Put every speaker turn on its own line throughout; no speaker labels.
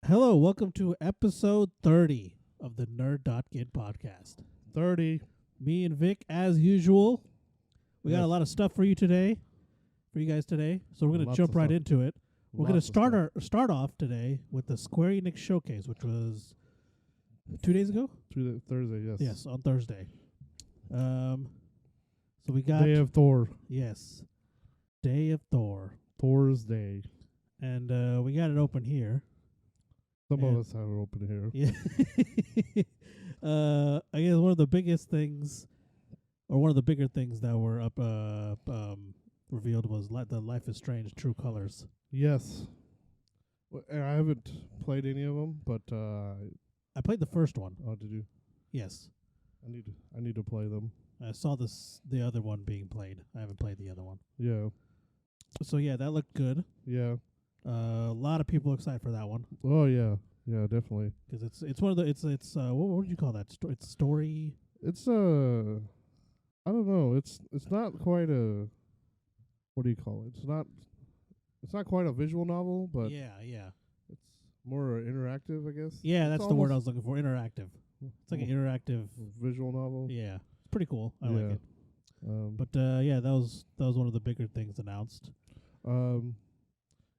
Hello, welcome to episode 30 of the Nerd.get podcast.
30.
Me and Vic, as usual. We got a
Yes.
lot of stuff for you guys today. So we're going to
Lots
jump
of
right
stuff.
into it. We're going to
Lots of stuff.
start off today with the Square Enix Showcase, which was 2 days ago?
Thursday, yes.
Yes, on Thursday. So we got
Day of Thor.
yes, Day of Thor,
Thor's Day.
and we got it open here.
Some
And-
of us have it open here.
Yeah. I guess one of the biggest things, or one of the bigger things that were revealed was the Life is Strange True Colors.
Yes. Well, I haven't played any of them, but
I played the first one.
oh, did you?
Yes.
I need to play them.
I saw the other one being played. I haven't played the other one.
Yeah.
So yeah, that looked good.
Yeah.
A lot of people excited for that one
Oh yeah. Yeah, definitely.
because it's one of the it's what would you call that? It's story.
It's I don't know. It's not quite a, what do you call it? It's not quite a visual novel, but
yeah.
it's more interactive, I guess.
Yeah,
It's
that's the word I
almost
was looking for. Interactive. It's like an
more
interactive.
visual novel.
Yeah, it's pretty cool. I like
Yeah.
it. But yeah, that was one of the bigger things announced.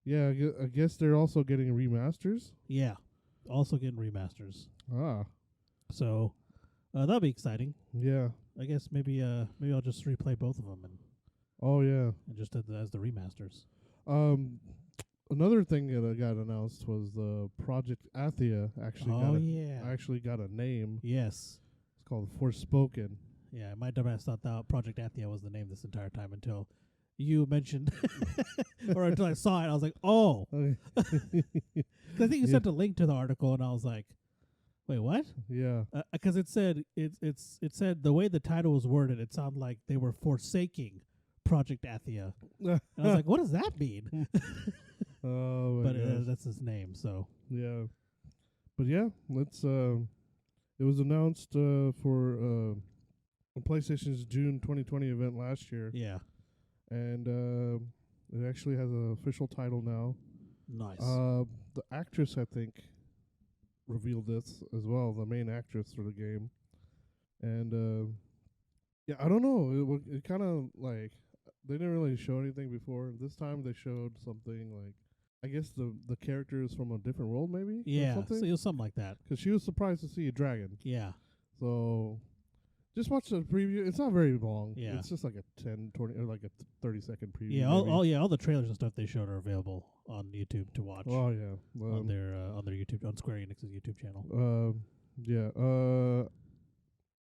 Yeah, I guess they're also getting remasters.
Yeah, also getting remasters.
Ah,
So that'll be exciting.
yeah.
I guess maybe I'll just replay both of them
Oh, yeah.
and just as the remasters.
Another thing that got announced was the Project Athia actually got a name.
Yes.
It's called Forspoken.
Yeah, my dumbass thought that Project Athia was the name this entire time until you mentioned, or until I saw it. I was like, oh.
Okay.
'Cause I think you sent a link to the article, and I was like, wait, what?
Yeah.
Because it said it said the way the title was worded, it sounded like they were forsaking Project Athia. And I was like, what does that mean?
Oh, my
But
gosh.
that's his name, so
Yeah. But yeah, it was announced for PlayStation's June 2020 event last year.
yeah,
And it actually has an official title now.
nice.
The actress, I think, revealed this as well, the main actress for the game. And yeah, I don't know. It kind of like, they didn't really show anything before. This time they showed something like, I guess the character is from a different world, maybe?
Yeah,
Or
so
something?
it was something like that.
Because she was surprised to see a dragon.
Yeah,
So just watch the preview. It's not very long.
Yeah.
It's just like a 10, 20, or like a 30-second preview.
yeah.
maybe.
All the trailers and stuff they showed are available on YouTube to watch
Oh, yeah.
on their YouTube, on Square Enix's YouTube channel.
Yeah.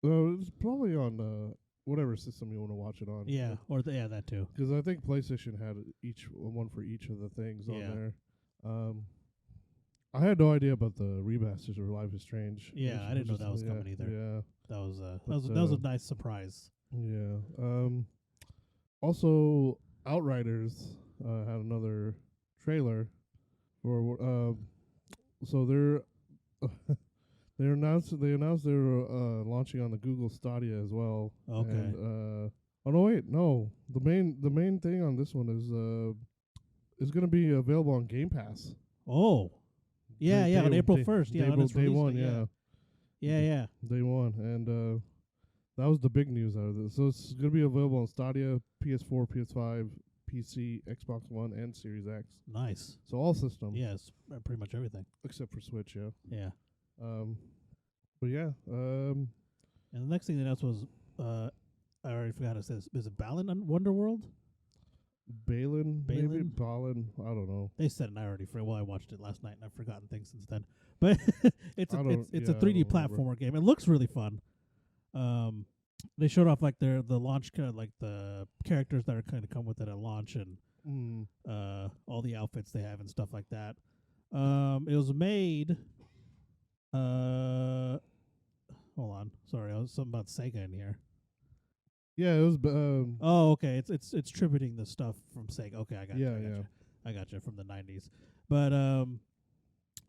It's probably on whatever system you want to watch it on.
Yeah, that too.
Because I think PlayStation had one for each of the things
Yeah.
on there. I had no idea about the remasters of Life is Strange.
Yeah, I didn't know that was coming either.
Yeah.
That was
But,
that was a nice surprise.
Yeah. Also, Outriders had another trailer for. So they announced they're launching on the Google Stadia as well.
Okay.
And, oh no, wait, no. The main thing on this one is going to be available on Game Pass.
Oh, yeah,
Day-
on
day-
April
day-
1st. Yeah,
day,
when it's
day
released,
one. Yeah.
Yeah.
Day one, and that was the big news out of this. So it's going to be available on Stadia, PS4, PS5, PC, Xbox One, and Series X.
Nice.
So all systems.
Yes, pretty much everything.
Except for Switch, yeah.
Yeah.
But yeah.
And the next thing they announced was I already forgot to say this. Is it Balan on Wonderworld?
Balin, maybe
Balin?
Balin. I don't know.
They said it, and I already forgot. Well, I watched it last night, and I've forgotten things since then. But it's
I
a
don't-
it's
yeah,
a
I
3D
don't remember.
platformer game. It looks really fun. They showed off like the launch like the characters that are kind of come with it at launch, and all the outfits they have and stuff like that. It was made. Hold on, sorry, I was something about Sega in here.
Yeah, it was.
Oh, okay, it's tributing the stuff from Sega. Okay, I got
Yeah,
you. I got you from the 90s. But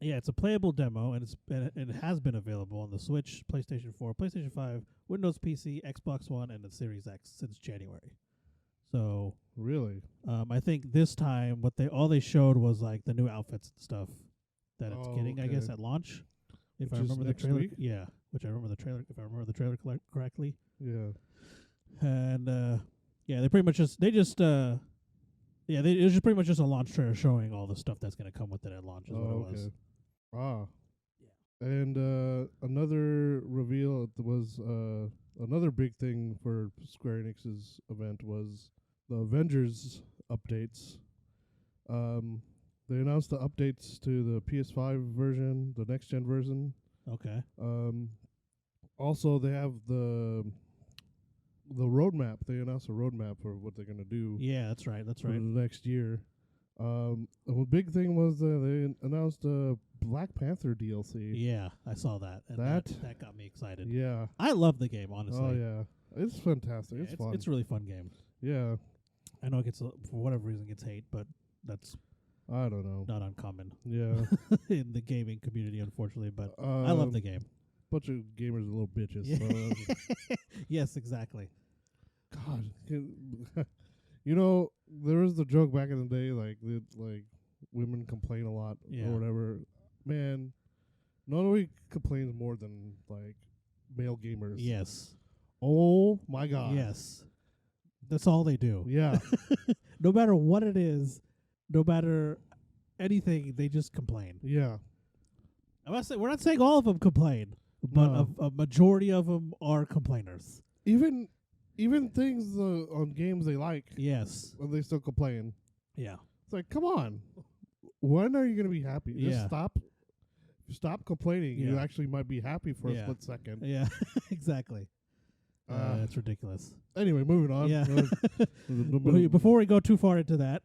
yeah, it's a playable demo, and it has been available on the Switch, PlayStation 4, PlayStation 5, Windows PC, Xbox One, and the Series X since January. So
Really?
I think this time all they showed was like the new outfits and stuff that it's getting, I
okay.
guess at launch. If
Which
I
is
remember the
next
trailer,
week?
yeah, which I remember the trailer. If I remember the trailer correctly,
Yeah.
and yeah, they pretty much just it was just pretty much just a launch trailer showing all the stuff that's gonna come with it at launch. Is what it was.
Ah.
Yeah.
And another reveal was another big thing for Square Enix's event was the Avengers updates. They announced the updates to the PS5 version, the next gen version.
Okay.
Also, they have the roadmap. They announced a roadmap for what they're gonna do.
Yeah, that's right. That's
for
right.
the next year. The big thing was they announced a Black Panther DLC.
Yeah, I saw that. And that got me excited.
Yeah.
I love the game, honestly.
Oh yeah, it's fantastic.
Yeah,
it's fun.
It's a really fun game.
Yeah.
I know it gets for whatever reason gets hate, but that's
I don't know.
not uncommon.
Yeah.
In the gaming community, unfortunately. But I love the game.
Bunch of gamers are little bitches.
Yeah.
So
yes, exactly.
God, you know, there was the joke back in the day, like women complain a lot
Yeah.
or whatever. Man, nobody complains more than like male gamers.
Yes.
Oh my God.
Yes. That's all they do.
Yeah.
No matter what it is, no matter anything, they just complain.
Yeah.
We're not saying all of them complain, but
No.
a majority of them are complainers.
Even things on games they like,
Yes.
and they still complain.
Yeah.
It's like, come on. When are you going to be happy? Just
Yeah.
stop complaining. You
Yeah.
actually might be happy for a
Yeah.
split second.
Yeah. Exactly. It's ridiculous.
Anyway, moving on.
Yeah. Before we go too far into that.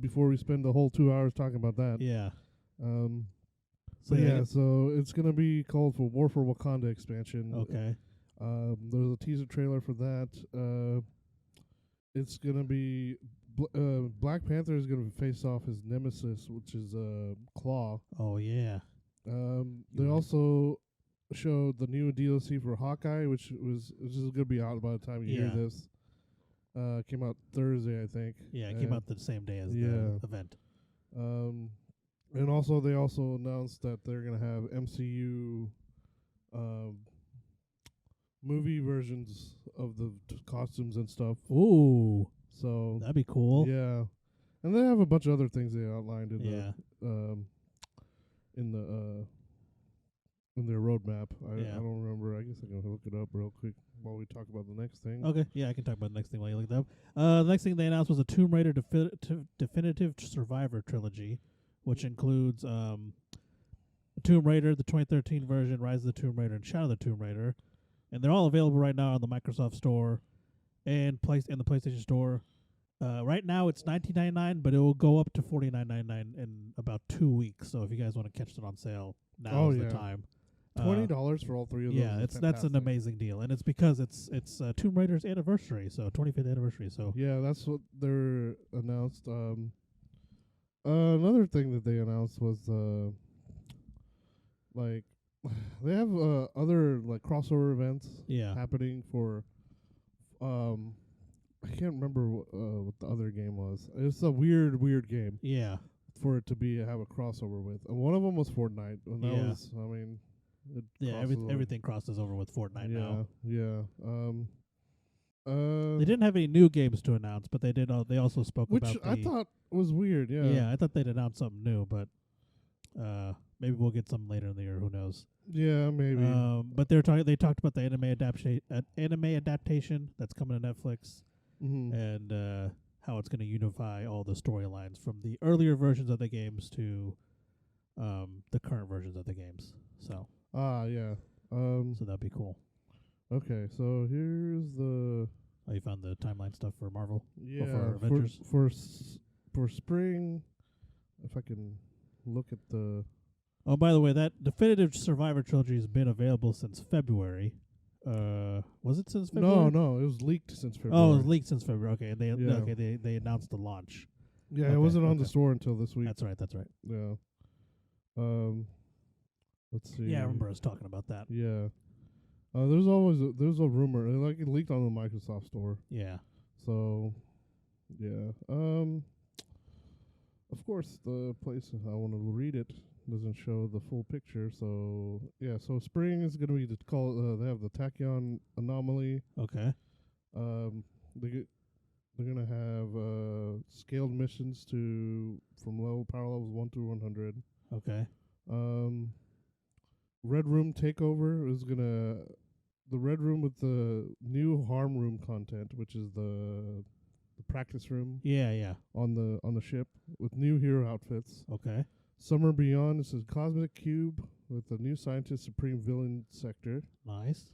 Before we spend the whole 2 hours talking about that.
Yeah.
So so it's gonna be called for War for Wakanda expansion.
Okay.
There's a teaser trailer for that. It's gonna be Black Panther is gonna face off his nemesis, which is Claw.
Oh yeah.
They also showed the new DLC for Hawkeye, which is gonna be out by the time you hear this. Came out Thursday, I think.
Yeah, it came out the same day as the event.
And also they also announced that they're gonna have MCU movie versions of the costumes and stuff.
Ooh,
so
that'd be cool.
Yeah, and they have a bunch of other things they outlined in in their roadmap. I don't remember. I guess I can look it up real quick while we talk about the next thing.
Okay, yeah, I can talk about the next thing while you look it up. The next thing they announced was a Tomb Raider Definitive Survivor trilogy, which includes Tomb Raider, the 2013 version, Rise of the Tomb Raider, and Shadow of the Tomb Raider, and they're all available right now on the Microsoft Store and in the PlayStation Store. Right now it's $19.99, but it will go up to $49.99 in about 2 weeks. So if you guys want to catch it on sale, now is the time.
$20 for all three of those.
Yeah, that's an amazing deal, and it's because it's Tomb Raider's anniversary, so 25th anniversary. So
yeah, that's what they're announced. Another thing that they announced was like they have other like crossover events happening for I can't remember what the other game was. It's a weird game.
Yeah.
For it to have a crossover with. And one of them was Fortnite. And that was, I mean,
everything crosses over with Fortnite now.
Yeah.
They didn't have any new games to announce, but they did. They also spoke about
which I thought was weird. Yeah.
Yeah, I thought they'd announce something new, but maybe we'll get some later in the year. Who knows?
Yeah, maybe.
But they talked about the anime adaptation that's coming to Netflix, and how it's going to unify all the storylines from the earlier versions of the games to the current versions of the games. So.
Yeah.
So that'd be cool.
Okay, so here's the.
Oh, you found the timeline stuff for Marvel?
Yeah,
for Avengers?
For spring, if I can look at the.
Oh, by the way, that Definitive Survivor trilogy has been available since February. Was it since February?
No, it was leaked since February.
Oh, it was leaked since February. Okay, and they announced the launch.
Yeah, it wasn't on the store until this week.
That's right.
Yeah. Let's see.
Yeah, I remember us talking about that.
Yeah. There's a rumor. It leaked on the Microsoft store.
Yeah.
So, yeah. of course, the place I want to read it doesn't show the full picture. So yeah, so spring is gonna be the call. They have the tachyon anomaly.
Okay.
Um, they're gonna have scaled missions from power levels 1 through 100.
Okay.
Red Room Takeover is the Red Room with the new Harm Room content, which is the practice room
Yeah.
on the ship with new hero outfits.
Okay.
Summer Beyond is a cosmic cube with a new scientist supreme villain sector.
Nice.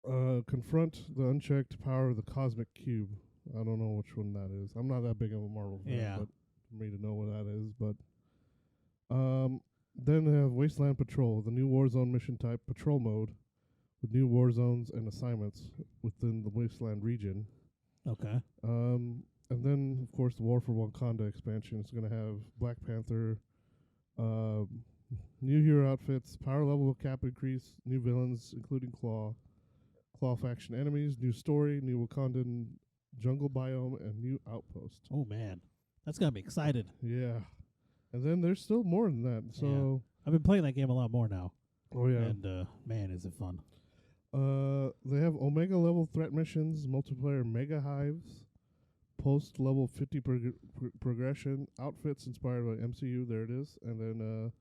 Confront the unchecked power of the cosmic cube. I don't know which one that is. I'm not that big of a Marvel fan,
Yeah.
but for me to know what that is. But then they have Wasteland Patrol, the new Warzone mission type patrol mode with new war zones and assignments within the Wasteland region.
Okay.
And then, of course, the War for Wakanda expansion is going to have Black Panther, new hero outfits, power level cap increase, new villains, including Claw faction enemies, new story, new Wakandan jungle biome, and new outpost.
Oh man, that's got me excited.
Yeah. And then there's still more than that. So
I've been playing that game a lot more now.
Oh yeah.
And man, is it fun.
They have Omega level threat missions, multiplayer mega hives, post level 50 progression, outfits inspired by MCU, there it is, and then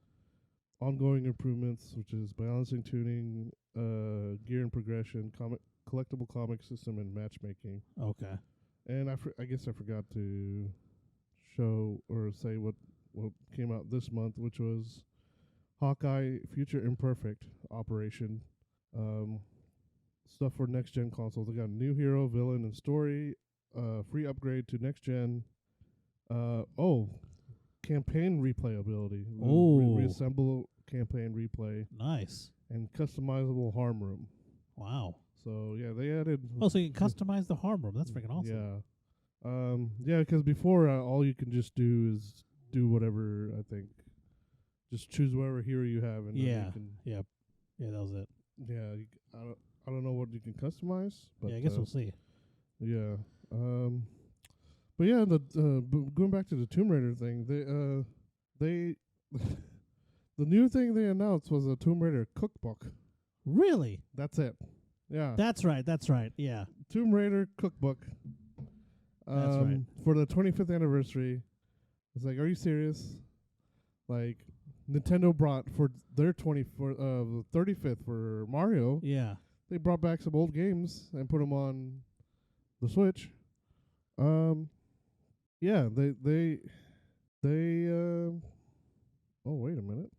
ongoing improvements, which is balancing tuning, gear and progression, collectible comic system, and matchmaking.
Okay.
And I guess I forgot to show or say what came out this month, which was Hawkeye Future Imperfect Operation. Stuff for next gen consoles. They got a new hero, villain, and story. Free upgrade to next gen. Campaign replayability. Reassemble campaign replay.
Nice.
And customizable harm room.
Wow.
So yeah, they added.
Oh, so you can customize the harm room. That's freaking awesome.
Yeah. Yeah, because before all you can just do is do whatever. I think. Just choose whatever hero you have, and then you can.
Yeah, that was it.
Yeah, I don't know what you can customize. But
yeah, I guess we'll see.
Yeah. But yeah, going back to the Tomb Raider thing, they the new thing they announced was a Tomb Raider cookbook.
Really?
That's it. Yeah.
That's right. Yeah.
Tomb Raider cookbook.
That's right.
For the 25th anniversary. It's like, are you serious? Like, Nintendo brought for their 35th for Mario.
Yeah.
They brought back some old games and put them on the Switch. Yeah, they oh, wait a minute.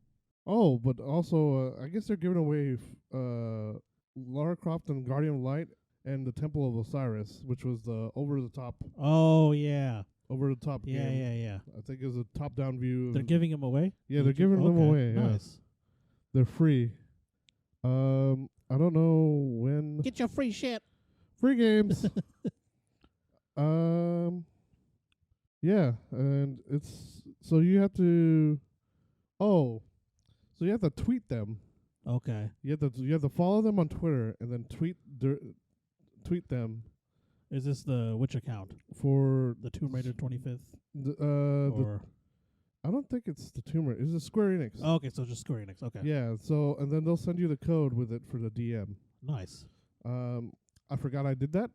Oh, but also, I guess they're giving away Lara Croft and Guardian of Light and the Temple of Osiris, which was the over-the-top.
Oh, yeah.
Over-the-top game.
Yeah.
I think it was a top-down view.
They're giving them away?
Yeah, they're giving them away. Yeah.
Nice.
They're free. I don't know when.
Get your free shit.
Free games. Yeah, and it's so you have to. Oh, so you have to tweet them.
Okay.
You have to follow them on Twitter and then tweet them.
Is this which account?
For
the Tomb Raider 25th?
I don't think it's the Tomb Raider. It's the Square Enix.
Oh, okay, so just Square Enix. Okay.
Yeah. So and then they'll send you the code with it for the DM.
Nice.
I forgot I did that.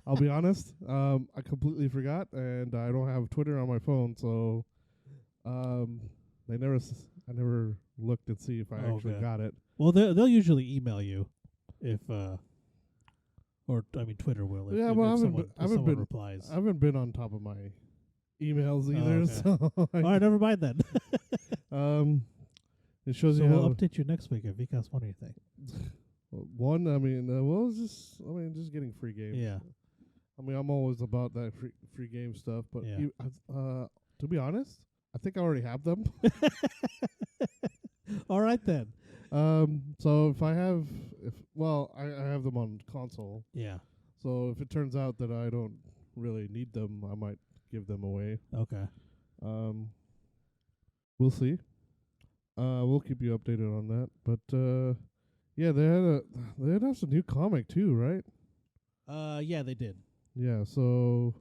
I'll be honest. I completely forgot, and I don't have Twitter on my phone, so I never looked and see if I actually got it.
Well, they'll usually email you if Twitter will.
Yeah,
if someone replies.
I haven't been on top of my emails either. So
all right, never mind then.
It shows
so
you.
We'll update you next week if Vikas won anything.
Just getting free games.
Yeah.
I mean, I'm always about that free game stuff, but to be honest, I think I already have them.
All right then.
So I have them on console.
Yeah.
So if it turns out that I don't really need them, I might give them away.
Okay.
We'll see. We'll keep you updated on that. But yeah, they announced a new comic too, right?
Yeah, they did.
Yeah. So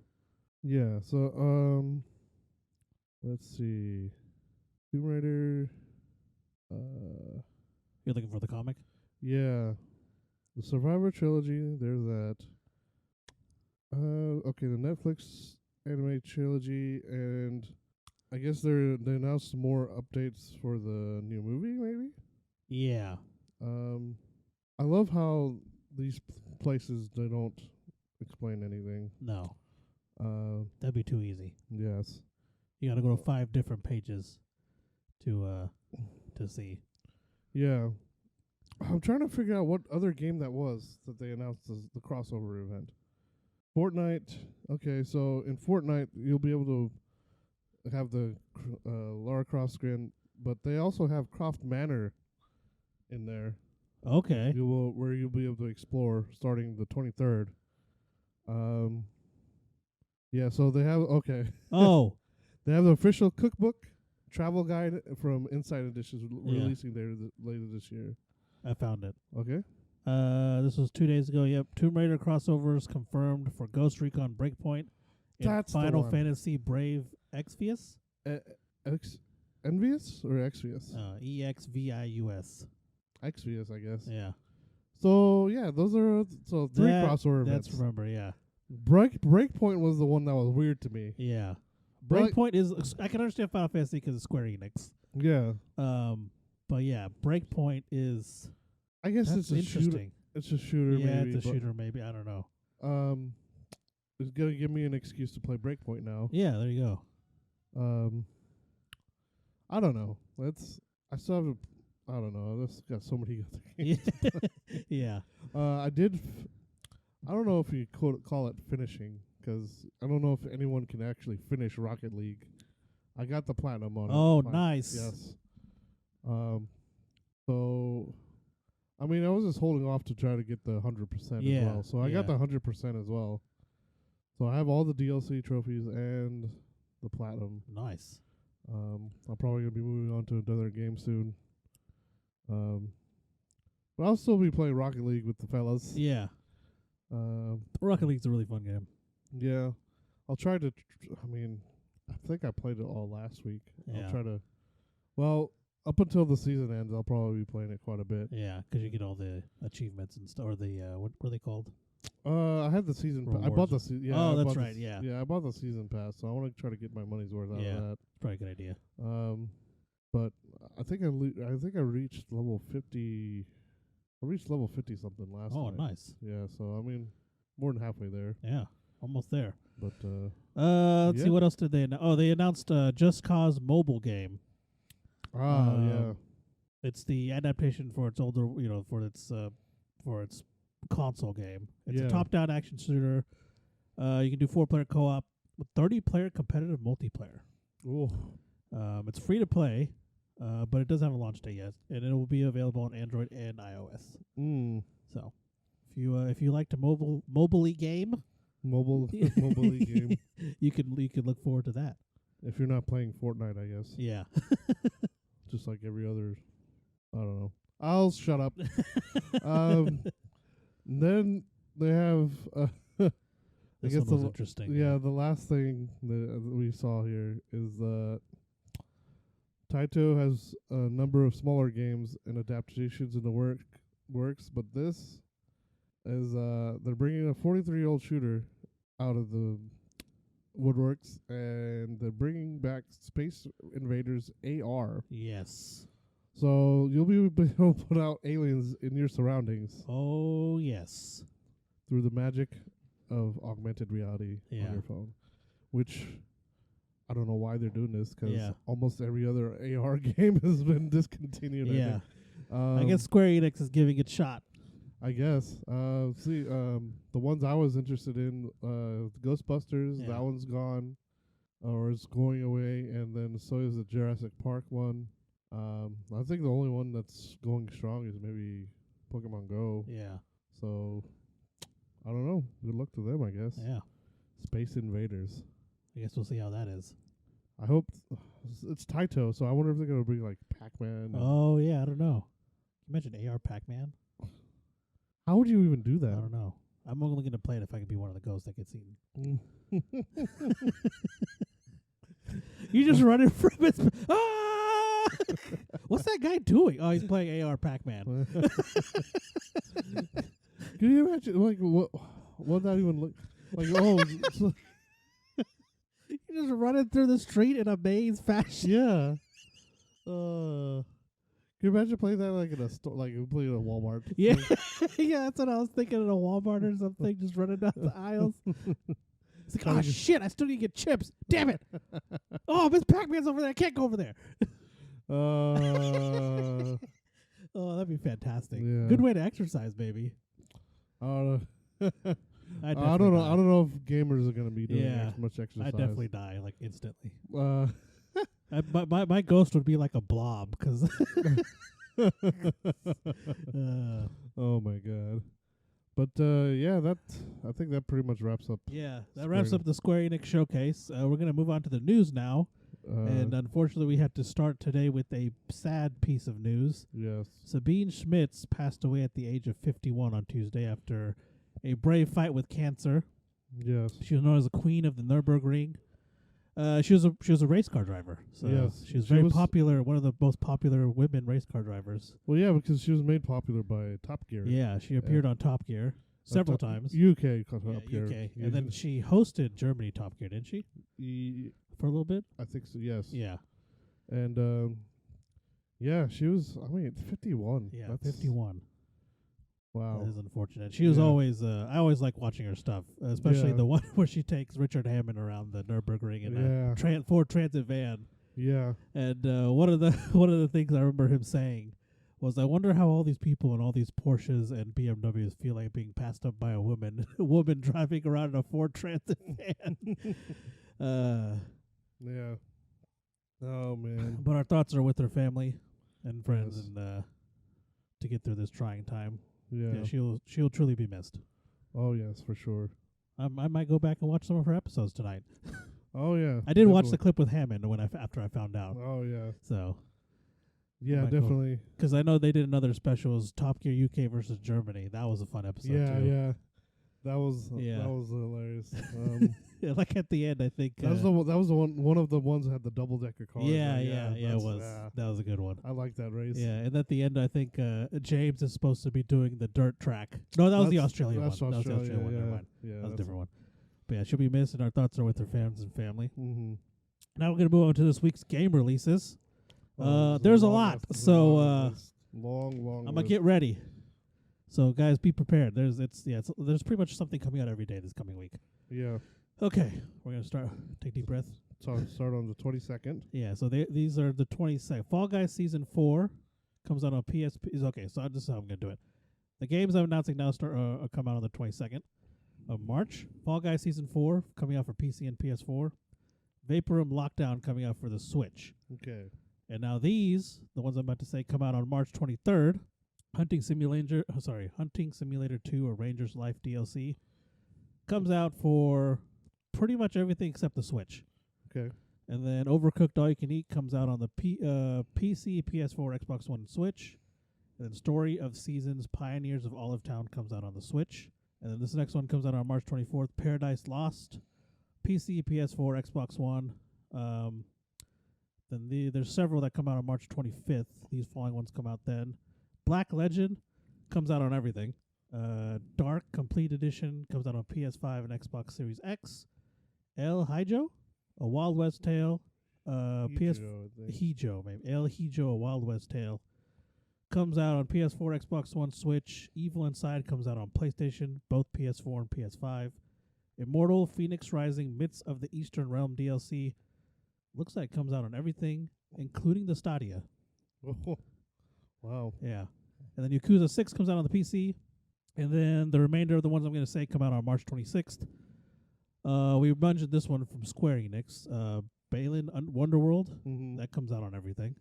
Let's see. Tomb Raider.
You're looking for the comic?
Yeah. The Survivor Trilogy. There's that. Okay, the Netflix anime trilogy, and I guess they announced more updates for the new movie. Maybe.
Yeah.
I love how these places they don't explain anything.
No. That'd be too easy.
Yes.
You got to go to 5 different pages to see.
Yeah. I'm trying to figure out what other game that was that they announced as the crossover event. Fortnite. Okay, so in Fortnite you'll be able to have the Lara Croft skin, but they also have Croft Manor in there.
Okay.
Where you'll be able to explore starting the 23rd. Yeah, so they have
Oh.
They have the official cookbook travel guide from Inside Editions releasing there later this year.
I found it.
Okay.
This was 2 days ago. Yep. Tomb Raider crossovers confirmed for Ghost Recon Breakpoint and
That's
Final
the one.
Fantasy Brave Exvius.
Envious or Exvious?
EXVIUS.
Exvious, I guess.
Yeah.
So yeah, those are three crossover events.
That's remember, yeah.
Breakpoint was the one that was weird to me.
Yeah.
But
Breakpoint is I can understand Final Fantasy because it's Square Enix.
Yeah.
But yeah, Breakpoint is.
I guess it's a
interesting.
shooter. It's a shooter.
Yeah,
maybe,
it's a shooter. Maybe I don't know.
It's gonna give me an excuse to play Breakpoint now.
Yeah, there you go.
I don't know. I still have. I don't know. This got so many other games.
Yeah.
I did. I don't know if you call it finishing, because I don't know if anyone can actually finish Rocket League. I got the platinum on it.
Oh, nice.
Yes. So, I mean, I was just holding off to try to get the 100% as well. So I got the 100% as well. So I have all the DLC trophies and the platinum.
Nice.
I'm probably gonna be moving on to another game soon. But I'll still be playing Rocket League with the fellas.
Yeah. Rocket League's a really fun game.
Yeah. I'll try to. I think I played it all last week.
Yeah.
I'll try to. Well, up until the season ends, I'll probably be playing it quite a bit.
Yeah, 'cause you get all the achievements and stuff, or the what were they called?
I had the season. I bought the season. Yeah.
Oh,
I
that's
bought
right. Yeah.
Yeah, I bought the season pass, so I want to try to get my money's worth out of that.
Probably a good idea.
But I think I reached level 50. I reached level 50 something last night.
Oh, nice.
Yeah, so I mean, more than halfway there.
Yeah, almost there.
But
let's see, what else did they announce? Oh, they announced Just Cause mobile game.
Yeah.
It's the adaptation for its older, for its console game. It's a top-down action shooter. You can do 4-player co-op with 30-player competitive multiplayer.
Oh.
It's free to play, but it doesn't have a launch date yet, and it will be available on Android and iOS. So, if you like to mobily game,
mobily game,
you can look forward to that.
If you're not playing Fortnite, I guess.
Yeah.
Just like every other. I don't know. I'll shut up. Then they have.
This
I guess
one was interesting.
Yeah, the last thing that we saw here is Taito has a number of smaller games and adaptations in the works, but this is they're bringing a 43-year-old shooter out of the woodworks, and they're bringing back Space Invaders AR.
Yes.
So you'll be able to put out aliens in your surroundings.
Oh, yes.
Through the magic of augmented reality on your phone, which I don't know why they're doing this, because almost every other AR game has been discontinued.
Yeah. I guess Square Enix is giving it a shot.
I guess. The ones I was interested in, Ghostbusters, that one's gone, or it's going away, and then so is the Jurassic Park one. I think the only one that's going strong is maybe Pokemon Go.
Yeah.
So, I don't know. Good luck to them, I guess.
Yeah.
Space Invaders.
I guess we'll see how that is.
I hope it's Taito, so I wonder if they're going to bring like Pac-Man.
Oh, yeah, I don't know. Imagine AR Pac-Man.
How would you even do that?
I don't know. I'm only going to play it if I can be one of the ghosts that gets eaten. You just running from his. Ah! What's that guy doing? Oh, he's playing AR Pac-Man.
Can you imagine, like, what that even look like? Oh, so,
You're just running through the street in a maze fashion.
yeah. Can you imagine playing that like in a store, like you playing at Walmart?
Yeah, yeah, that's what I was thinking at a Walmart or something, just running down the aisles. It's like, oh shit, I still need to get chips. Damn it. Oh, Miss Pac-Man's over there. I can't go over there. Oh, that'd be fantastic.
Yeah.
Good way to exercise, baby.
I don't know.
I
I don't know.
die.
I don't know if gamers are gonna be doing
Yeah,
much exercise.
I definitely die like instantly.
My
My ghost would be like a blob because.
Oh my god. But yeah, I think that pretty much wraps up.
Yeah, that wraps up the Square Enix Showcase. We're gonna move on to the news now, and unfortunately, we had to start today with a sad piece of news.
Yes.
Sabine Schmitz passed away at the age of 51 on Tuesday after a brave fight with cancer.
Yes.
She was known as the queen of the Nürburgring. She was a race car driver. So
Yes.
she was
She
very
was
popular, one of the most popular women race car drivers.
Well, yeah, because she was made popular by Top Gear.
Yeah, she appeared on Top Gear several times.
UK Top Gear.
UK. And then she hosted Germany Top Gear, didn't she? For a little bit?
I think so, yes.
Yeah.
And yeah, she was, 51.
Yeah,
That's
51.
Wow.
That is unfortunate. She was always, I always like watching her stuff, especially the one where she takes Richard Hammond around the Nürburgring in a Ford Transit van.
Yeah.
And one of the things I remember him saying was, I wonder how all these people in all these Porsches and BMWs feel like being passed up by a woman driving around in a Ford Transit van.
Yeah. Oh, man.
But our thoughts are with her family and friends, and to get through this trying time.
Yeah.
She'll truly be missed.
Oh, yes, for sure.
I might go back and watch some of her episodes tonight.
Oh, yeah.
I did watch the clip with Hammond after I found out.
Oh, yeah.
So.
Yeah, definitely.
Because I know they did another special, was Top Gear UK versus Germany. That was a fun episode too.
Yeah. That was hilarious.
Yeah, like at the end, I think
that was the one of the ones that had the double decker cars.
Yeah, it was. That was a good one.
I like that race.
Yeah, and at the end, I think James is supposed to be doing the dirt track. No, that was the Australian one. That was the Australian one. Never mind.
Yeah,
that was a different one. But yeah, she'll be missed, and our thoughts are with her fans and family.
Mm-hmm.
Now we're gonna move on to this week's game releases. There's a lot, so
long.
I'm gonna get ready. So guys, be prepared. There's pretty much something coming out every day this coming week.
Yeah.
Okay, we're gonna start. Take a deep breath.
Start on the 22nd.
Yeah. So these are the 22nd. Fall Guys Season 4 comes out on PSP. Okay, so this is how I'm gonna do it. The games I'm announcing now come out on the 22nd of March. Fall Guys Season 4 coming out for PC and PS4. Vaporum Lockdown coming out for the Switch.
Okay.
And now these, the ones I'm about to say, come out on March 23rd. Hunting Simulator 2 or Ranger's Life DLC comes out for pretty much everything except the Switch.
Okay.
And then Overcooked All You Can Eat comes out on the PC, PS4, Xbox One, and Switch. And then Story of Seasons, Pioneers of Olive Town comes out on the Switch. And then this next one comes out on March 24th, Paradise Lost, PC, PS4, Xbox One. Then there's several that come out on March 25th. These following ones come out then. Black Legend comes out on everything. Dark Complete Edition comes out on PS5 and Xbox Series X. El Hijo, A Wild West Tale. Hijo, maybe. El Hijo, A Wild West Tale comes out on PS4, Xbox One, Switch. Evil Inside comes out on PlayStation, both PS4 and PS5. Immortal Phoenix Rising, Myths of the Eastern Realm DLC looks like it comes out on everything, including the Stadia.
Wow.
Yeah. And then Yakuza 6 comes out on the PC. And then the remainder of the ones I'm going to say come out on March 26th. We mentioned this one from Square Enix. Balin Wonderworld.
Mm-hmm.
That comes out on everything.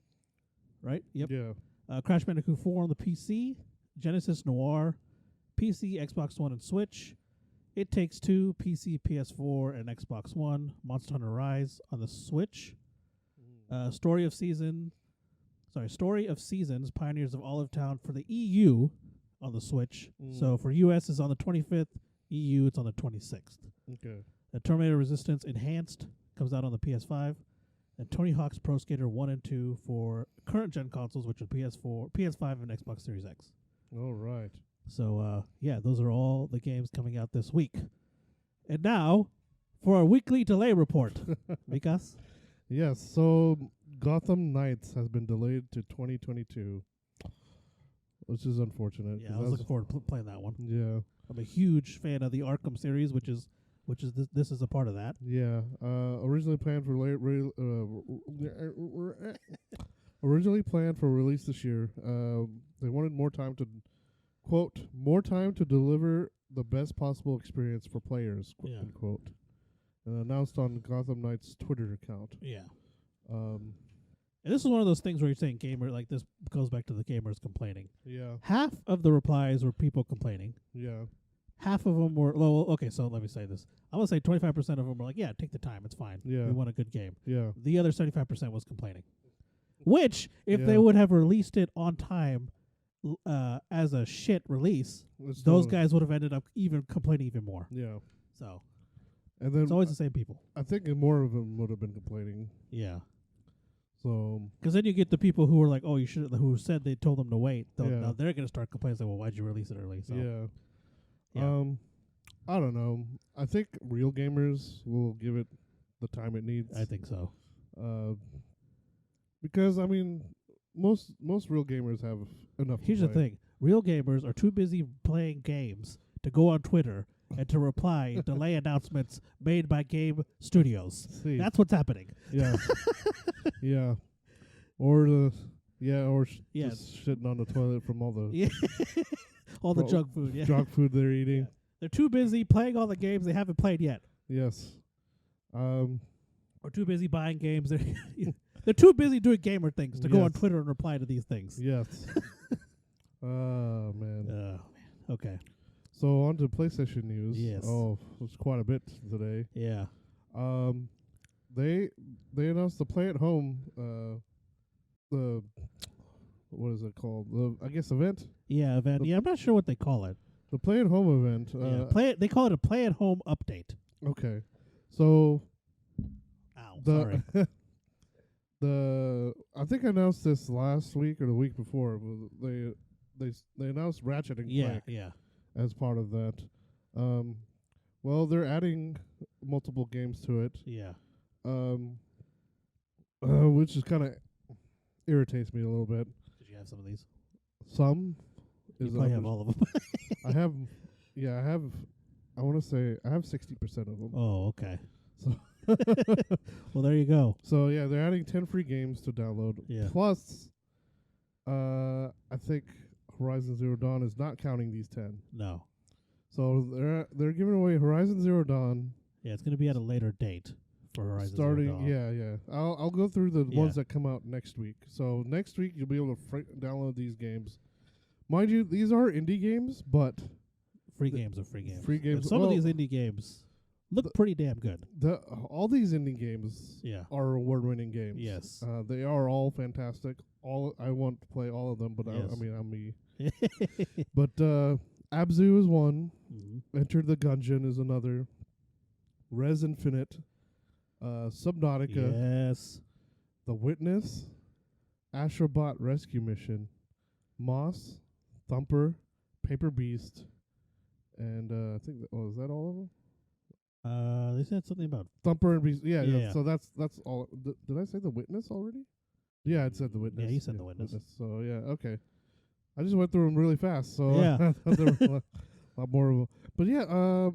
Right? Yep.
Yeah.
Crash Bandicoot 4 on the PC. Genesis Noir. PC, Xbox One, and Switch. It Takes Two, PC, PS4, and Xbox One. Monster Hunter Rise on the Switch. Story of Seasons, Pioneers of Olive Town for the EU on the Switch. So for US is on the 25th, EU it's on the 26th.
Okay.
Terminator Resistance Enhanced comes out on the PS5. and Tony Hawk's Pro Skater 1 and 2 for current gen consoles, which are PS4, PS5, and Xbox Series X.
All right.
So, yeah, those are all the games coming out this week. And now, for our weekly delay report. Vikas?
Yes, so Gotham Knights has been delayed to 2022, which is unfortunate.
Yeah, I was looking forward to playing that one.
Yeah.
I'm a huge fan of the Arkham series, which is this is a part of that.
Yeah. Originally planned for originally planned for release this year. They wanted more time to, quote, more time to deliver the best possible experience for players,
Yeah.
end quote. Announced on Gotham Knights' Twitter account.
Yeah. And this is one of those things where you're saying gamer, like this goes back to the gamers complaining.
Yeah.
Half of the replies were people complaining.
Yeah.
Half of them were, well, okay, so let me say this. I'm going to say 25% of them were like, yeah, take the time, it's fine.
Yeah.
We want a good game.
Yeah.
The other 75% was complaining. Which, if
Yeah.
they would have released it on time as a shit release, those guys would have ended up complaining even more.
Yeah.
So,
And then
it's always the same people.
I think more of them would have been complaining.
Yeah.
So.
Because then you get the people who were like, oh, you should, who said they told them to wait.
Yeah.
Now they're going to start complaining, like, well, why'd you release it early? So,
Yeah.
Yeah.
I don't know. I think real gamers will give it the time it needs.
I think so.
Because I mean, most real gamers have enough.
Here's the thing: real gamers are too busy playing games to go on Twitter and to reply and delay announcements made by game studios.
See.
That's what's happening.
Yeah. Yeah. Or
Yeah.
just shitting on the toilet from all the
Yeah. All the junk food. Yeah.
junk food they're eating.
Yeah. They're too busy playing all the games they haven't played yet.
Yes.
Or too busy buying games. They're too busy doing gamer things to go on
Yes.
Twitter and reply to these things.
Yes. Oh man.
Oh, man. Okay.
So on to PlayStation news.
Yes.
Oh, it's quite a bit today.
Yeah.
They announced the Play at Home the what is it called? I guess event.
Yeah, event. Yeah, I'm not sure what they call it.
The Play at Home event.
They call it a Play at Home update.
Okay. So
Ow. Sorry.
I think I announced this last week or the week before. They announced Ratchet and Clank
Yeah.
as part of that. Well, they're adding multiple games to it.
Yeah.
Which is kind of irritates me a little bit.
Did you have some of these?
Some.
You probably have all of them.
I have. Yeah, I have. I want to say I have 60% of them.
Oh, okay.
So.
Well, there you go.
So yeah, they're adding 10 free games to download.
Yeah.
Plus, I think Horizon Zero Dawn is not counting these 10.
No.
So they're giving away Horizon Zero Dawn.
Yeah, it's going to be at a later date for Horizon
starting.
Zero Dawn.
Yeah. I'll go through the
Yeah.
ones that come out next week. So next week you'll be able to download these games. Mind you, these are indie games, but
Free games are free games.
Free games.
And some of
well,
these indie games look pretty damn good.
all these indie games
Yeah.
are award-winning games.
Yes.
They are all fantastic. I want to play all of them, but
Yes.
I mean, I'm me. But Abzu is one.
Mhm.
Enter the Gungeon is another. Res Infinite. Subnautica.
Yes.
The Witness. Astrobot Rescue Mission. Moss. Thumper. Paper Beast. And I think is that all of them?
They said something about
Thumper and Beast. Yeah.
Yeah.
So that's all. Did I say The Witness already? Yeah, I said The Witness.
Yeah, you said The Witness.
So yeah, okay. I just went through them really fast. So
Yeah.
there were a lot more of them. But yeah,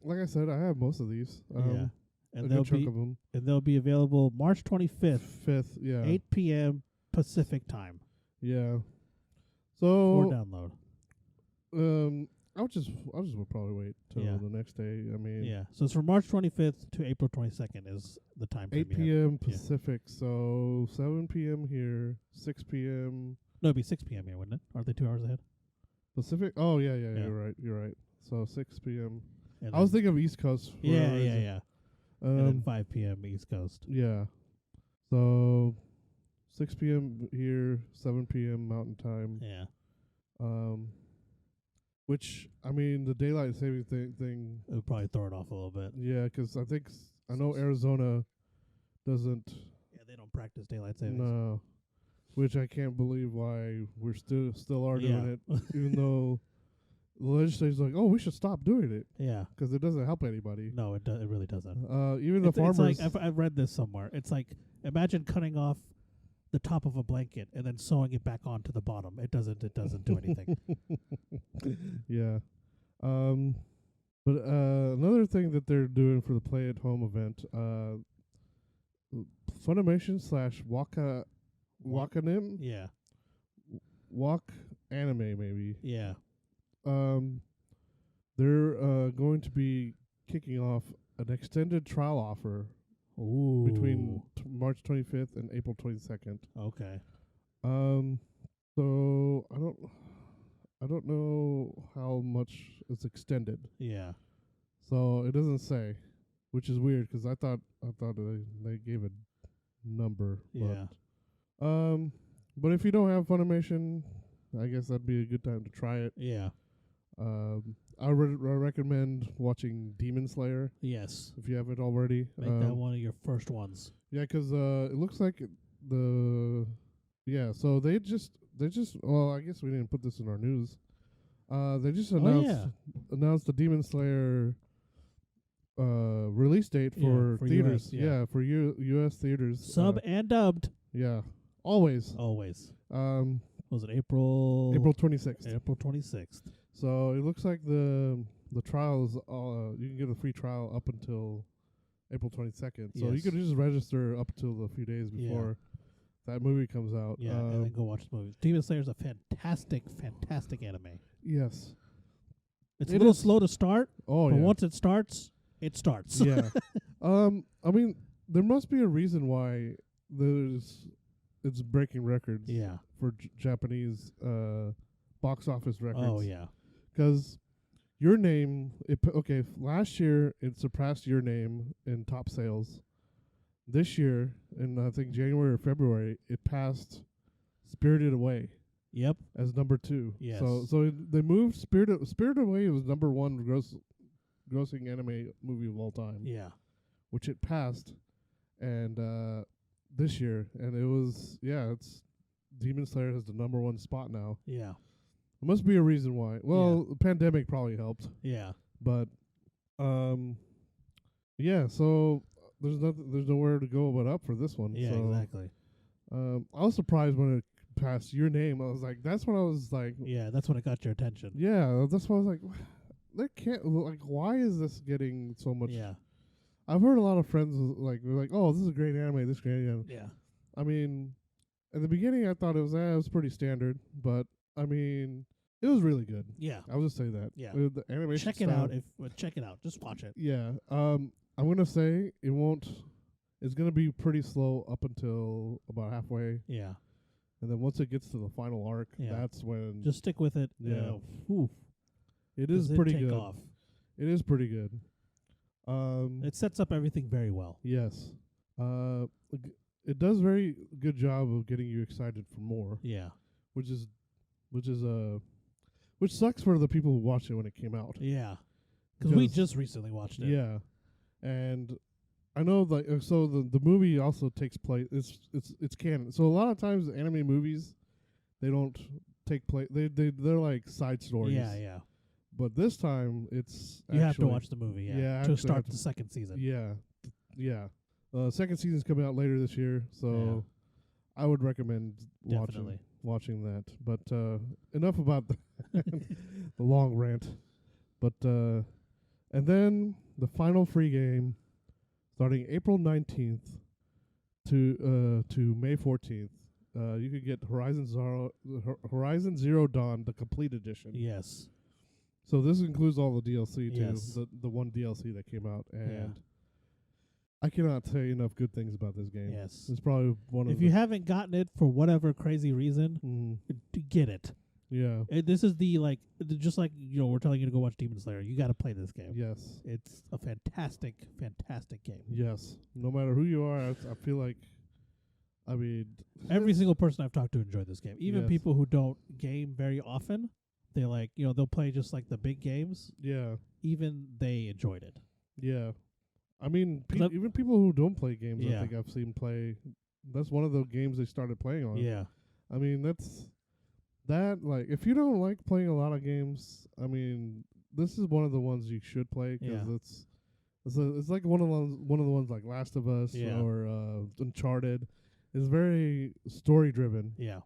like I said, I have most of these.
yeah.
A
And
good chunk of them.
they'll be available March 25th,
5th, yeah.
8 p.m. Pacific time
Yeah.
for
So
download.
I'll just will probably wait till
Yeah.
the next day. I mean,
Yeah. So it's from March 25th to April 22nd is the time.
8
frame you have.
p.m. Pacific, so 7 p.m. here, 6 p.m.
No, it'd be 6 p.m. here, wouldn't it? Aren't they 2 hours ahead?
Pacific. Oh yeah.
Yeah.
You're right. So 6 p.m.
And
I was
then-
thinking of East Coast. for
Yeah,
whatever reason.
yeah. And then 5 p.m. East Coast.
Yeah. So 6 p.m. here, 7 p.m. Mountain Time.
Yeah.
Which I mean, the daylight saving thing.
It would probably throw it off a little bit.
Yeah, 'cause I know Arizona doesn't.
Yeah, practice daylight savings.
No, which I can't believe why we're still are doing it, even though the legislature's like, oh, we should stop doing it.
Yeah.
Because it doesn't help anybody.
No, it really doesn't.
Even the farmers.
It's like I've read this somewhere. It's like imagine cutting off the top of a blanket and then sewing it back onto the bottom. It doesn't do anything.
Yeah. But another thing that they're doing for the Play at Home event, Funimation / Wakanim?
Yeah.
Walk Anime, maybe.
Yeah.
They're going to be kicking off an extended trial offer between March 25th and April 22nd.
Okay.
So I don't know how much it's extended.
Yeah.
So it doesn't say, which is weird because I thought they gave a number.
Yeah.
But if you don't have Funimation, I guess that'd be a good time to try it.
Yeah.
I recommend watching Demon Slayer.
Yes.
If you haven't already.
Make that one of your first ones.
Yeah, 'cause it looks like so they just well, I guess we didn't put this in our news. They just announced the Demon Slayer release date for theaters.
US,
for US theaters.
Sub and dubbed.
Yeah. Always.
Was it April
26th.
April 26th.
So it looks like the trial is you can get a free trial up until April 22nd. So you can just register up till a few days before that movie comes out.
Yeah, and then go watch the movie. Demon Slayer is a fantastic anime.
Yes.
It's a little slow to start,
but
once it starts, it starts.
Yeah. I mean, there must be a reason why it's breaking records for Japanese box office records.
Oh, yeah.
Because Your Name, last year it surpassed Your Name in top sales. This year, in I think January or February, it passed Spirited Away.
Yep.
As number 2.
Yes.
So they moved Spirited Away was number 1 grossing anime movie of all time.
Yeah.
Which it passed, and this year, and it was it's Demon Slayer has the number 1 spot now.
Yeah.
There must be a reason why. Well, the pandemic probably helped.
Yeah.
But so there's nowhere to go but up for this one.
Yeah,
so,
exactly.
I was surprised when it passed Your Name. I was like, that's when I was like,
yeah, that's when it got your attention.
Yeah, that's why I was like, they can't, like, why is this getting so much?
Yeah.
I've heard a lot of friends they're like, oh, this is a great anime, this is great anime.
Yeah.
I mean, in the beginning I thought it was pretty standard, but I mean, it was really good.
Yeah.
I'll just say that.
Yeah.
The animation
check it out. Check it out. Just watch it.
Yeah. I'm gonna say it's gonna be pretty slow up until about halfway.
Yeah.
And then once it gets to the final arc, that's when
just stick with it.
Yeah. It
is
pretty good.
Off.
It is pretty good.
It sets up everything very well.
Yes. It does very good job of getting you excited for more.
Yeah.
Which sucks for the people who watched it when it came out.
Yeah. Because we just recently watched it.
Yeah. And I know so the movie also takes place it's canon. So a lot of times anime movies they don't take place they're like side stories.
Yeah, yeah.
But this time it's
you have to watch the movie, to start the second season.
Yeah. Second season's coming out later this year, so I would recommend watching that. But enough about the long rant. But and then the final free game starting April 19th to May 14th. You could get Horizon Zero Dawn, the complete edition.
Yes.
So this includes all the DLC too.
Yes.
The one DLC that came out, and I cannot say enough good things about this game.
Yes.
It's probably one of
If you haven't gotten it for whatever crazy reason, get it.
Yeah.
This is just like we're telling you to go watch Demon Slayer. You got to play this game.
Yes.
It's a fantastic game.
Yes. No matter who you are, I feel like, I mean,
every single person I've talked to enjoyed this game. Even people who don't game very often, they they'll play just like the big games.
Yeah.
Even they enjoyed it.
Yeah. I mean, even people who don't play games, I think I've seen play that's one of the games they started playing on.
Yeah.
I mean, like if you don't like playing a lot of games, I mean, this is one of the ones you should play because
Yeah.
it's like one of the ones like Last of Us
Yeah.
or Uncharted. It's very story driven,
Yeah.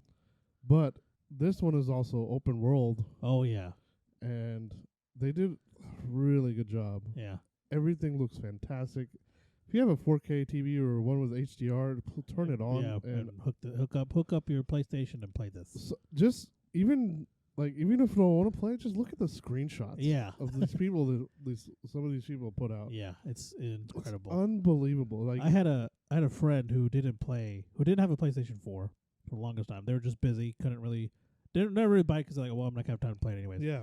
but this one is also open world,
Oh yeah.
and they did a really good job.
Yeah.
Everything looks fantastic. If you have a 4K TV or one with HDR, turn it on.
Yeah, and hook up your PlayStation and play this.
So just even if you don't want to play it, just look at the screenshots.
Yeah.
Of these people that some of these people put out.
Yeah, it's incredible.
It's unbelievable. Like
I had a friend who didn't have a PlayStation 4 for the longest time. They were just busy, didn't never really buy it because like, well, I'm not gonna have time to play it anyways.
yeah,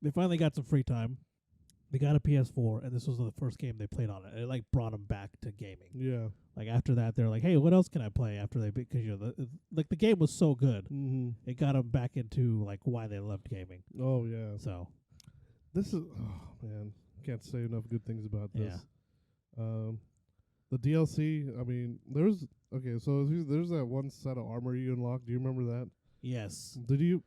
They finally got some free time. They got a PS4, and this was the first game they played on it. It like brought them back to gaming.
yeah.
Like after that, they're like, "Hey, what else can I play?" After because the game was so good,
Mm-hmm.
it got them back into like why they loved gaming.
Oh yeah.
So
This is man, can't say enough good things about this.
Yeah.
The DLC. I mean, there's that one set of armor you unlock. Do you remember that?
yes,
Did you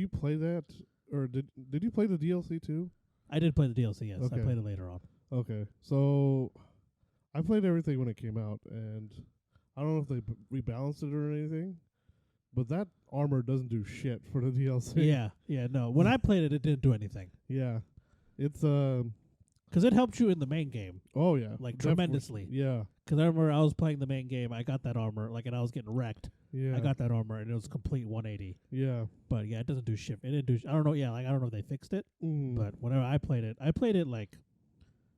play that, or did you play the DLC too?
I did play the DLC. Yes,
Okay.
I played it later on.
Okay, so I played everything when it came out, and I don't know if they rebalanced it or anything, but that armor doesn't do shit for the DLC.
Yeah, no. When I played it, it didn't do anything
Yeah, it's
because it helped you in the main game
oh yeah,
like
definitely.
tremendously.
Yeah,
Because I remember I was playing the main game, I got that armor, and I was getting wrecked.
yeah,
I got that armor, and it was complete 180.
yeah.
But yeah, it doesn't do shit. It didn't do. I don't know. Yeah, like I don't know if they fixed it.
Mm.
But whenever I played it like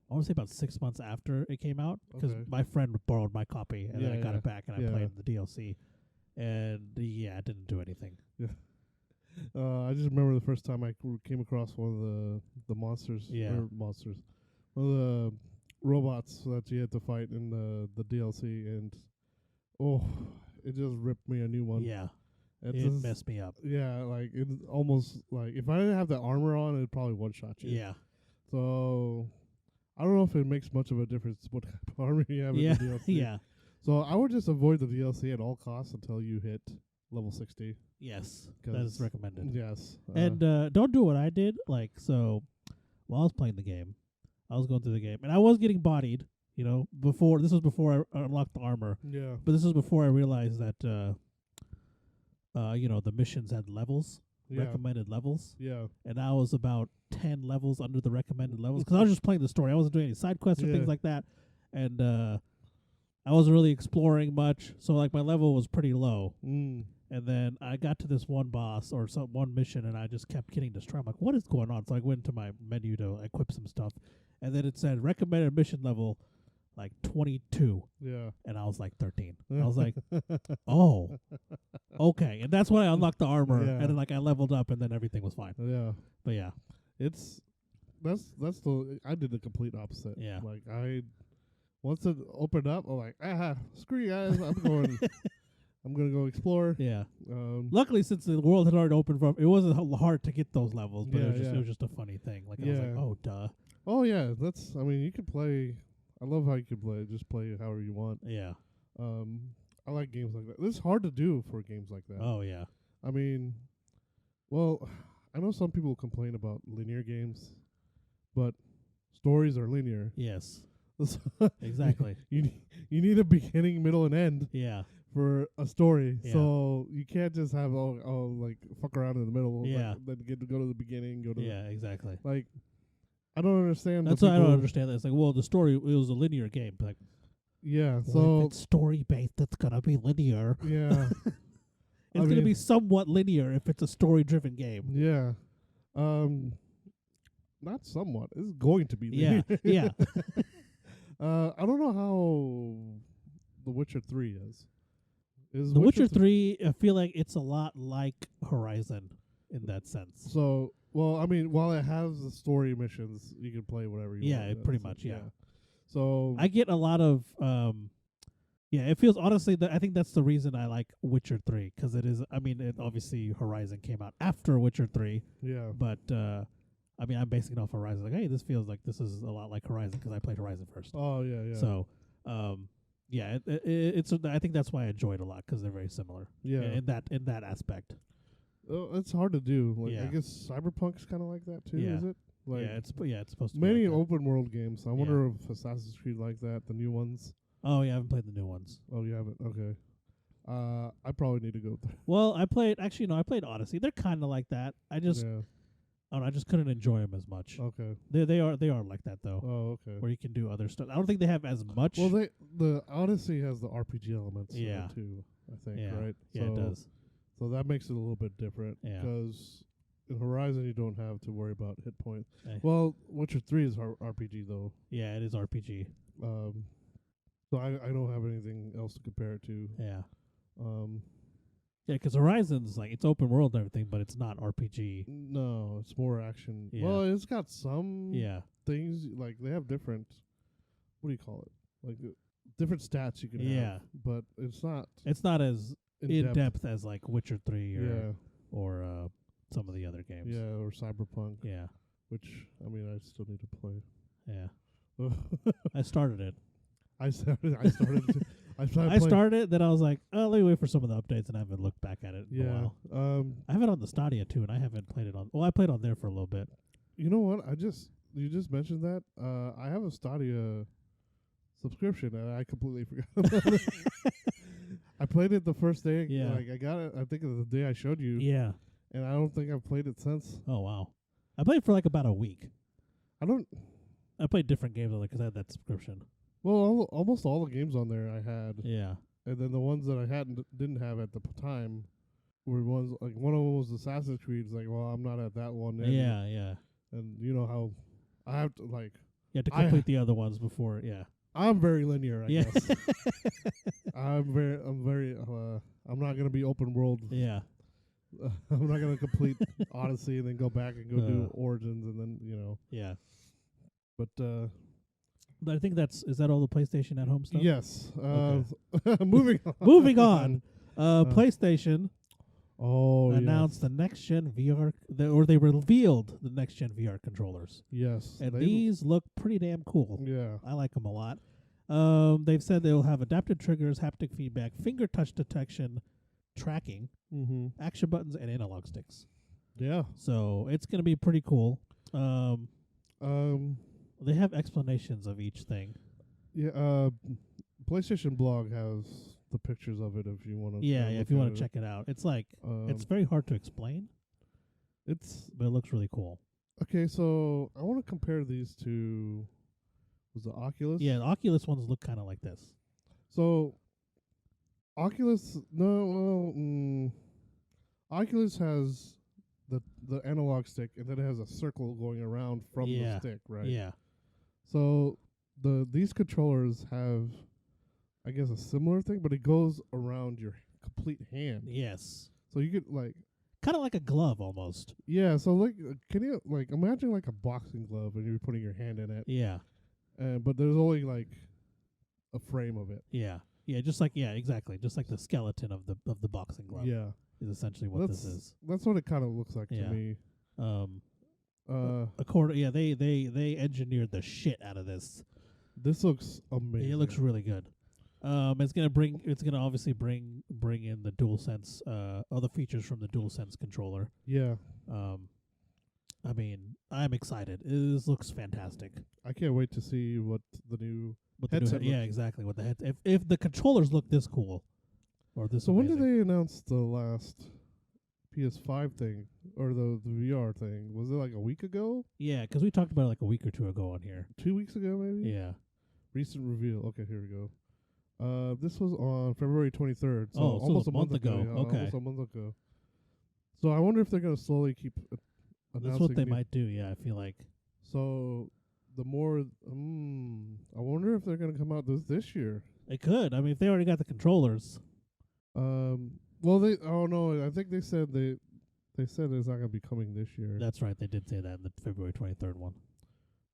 I want to say about 6 months after it came out because
Okay.
my friend borrowed my copy and then I
Yeah,
got
yeah.
it back and I
Yeah.
played the DLC. And yeah, it didn't do anything.
I just remember the first time I came across one of the monsters.
Yeah.
Or monsters. One of the robots that you had to fight in the DLC, and it just ripped me a new one.
Yeah,
It's
it
just-
messed me up.
Yeah, like it's almost like if I didn't have the armor on, it'd probably one shot you.
Yeah,
So I don't know if it makes much of a difference what kind of armor you have
yeah,
in the DLC.
yeah.
So I would just avoid the DLC at all costs until you hit level 60.
Yes, that is recommended.
Yes.
And don't do what I did. Like so, while I was playing the game, I was going through the game and I was getting bodied. You know, before I unlocked the armor.
yeah.
But this was before I realized that, the missions had levels,
Yeah.
recommended levels,
Yeah.
and I was about 10 levels under the recommended levels because I was just playing the story. I wasn't doing any side quests or
Yeah.
things like that, and I wasn't really exploring much. So like my level was pretty low,
Mm.
and then I got to this one boss or one mission, and I just kept getting destroyed. I'm like, what is going on? So I went into my menu to equip some stuff, and then it said recommended mission level like 22.
Yeah.
And I was like 13. I was like, oh, okay. And that's when I unlocked the armor,
Yeah.
and then like I leveled up, and then everything was fine.
Yeah.
But yeah,
That's I did the complete opposite.
Yeah.
Like once it opened up, I'm like, screw you guys. I'm going. I'm gonna go explore.
yeah.
Luckily,
Luckily, since the world had already opened from, it wasn't hard to get those levels, but
Yeah,
it was just a funny thing. Like I was like,
Yeah.
oh, duh.
oh yeah, you could play. I love how you can play. Just play however you want.
Yeah.
I like games like that. It's hard to do for games like that.
Oh yeah.
I mean, well, I know some people complain about linear games, but stories are linear.
Yes.
So
Exactly.
you need a beginning, middle, and end
Yeah.
for a story.
Yeah.
So you can't just have like fuck around in the middle.
Yeah.
Like, then get to go to the beginning. Go to
Yeah. Exactly.
like. I don't understand.
That's
the
why I don't
people-
understand that. It's like, well, the story it was a linear game. But like,
Yeah.
well, if
So
it's story based, it's gonna be linear.
yeah.
It's going to be somewhat linear if it's a story-driven game.
Yeah. Not somewhat. It's going to be
Yeah,
linear.
yeah.
I don't know how The Witcher 3 is.
The Witcher 3, I feel like it's a lot like Horizon in that sense.
So, well, I mean, while it has the story missions, you can play whatever you want.
Yeah, pretty much, yeah.
So
I get a lot of, it feels, honestly, I think that's the reason I like Witcher 3, because it is, I mean, obviously Horizon came out after Witcher 3,
yeah,
but, I mean, I'm basing it off Horizon. Like, hey, this feels like this is a lot like Horizon, because I played Horizon first.
oh yeah, yeah.
So, Yeah, it's. I think that's why I enjoy it a lot because they're very similar.
Yeah.
In that aspect.
It's hard to do. Like I
Yeah.
guess Cyberpunk's kind of like that too.
Yeah.
Is it? Like
It's supposed to
many
be like that.
open world games. I wonder if Assassin's Creed like that. The new ones.
Oh yeah, I haven't played the new ones.
Oh, you haven't? Okay. I probably need to go there.
Well, I played Odyssey. They're kind of like that. I just
Yeah.
I just couldn't enjoy them as much.
Okay.
They are like that though.
Oh, okay.
Where you can do other stuff. I don't think they have as much.
Well, the Odyssey has the RPG elements in
Yeah.
it too, I think,
yeah.
right?
Yeah, it does.
So that makes it a little bit different.
Yeah.
Because in Horizon, you don't have to worry about hit points.
Eh.
Well, Witcher 3 is RPG, though.
Yeah, it is RPG.
So I don't have anything else to compare it to.
Yeah.
Um,
Yeah, because Horizon's like it's open world and everything, but it's not RPG.
no, it's more action.
Yeah.
Well, it's got some
Yeah.
things, like they have different, what do you call it? Like different stats you can
Yeah.
have. But it's not
It's not as in
depth.
depth as like Witcher 3
Yeah.
or some of the other games.
Yeah, or Cyberpunk,
Yeah.
which, I mean, I still need to play.
Yeah. I started it.
I started to, I
started it, then I was like, oh, let me wait for some of the updates, and I haven't looked back at it in a
Yeah.
while. I have it on the Stadia too, and I haven't played it on. Well, I played on there for a little bit.
You know what? You just mentioned that. I have a Stadia subscription, and I completely forgot about it. I played it the first day.
Yeah.
Like I got it. I think it was the day I showed you.
Yeah.
And I don't think I've played it since.
Oh wow. I played for like about a week.
I
played different games on it because I had that subscription.
Well, almost all the games on there I had.
Yeah.
And then the ones that I didn't have at the time were ones like one of them was Assassin's Creed. It's like, well, I'm not at that one.
Yeah. Yeah.
And you know how I have to like.
You have to complete the other ones before. Yeah.
I'm very linear, I
Yeah.
guess. I'm very. I'm not gonna be open world.
Yeah.
I'm not gonna complete Odyssey and then go back and go do Origins and then
Yeah.
But
I think is that all the PlayStation at home stuff?
yes.
Okay.
Moving on.
Moving on. PlayStation announced
yes.
the next gen VR, they revealed the next gen VR controllers,
Yes.
and these look pretty damn cool.
Yeah.
I like them a lot. They've said they'll have adaptive triggers, haptic feedback, finger touch detection, tracking, action buttons, and analog sticks.
Yeah.
So it's gonna be pretty cool. They have explanations of each thing.
Yeah. PlayStation blog has the pictures of it if you want to.
Yeah, if you want to check it out. It's like it's very hard to explain. But it looks really cool.
Okay, so I want to compare these to. Was the Oculus?
Yeah, the Oculus ones look kind of like this.
So, Oculus, Oculus has the analog stick, and then it has a circle going around from the stick, right?
Yeah.
So these controllers have, I guess, a similar thing, but it goes around your complete hand.
Yes.
So you could
kind of like a glove almost.
Yeah. So can you imagine like a boxing glove and you're putting your hand in it?
Yeah.
But there's only like a frame of it.
Yeah. Yeah. Exactly. Just like the skeleton of the boxing glove.
Yeah.
Is essentially what this is.
That's what it kind of looks like to me.
They engineered the shit out of this.
This looks amazing.
It looks really good. It's gonna obviously bring in the DualSense, other features from the DualSense controller.
Yeah.
I mean, I'm excited. This looks fantastic.
I can't wait to see what the new
headset. Yeah, exactly. What the head? If the controllers look this cool, or this.
So when did they announce the last PS5 thing or the VR thing? Was it like a week ago?
Yeah, because we talked about it like a week or two ago on here.
2 weeks ago, maybe.
Yeah.
Recent reveal. Okay, here we go. This was on February 23rd. So
so
almost a month ago.
Yeah, okay.
Almost a month ago. So I wonder if they're gonna slowly keep announcing.
That's what they might do. Yeah, I feel like.
So the more, I wonder if they're gonna come out this year.
They could. I mean, if they already got the controllers.
Well, I think they said it's not gonna be coming this year.
That's right. They did say that in the February 23rd one.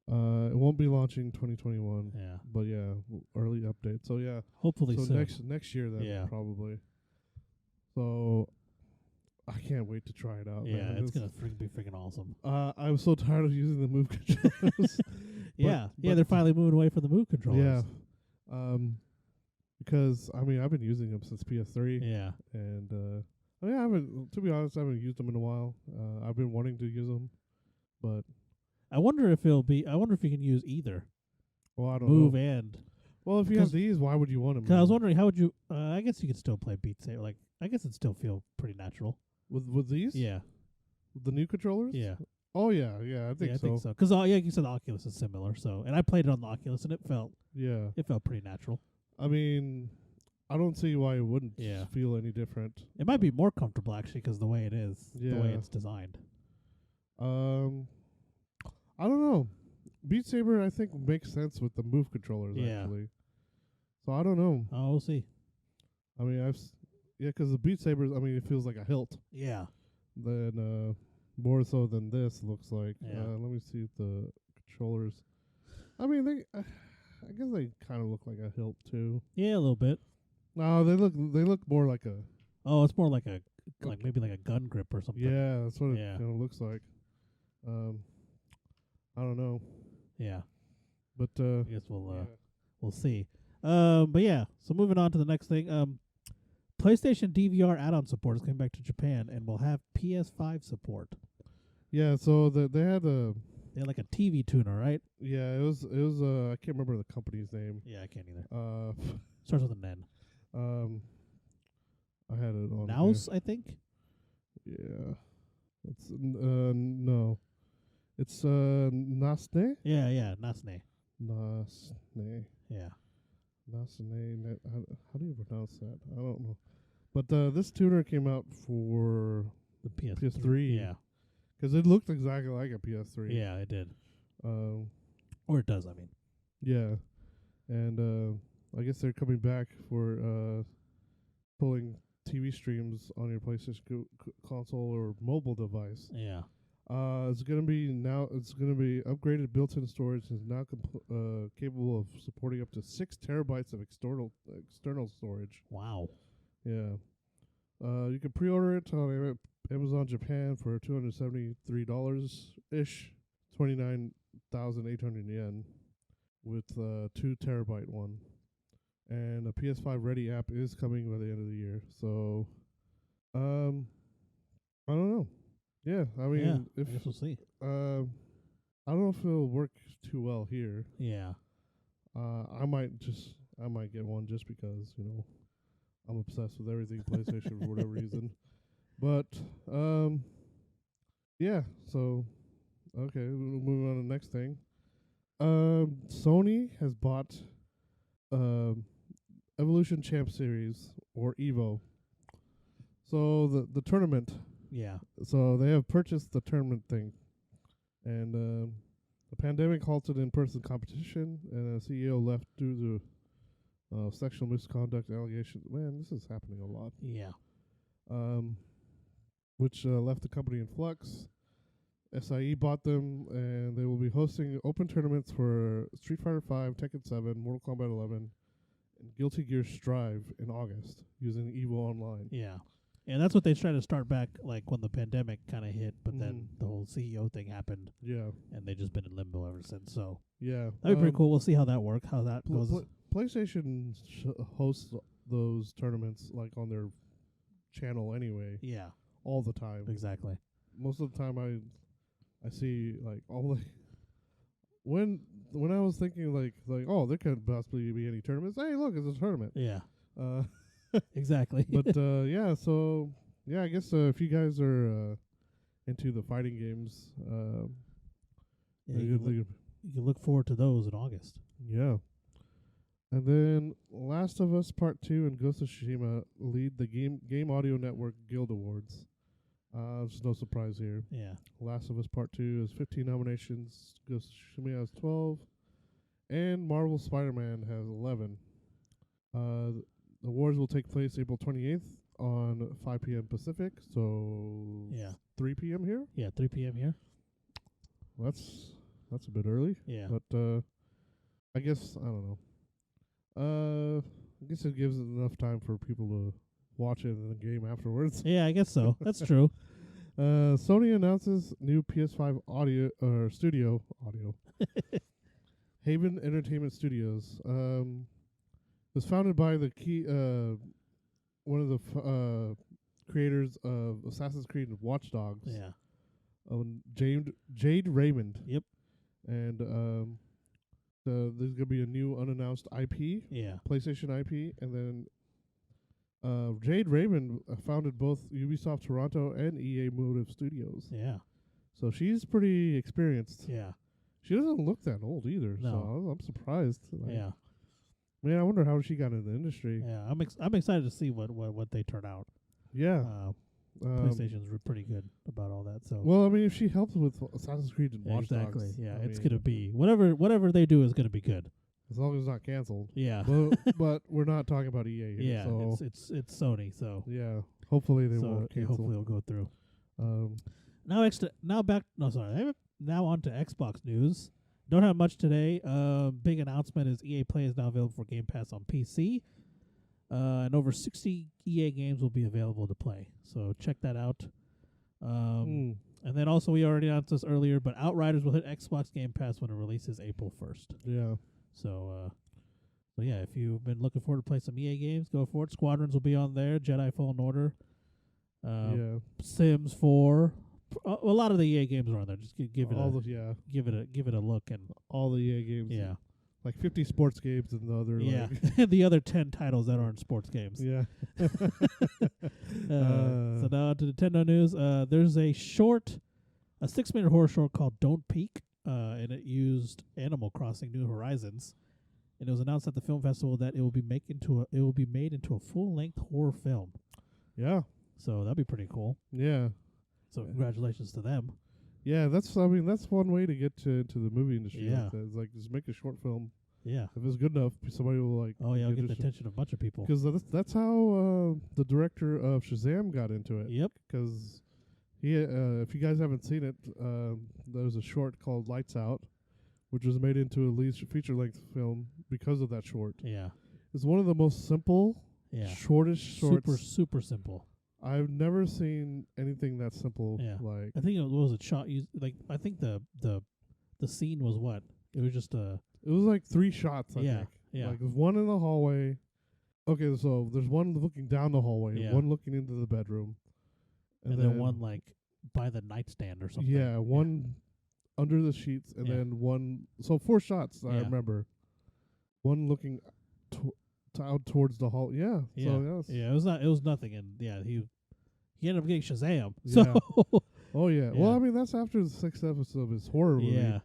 It won't be launching 2021.
Yeah.
But yeah, early update. So yeah.
Hopefully
so
soon.
next year then.
Yeah.
Probably. So I can't wait to try it out.
Yeah,
man.
it's gonna be freaking awesome.
I'm so tired of using the Move controllers.
They're finally moving away from the Move controllers.
Yeah. because I mean I've been using them since PS3,
Yeah.
and I mean I haven't, to be honest, I haven't used them in a while. I've been wanting to use them, but
I wonder if it'll be. I wonder if you can use either
well I don't
move
know.
and.
Well, if you have these, why would you want them?
Because I was wondering how would you. I guess you could still play Beat Saber. Like I guess it'd still feel pretty natural.
with these.
Yeah.
With the new controllers.
Yeah.
Oh yeah, I think
I
so.
think so. Because yeah, you said the Oculus is similar. So, and I played it on the Oculus, and it felt pretty natural.
I mean, I don't see why it wouldn't
Yeah.
feel any different.
It might be more comfortable actually, because the way it is, the way
Yeah.
it's designed.
I don't know. Beat Saber, I think, makes sense with the move controllers.
Yeah.
Actually, so I don't know.
Oh, we'll see.
I mean, because the Beat Sabers, I mean, it feels like a hilt.
Yeah.
Then more so than this looks like.
Yeah.
Let me see the controllers. I mean, I guess they kind of look like a hilt too.
Yeah, a little bit.
No, they look more like a.
Oh, it's more like maybe like a gun grip or something.
Yeah, that's what
Yeah.
it kind of looks like. I don't know,
Yeah.
but
I guess we'll see. But yeah. So moving on to the next thing. PlayStation DVR add-on support is coming back to Japan and will have PS5 support.
yeah. So they had a.
They had like a TV tuner, right?
Yeah, it was I can't remember the company's name.
Yeah, I can't either.
Starts
with an N.
I had it on
Naus, I think.
here. Yeah, it's no, it's Nasne.
Yeah, Nasne.
Nasne.
Yeah.
Nasne. How do you pronounce that? I don't know. But this tuner came out for
The
PS3.
Yeah.
Because it looked exactly like a PS3.
Yeah, it did.
Or
it does, I mean.
Yeah. And I guess they're coming back for pulling TV streams on your PlayStation console or mobile device.
Yeah.
It's gonna be upgraded built-in storage is now capable of supporting up to 6 terabytes of external storage.
Wow.
Yeah. You can pre-order it on Amazon Japan for $273 ish, 29,800 yen, with 2 terabyte one. And a PS5 Ready app is coming by the end of the year. So, I don't know. Yeah, I mean,
I guess we'll see.
I don't know if it'll work too well here.
Yeah.
I might get one just because, I'm obsessed with everything PlayStation for whatever reason. But yeah, so okay, we'll move on to the next thing. Sony has bought Evolution Champ Series, or EVO. So the tournament.
Yeah.
So they have purchased the tournament thing. And the pandemic halted in-person competition, and the CEO left due to sexual misconduct allegations. Man, this is happening a lot.
Yeah.
Which left the company in flux. SIE bought them, and they will be hosting open tournaments for Street Fighter V, Tekken 7, Mortal Kombat 11, and Guilty Gear Strive in August using EVO Online.
Yeah. And that's what they tried to start back, like, when the pandemic kind of hit, but then the whole CEO thing happened.
Yeah.
And they've just been in limbo ever since, so.
Yeah.
That'd be pretty cool. We'll see how that works, how that goes.
PlayStation hosts those tournaments, like, on their channel anyway.
Yeah.
All the time.
Exactly.
Most of the time I see, like, all the... When I was thinking, like, oh, there could possibly be any tournaments. Hey, look, it's a tournament.
Yeah. Exactly.
But yeah, so yeah, I guess if you guys are into the fighting games,
you can look forward to those in August.
Yeah. And then Last of Us Part 2 and Ghost of Tsushima lead the Game Audio Network Guild Awards. There's no surprise here.
Yeah.
Last of Us Part 2 has 15 nominations, Ghost of Tsushima has 12, and Marvel Spider-Man has 11. The awards will take place April 28th on 5 p.m. Pacific, so 3 p.m. here?
Yeah, 3 p.m. here.
Well, that's a bit early.
Yeah.
But I guess, I don't know. I guess it gives it enough time for people to watch it in the game afterwards.
Yeah, I guess so. That's true.
Sony announces new PS5 studio audio. Haven Entertainment Studios. was founded by the one of the creators of Assassin's Creed and Watch Dogs.
Yeah.
Jade Raymond.
Yep.
And there's gonna be a new unannounced IP.
Yeah.
PlayStation IP, and then Jade Raymond founded both Ubisoft Toronto and EA Motive Studios.
Yeah.
So she's pretty experienced.
Yeah.
She doesn't look that old either.
No.
So I'm surprised.
Yeah.
Man, I wonder how she got into the industry.
Yeah. I'm excited to see what they turn out.
Yeah.
PlayStation's pretty good about all that. So.
Well, I mean, if she helps with Assassin's Creed and Watch
exactly.
Dogs,
Yeah.
I
It's
mean,
gonna be whatever they do is gonna be good.
as long as it's not canceled.
Yeah.
but we're not talking about EA here.
Yeah.
So
It's Sony. So.
yeah. Hopefully they
So
won't cancel.
hopefully it'll go through.
Now
Now on to Xbox news. Don't have much today. Big announcement is EA Play is now available for Game Pass on PC. And over 60 EA games will be available to play. So check that out. And then also we already announced this earlier, but Outriders will hit Xbox Game Pass when it releases April 1st.
Yeah.
So yeah, if you've been looking forward to play some EA games, go for it. Squadrons will be on there. Jedi Fallen Order.
Yeah.
Sims 4. A lot of the EA games are on there. Just give it a look and
all the EA games.
yeah,
Like 50 sports games and the other.
yeah,
Like
the other 10 titles that aren't sports games.
yeah.
So now on to Nintendo news. There's a 6-minute horror short called Don't Peek, and it used Animal Crossing: New Horizons, and it was announced at the film festival that it will be made into a full-length horror film.
Yeah.
So that'd be pretty cool.
Yeah.
So congratulations to them.
Yeah, that's one way to get into the movie industry.
Yeah.
Like that. It's like just make a short film.
Yeah.
If it's good enough, somebody will like.
Oh yeah, I'll get the attention of a bunch of people.
Because that's how the director of Shazam got into it.
Yep.
Because he, if you guys haven't seen it, there was a short called Lights Out, which was made into a feature-length film because of that short.
Yeah.
It's one of the most simple, shortest shorts.
Super simple.
I've never seen anything that simple.
Yeah.
Like
I think it was a shot. I think the scene was what? It was just a.
It was like 3 shots. I think.
Yeah.
Like there's one in the hallway. Okay, so there's one looking down the hallway,
Yeah.
one looking into the bedroom,
and then one like by the nightstand or something.
Yeah, one under the sheets, and then one. So 4 shots. I remember. One looking out towards the hall. Yeah.
Yeah.
So
yeah. It was nothing, and he ended up getting Shazam.
Yeah.
So.
Oh yeah. Well, I mean that's after the 6th episode of his horror movie.
Yeah.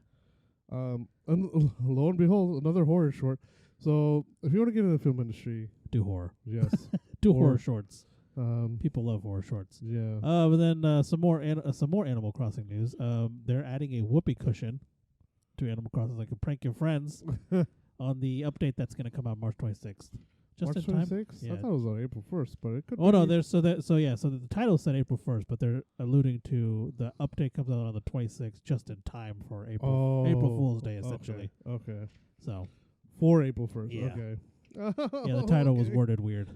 And lo and behold, another horror short. So if you want to get into the film industry,
do horror.
Yes.
Do horror shorts.
People
love horror shorts.
Yeah.
But then some more Animal Crossing news. They're adding a whoopee cushion to Animal Crossing, like a prank your friends, on the update that's going to come out March 26th. Just
March
in time.
26th?
Yeah.
I thought it was on April 1st, but it could.
Oh no, so the title said April 1st, but they're alluding to the update comes out on the 26th, just in time for April Fool's Day, essentially.
Okay.
So.
For April 1st.
Yeah.
Okay.
Yeah, the title was worded weird.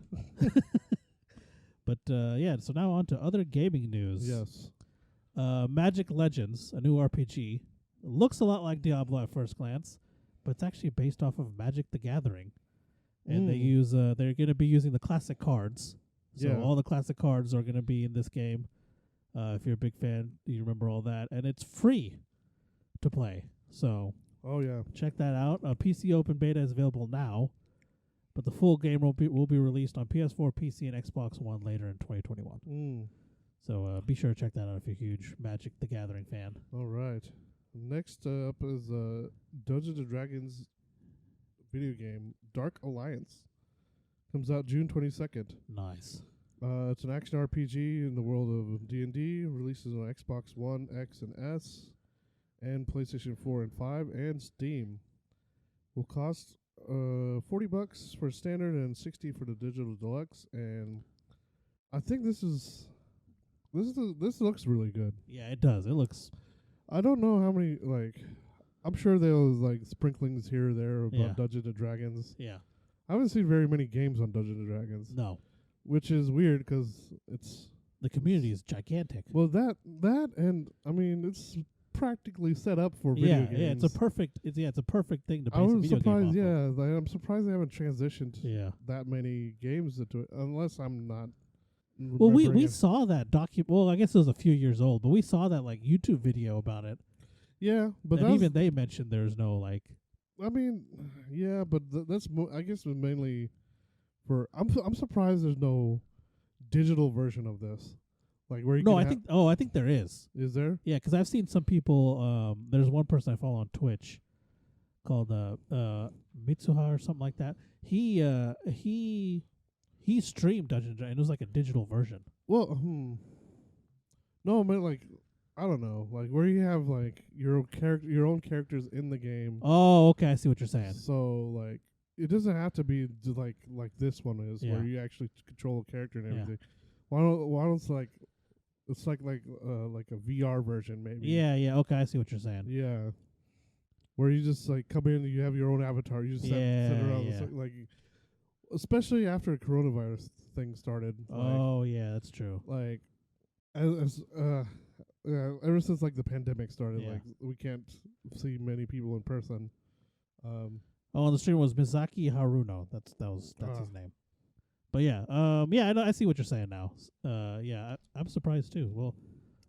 But so now on to other gaming news.
Yes.
Magic Legends, a new RPG, looks a lot like Diablo at first glance, but it's actually based off of Magic the Gathering. And they're going to be using the classic cards. So all the classic cards are going to be in this game. If you're a big fan, you remember all that. And it's free to play. So check that out. PC Open Beta is available now, but the full game will be released on PS4, PC, and Xbox One later in 2021. So be sure to check that out if you're a huge Magic the Gathering fan.
All right. Next up is Dungeons & Dragons video game, Dark Alliance. Comes out June 22nd.
Nice.
It's an action RPG in the world of D&D. Releases on Xbox One, X, and S, and PlayStation 4 and 5, and Steam. Will cost $40 for standard and $60 for the digital deluxe. And I think this looks really good.
Yeah, it does. It looks.
I don't know how many I'm sure there was sprinklings here or there about Dungeons and Dragons.
Yeah.
I haven't seen very many games on Dungeons and Dragons.
No.
Which is weird because it's
the community is gigantic.
Well, that and I mean practically set up for video games.
Yeah, it's a perfect thing to base
I
a
was
video
surprised.
game off
Yeah,
of.
like, I'm surprised they haven't transitioned
Yeah.
that many games into it, unless I'm not.
Well, we
remembering it.
saw that Well, I guess it was a few years old, but we saw that like YouTube video about it.
Yeah, but
And
that's,
even they mentioned there's no like.
I mean, yeah, but that's I guess it was mainly for. I'm surprised there's no digital version of this, like where you.
No,
can
I think there is.
Is there?
Yeah, because I've seen some people. There's one person I follow on Twitch called Mitsuha or something like that. He streamed Dungeons & Dragons, and it was like a digital version.
Well, no, I mean like I don't know, like where you have like your own characters in the game.
Oh, okay, I see what you're saying.
So like it doesn't have to be like this one is
Yeah.
where you actually control a character and
Yeah.
everything. Why don't it's like a VR version maybe.
Yeah, okay, I see what you're saying.
Yeah. Where you just like come in and you have your own avatar. You just sit around
Yeah.
like especially after the coronavirus thing started.
Oh, yeah, that's true.
Like ever since like the pandemic started,
Yeah.
like we can't see many people in person.
Oh, and the streamer was Mizaki Haruno. That's his name. But yeah, I see what you're saying now. Yeah, I'm surprised too. Well,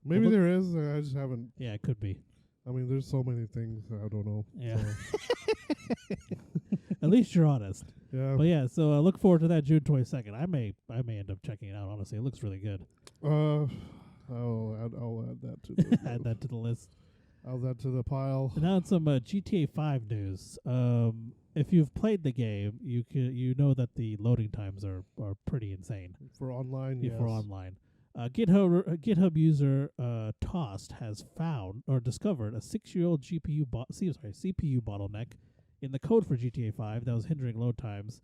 maybe
look-
there is. I just haven't.
yeah, it could be.
I mean, there's so many things I don't know.
Yeah.
So,
At least you're honest.
yeah.
But yeah, so look forward to that June 22nd. I may end up checking it out. Honestly, it looks really good.
I'll add that to the
Add that to the list.
I'll add that to the pile.
And now in some GTA 5 news. If you've played the game, you know that the loading times are pretty insane.
For online,
Yeah,
yes.
for online. GitHub user Toast has found or discovered a 6-year-old CPU bottleneck in the code for GTA 5 that was hindering load times.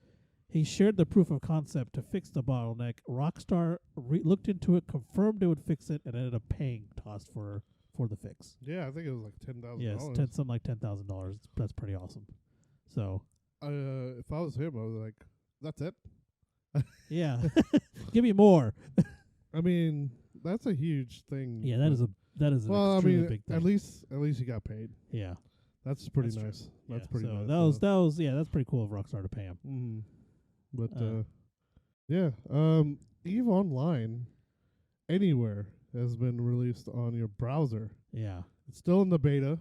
He shared the proof of concept to fix the bottleneck. Rockstar looked into it, confirmed it would fix it, and ended up paying Toast for the fix.
Yeah, I think it was like $10,000.
Yes, something like $10,000. That's pretty awesome. So,
if I was him, I was like, "That's it."
yeah, give me more.
I mean, that's a huge thing.
Yeah, that is an
well, I
extremely
mean,
big thing.
at least he got paid.
Yeah,
That's pretty
That's true.
nice. That's
yeah,
pretty
so
nice.
That was that's pretty cool of Rockstar to pay him.
Mm. But
Uh,
yeah, EVE Online Anywhere has been released on your browser.
Yeah,
It's still in the beta,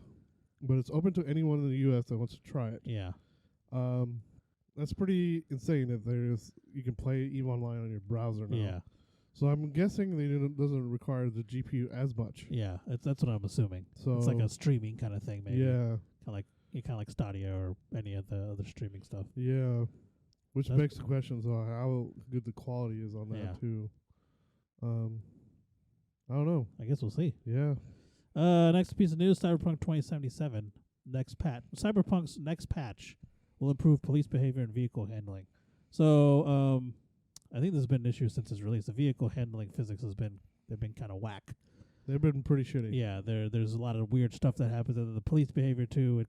but it's open to anyone in the U.S. that wants to try it.
yeah,
That's pretty insane that you can play EVE Online on your browser now.
yeah,
So I'm guessing it doesn't require the GPU as much.
yeah. That's what I'm assuming.
So
It's like a streaming kind of thing, maybe.
yeah,
kind of like Stadia or any of the other streaming stuff.
yeah. Which
That's
begs the question: so how good the quality is on that
Yeah.
too? I don't know.
I guess we'll see.
Yeah.
Next piece of news: Cyberpunk 2077 next patch. Cyberpunk's next patch will improve police behavior and vehicle handling. So, I think this has been an issue since its release. The vehicle handling physics they've been kind of whack.
They've been pretty shitty.
Yeah, there's a lot of weird stuff that happens. And the police behavior too.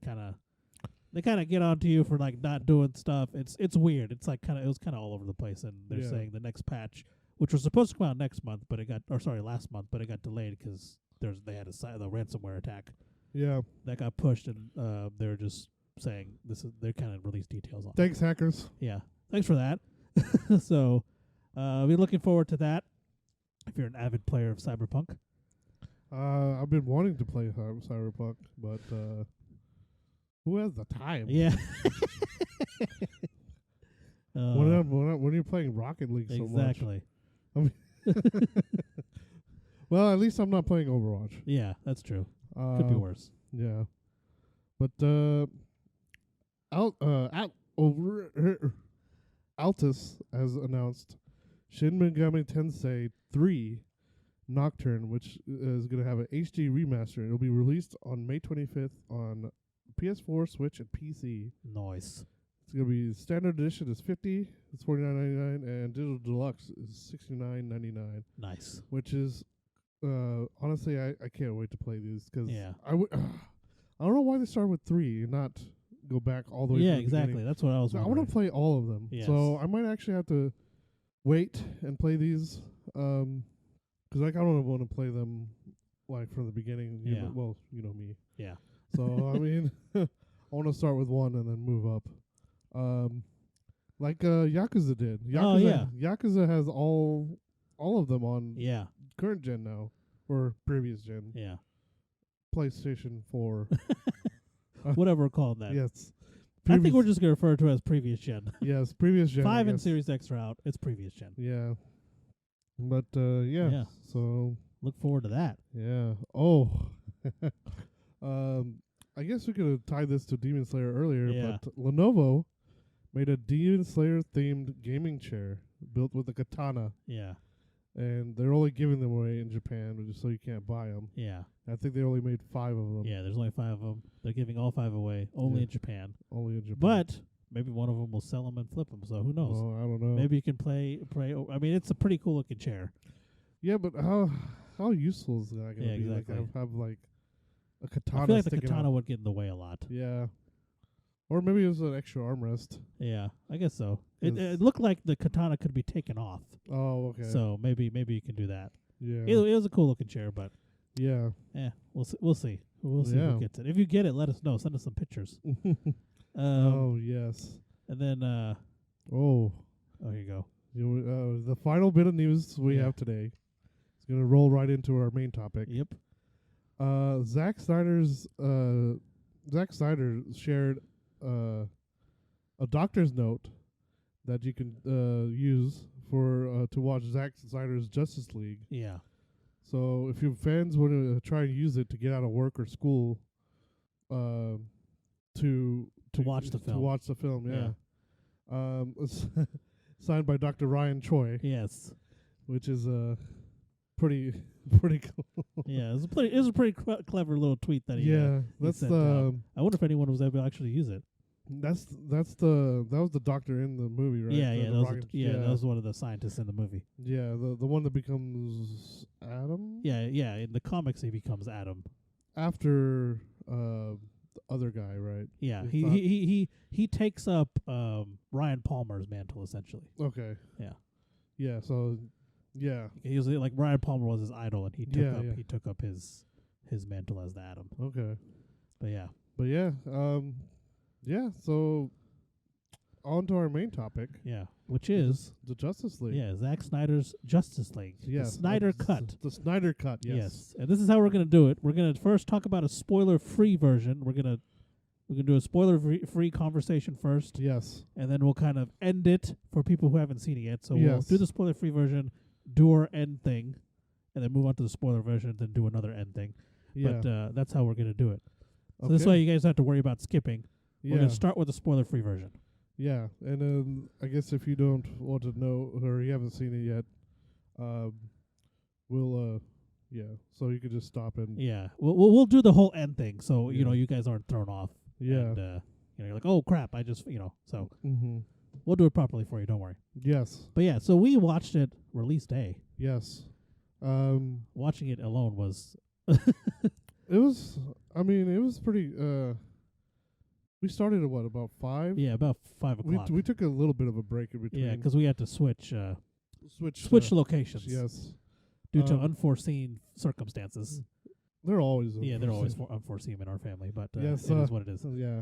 They kind of get onto you for like not doing stuff. It's weird. It's like it was kind of all over the place. And they're
Yeah.
saying the next patch, which was supposed to come out next month, but last month, but it got delayed because they had the ransomware attack
Yeah.
that got pushed, and they're just saying they're kind of release details on.
Thanks, hackers.
Yeah, thanks for that. So, we're looking forward to that. If you're an avid player of Cyberpunk.
I've been wanting to play Cyberpunk, but who has the time?
Yeah.
When you're playing Rocket League so much.
Exactly.
Well, at least I'm not playing Overwatch.
Yeah, that's true. Could be worse.
Yeah. But Altus has announced Shin Megami Tensei 3 Nocturne, which is going to have an HD remaster. It'll be released on May 25th on PS4, Switch, and PC.
Nice.
It's going to be standard edition is $50, it's $49.99, and digital deluxe is $69.99.
Nice.
Which is honestly, I can't wait to play these because
Yeah.
I don't know why they start with 3 and not go back all the way.
Yeah,
from the
exactly.
beginning.
That's what I was
So I
wondering.
want to play all of them.
Yes.
So I might actually have to wait and play these because I kind of want to play them like from the beginning.
Yeah.
Well, you know me.
Yeah.
So I mean, I want to start with one and then move up. Like Yakuza did. Yakuza,
Oh, yeah.
Yakuza has all of them on
Yeah.
current gen now, or previous gen.
Yeah.
PlayStation 4.
Whatever we're calling that.
Yes.
I think we're just going to refer to it as previous gen.
Yes, previous gen.
5 and Series X are out. It's previous gen.
Yeah. But yeah.
Yeah.
So
Look forward to that.
yeah. Oh. I guess we could have tied this to Demon Slayer earlier,
Yeah.
but Lenovo made a Demon Slayer themed gaming chair built with a katana,
Yeah.
and they're only giving them away in Japan, just so you can't buy them.
Yeah.
I think they only made 5 of them.
Yeah, there's only 5 of them. They're giving all 5 away, only
Yeah.
in Japan.
Only in Japan.
But maybe one of them will sell them and flip them, so who knows?
Oh, I don't know.
Maybe you can play. I mean, it's a pretty cool looking chair.
Yeah, but how useful is that going to
Yeah,
be?
exactly.
Like have like a katana
I feel like the
sticking
katana
out.
would get in the way a lot.
Yeah. Or maybe it was an extra armrest.
Yeah, I guess so. It
Yes.
looked like the katana could be taken off.
Oh, okay.
So maybe you can do that.
yeah.
It was a cool looking chair, but
Yeah.
we'll see. We'll see
Yeah.
who gets it. If you get it, let us know. Send us some pictures.
Oh, yes.
And then
Oh.
here you go.
The final bit of news we
Yeah.
have today is going to roll right into our main topic.
Yep.
Zack Snyder shared a doctor's note that you can use for to watch Zack Snyder's Justice League.
Yeah.
So if your fans want to try and use it to get out of work or school, to
watch the film.
To watch the film, yeah. It's signed by Dr. Ryan Choi,
Yes.
which is pretty cool.
Yeah. It was a pretty clever little tweet that he.
Yeah, that's
sent
the
out. I wonder if anyone was able to actually use it.
that was the doctor in the movie, right?
Yeah,
The-
yeah,
the
that was
rocket-
that was one of the scientists in the movie.
yeah, the one that becomes Adam.
Yeah, yeah. In the comics, he becomes Adam.
After the other guy, right?
Yeah,
It's
he
not-
he takes up Ryan Palmer's mantle essentially.
Okay.
Yeah.
Yeah. So, yeah.
He was like Ryan Palmer was his idol, and he took up his mantle as the Atom.
Okay.
But yeah,
But yeah, yeah. So, on to our main topic.
yeah, which is
the Justice League.
Zack Snyder's Justice League,
Yeah,
the Snyder Cut.
The Snyder Cut. Yes.
And this is how we're gonna do it. We're gonna first talk about a spoiler-free version. We're gonna do a spoiler-free conversation first,
Yes.
and then we'll kind of end it for people who haven't seen it yet. So we'll
Yes.
do the spoiler-free version, do our end thing, and then move on to the spoiler version, then do another end thing.
Yeah.
But that's how we're gonna do it. So
okay.
this way you guys don't have to worry about skipping.
Yeah.
We're gonna start with the spoiler-free version.
Yeah, and then I guess if you don't want to know or you haven't seen it yet, we'll yeah. So you could just stop and
Yeah, we'll do the whole end thing, so
Yeah.
you guys aren't thrown off.
yeah.
And, you're like, oh crap, I just so
Mm-hmm.
we'll do it properly for you. Don't worry.
Yes.
But yeah, so we watched it release day.
Yes.
Watching it alone was
It was. I mean, it was pretty. We started at what, about 5?
about 5
We
o'clock.
we took a little bit of a break in between.
Yeah, because we had to switch
switch
locations.
Yes.
Due to
Um,
unforeseen circumstances.
They're always.
Yeah, they're always unforeseen in our family, but
Yes,
it is what it is.
Yeah.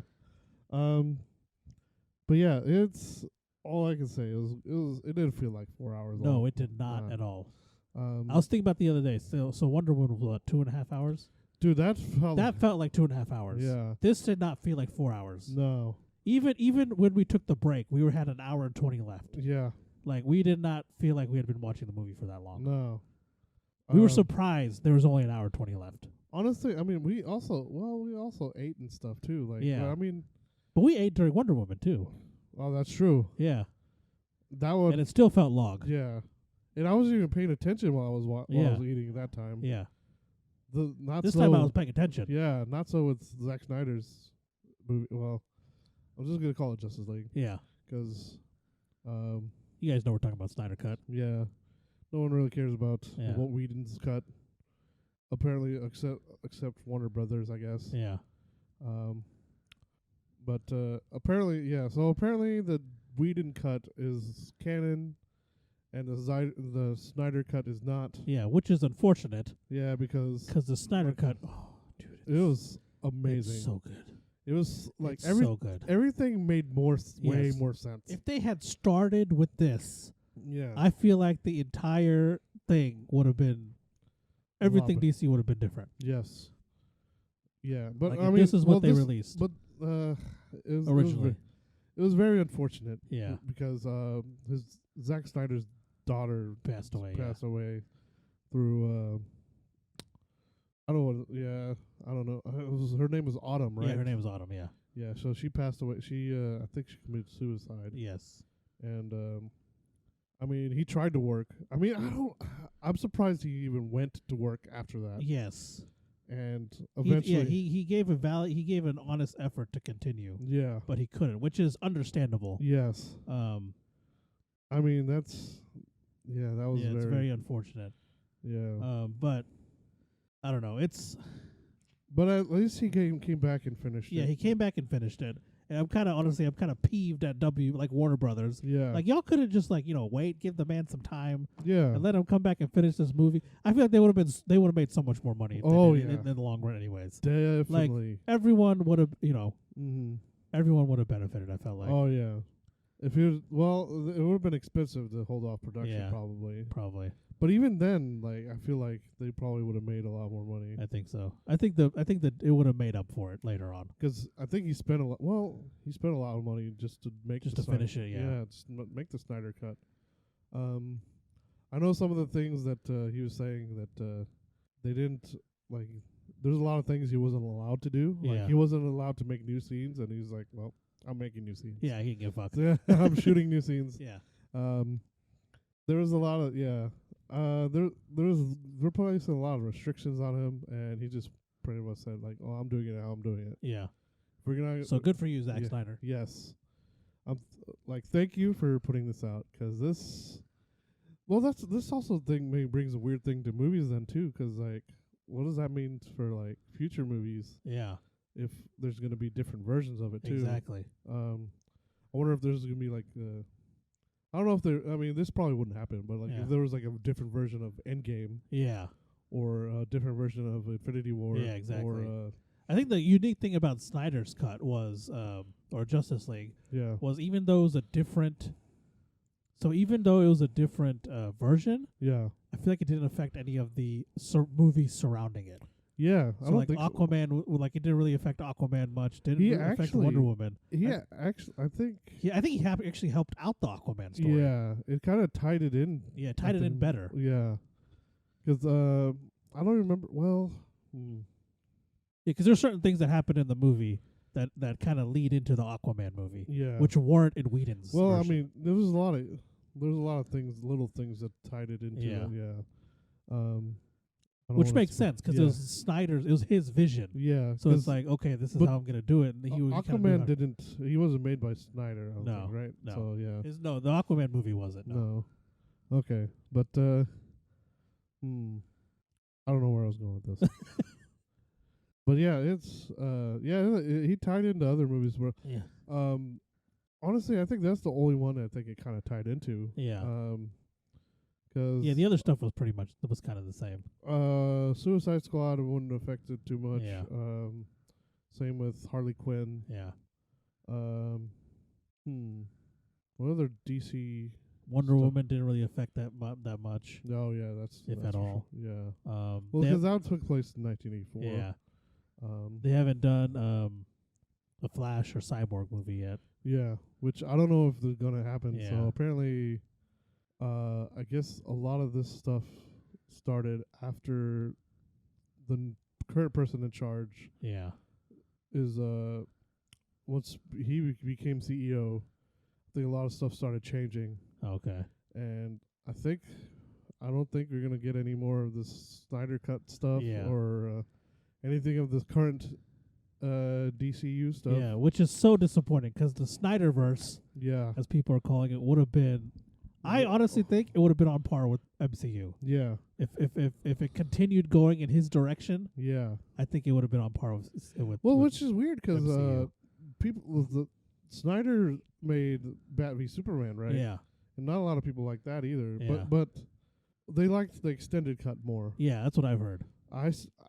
But yeah, it's all I can say. It didn't feel like 4 hours.
No,
long.
it did not
Yeah.
at all.
I
I was thinking about the other day. So Wonder Woman was what, 2.5 hours?
dude, that felt.
That felt like 2.5 hours.
Yeah.
This did not feel like 4 hours.
No.
Even when we took the break, we had an hour and 20 left.
Yeah.
Like we did not feel like we had been watching the movie for that long.
No.
We were surprised there was only an hour and 20 left.
Honestly, I mean, we also ate and stuff too. Like,
Yeah.
I mean,
But we ate during Wonder Woman too.
oh, that's true.
Yeah.
That one.
And it still felt long.
Yeah. And I wasn't even paying attention while I was while I
Yeah.
was eating at that time.
Yeah.
This
Time I was paying attention.
Yeah, not so with Zack Snyder's movie. Well, I'm just gonna call it Justice League
Yeah.
'cause,
You guys know we're talking about Snyder Cut.
yeah, no one really cares about
Yeah.
what Whedon's cut. Apparently, except Warner Brothers, I guess.
Yeah.
But apparently, yeah. So apparently, the Whedon cut is canon, and the Snyder cut is not.
Yeah, which is unfortunate.
Yeah, because
the Snyder cut, dude,
it was amazing.
It's so good.
It was like
so good.
Everything made way more sense.
If they had started with this,
yeah,
I feel like the entire thing would have been everything DC would have been different.
Yes. Yeah, but
like
I mean,
this is what they released.
But
originally,
it was very unfortunate.
Yeah,
because his Zack Snyder's daughter
passed away
through. I don't know. Her name was Autumn, right?
Yeah, her name was Autumn. Yeah.
Yeah, so she passed away. She, I think she committed suicide.
Yes.
And I mean, he tried to work. I mean, I'm surprised he even went to work after that.
Yes.
And eventually,
he gave an honest effort to continue.
Yeah.
But he couldn't, which is understandable.
Yes. I mean, that was
it's very unfortunate.
Yeah.
But I don't know.
But at least he came back and finished it.
Yeah, he came back and finished it. And I'm kind of peeved at Warner Brothers.
Yeah.
Like, y'all could have just wait, give the man some time.
Yeah.
And let him come back and finish this movie. I feel like they would have made so much more money. In the long run, anyways.
Definitely.
Like, everyone would have,
Mm-hmm.
everyone would have benefited. I felt like.
Oh yeah. If it would have been expensive to hold off production,
probably.
But even then, I feel like they probably would have made a lot more money.
I think so. I think that it would have made up for it later on.
Because I think he spent a lot. Well, he spent a lot of money just to
finish it. Yeah,
just make the Snyder cut. I know some of the things that he was saying that they didn't like. There's a lot of things he wasn't allowed to do. Like he wasn't allowed to make new scenes, and he's like, "Well, I'm making new scenes."
Yeah, he can give a fuck.
Yeah, I'm shooting new scenes.
Yeah.
There was a lot of there were placing a lot of restrictions on him, and he just pretty much said like, "Oh, I'm doing it how I'm doing it."
Yeah.
We're gonna
so good for you, Zack Snyder.
Yes. Thank you for putting this out, because this. Well, this also brings a weird thing to movies then too, because what does that mean for future movies?
Yeah.
If there's gonna be different versions of it too.
Exactly.
I wonder if there's gonna be I don't know if there. I mean, this probably wouldn't happen, but if there was a different version of Endgame.
Yeah.
Or a different version of Infinity War.
Yeah, exactly.
Or
I think the unique thing about Snyder's cut was, or Justice League, was even though it was a different. So even though it was a different version, I feel like it didn't affect any of the movies surrounding it.
Yeah,
so I don't think Aquaman, it didn't really affect Aquaman much. Didn't really affect Wonder Woman.
I think
he actually helped out the Aquaman story.
Yeah, it kind of tied it in.
Yeah, tied it in better.
Yeah, because I don't remember. Well,
yeah, because there's certain things that happen in the movie that kind of lead into the Aquaman movie.
Yeah,
which weren't in Whedon's.
Well,
version.
I mean, there was a lot of things, little things that tied it into it. Yeah.
Which makes sense because it was Snyder's. It was his vision.
Yeah.
So it's like, okay, this is how I'm gonna do it. And
Aquaman didn't. He wasn't made by Snyder. I don't think, right?
No.
So yeah.
The Aquaman movie wasn't.
No. Okay, but I don't know where I was going with this. But yeah, it's he tied into other movies where honestly, I think that's the only one I think it kind of tied into.
Yeah.
Cause
the other stuff was pretty much kind of the same.
Suicide Squad wouldn't affect it too much.
Yeah.
Same with Harley Quinn.
Yeah.
What other DC?
Wonder Woman didn't really affect that much.
No, yeah, that's
at all.
True. Yeah. Well, because that took place in 1984.
Yeah. They haven't done a Flash or Cyborg movie yet.
Yeah, which I don't know if they're gonna happen.
Yeah.
So apparently, I guess a lot of this stuff started after the current person in charge.
Yeah.
Is once he became CEO, I think a lot of stuff started changing.
Okay.
And I don't think we're gonna get any more of this Snyder Cut stuff or anything of this current DCU stuff.
Yeah, which is so disappointing because the Snyderverse, as people are calling it, would have been. I honestly think it would have been on par with MCU.
Yeah.
If it continued going in his direction.
Yeah.
I think it would have been on par with.
Which is weird because Snyder made Bat v Superman, right?
Yeah.
and not a lot of people like that either.
Yeah.
But they liked the extended cut more.
Yeah, that's what I've heard.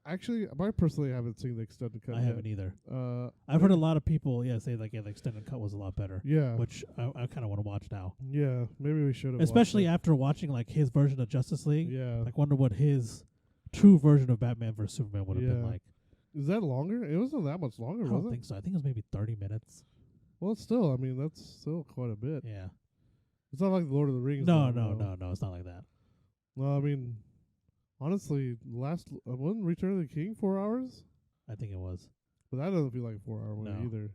Actually, I personally haven't seen the extended cut.
I haven't either.
Uh,
I've heard a lot of people, say like the extended cut was a lot better.
Yeah.
Which I kind of want to watch now.
Yeah, maybe we should have.
Especially after watching like his version of Justice League.
Yeah.
Like wonder what his true version of Batman vs Superman would have been like.
Is that longer? It wasn't that much longer,
I
was
don't
it?
think so. I think it was maybe 30 minutes.
Well, still, I mean, that's still quite a bit.
Yeah.
It's not like the Lord of the Rings.
No,
though,
it's not like that.
No, I mean, honestly, wasn't Return of the King 4 hours?
I think it was.
But that doesn't feel like a 4-hour movie
No.
either.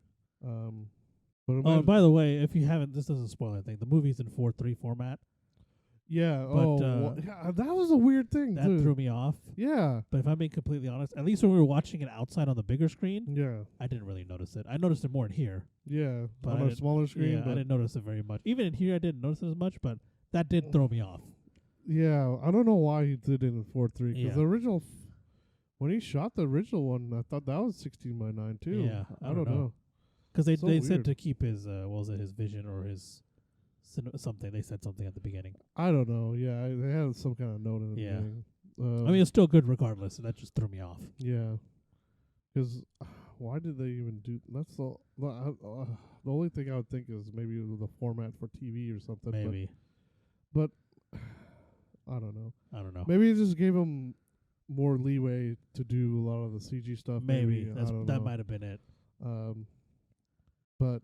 Oh, and by the way, if you haven't, this doesn't spoil anything. The movie's in 4:3 format.
yeah,
but,
yeah, that was a weird thing
That
too.
threw me off.
Yeah,
But if I'm being completely honest, at least when we were watching it outside on the bigger screen,
yeah,
I didn't really notice it. I noticed it more in here.
yeah.
But
On
I
a
didn't-
smaller screen.
Yeah, I
but
didn't notice it very much. Even in here, I didn't notice it as much, but that did throw me off.
yeah, I don't know why he did it in 4:3 because
Yeah.
the original, when he shot the original one, I thought that was 16:9 too.
Yeah,
I don't know.
Because they
So
they said
weird.
to keep his what was it, his vision or his something. They said something at the beginning.
I don't know. Yeah, they had some kind of note in the
Yeah.
beginning.
I mean, it's still good regardless, and that just threw me off.
yeah, because why did they even do? That's the only thing I would think is maybe the format for TV or something.
Maybe.
but I don't know.
I don't know.
Maybe it just gave them more leeway to do a lot of the CG stuff.
Maybe
I don't
that
know.
might have been it.
But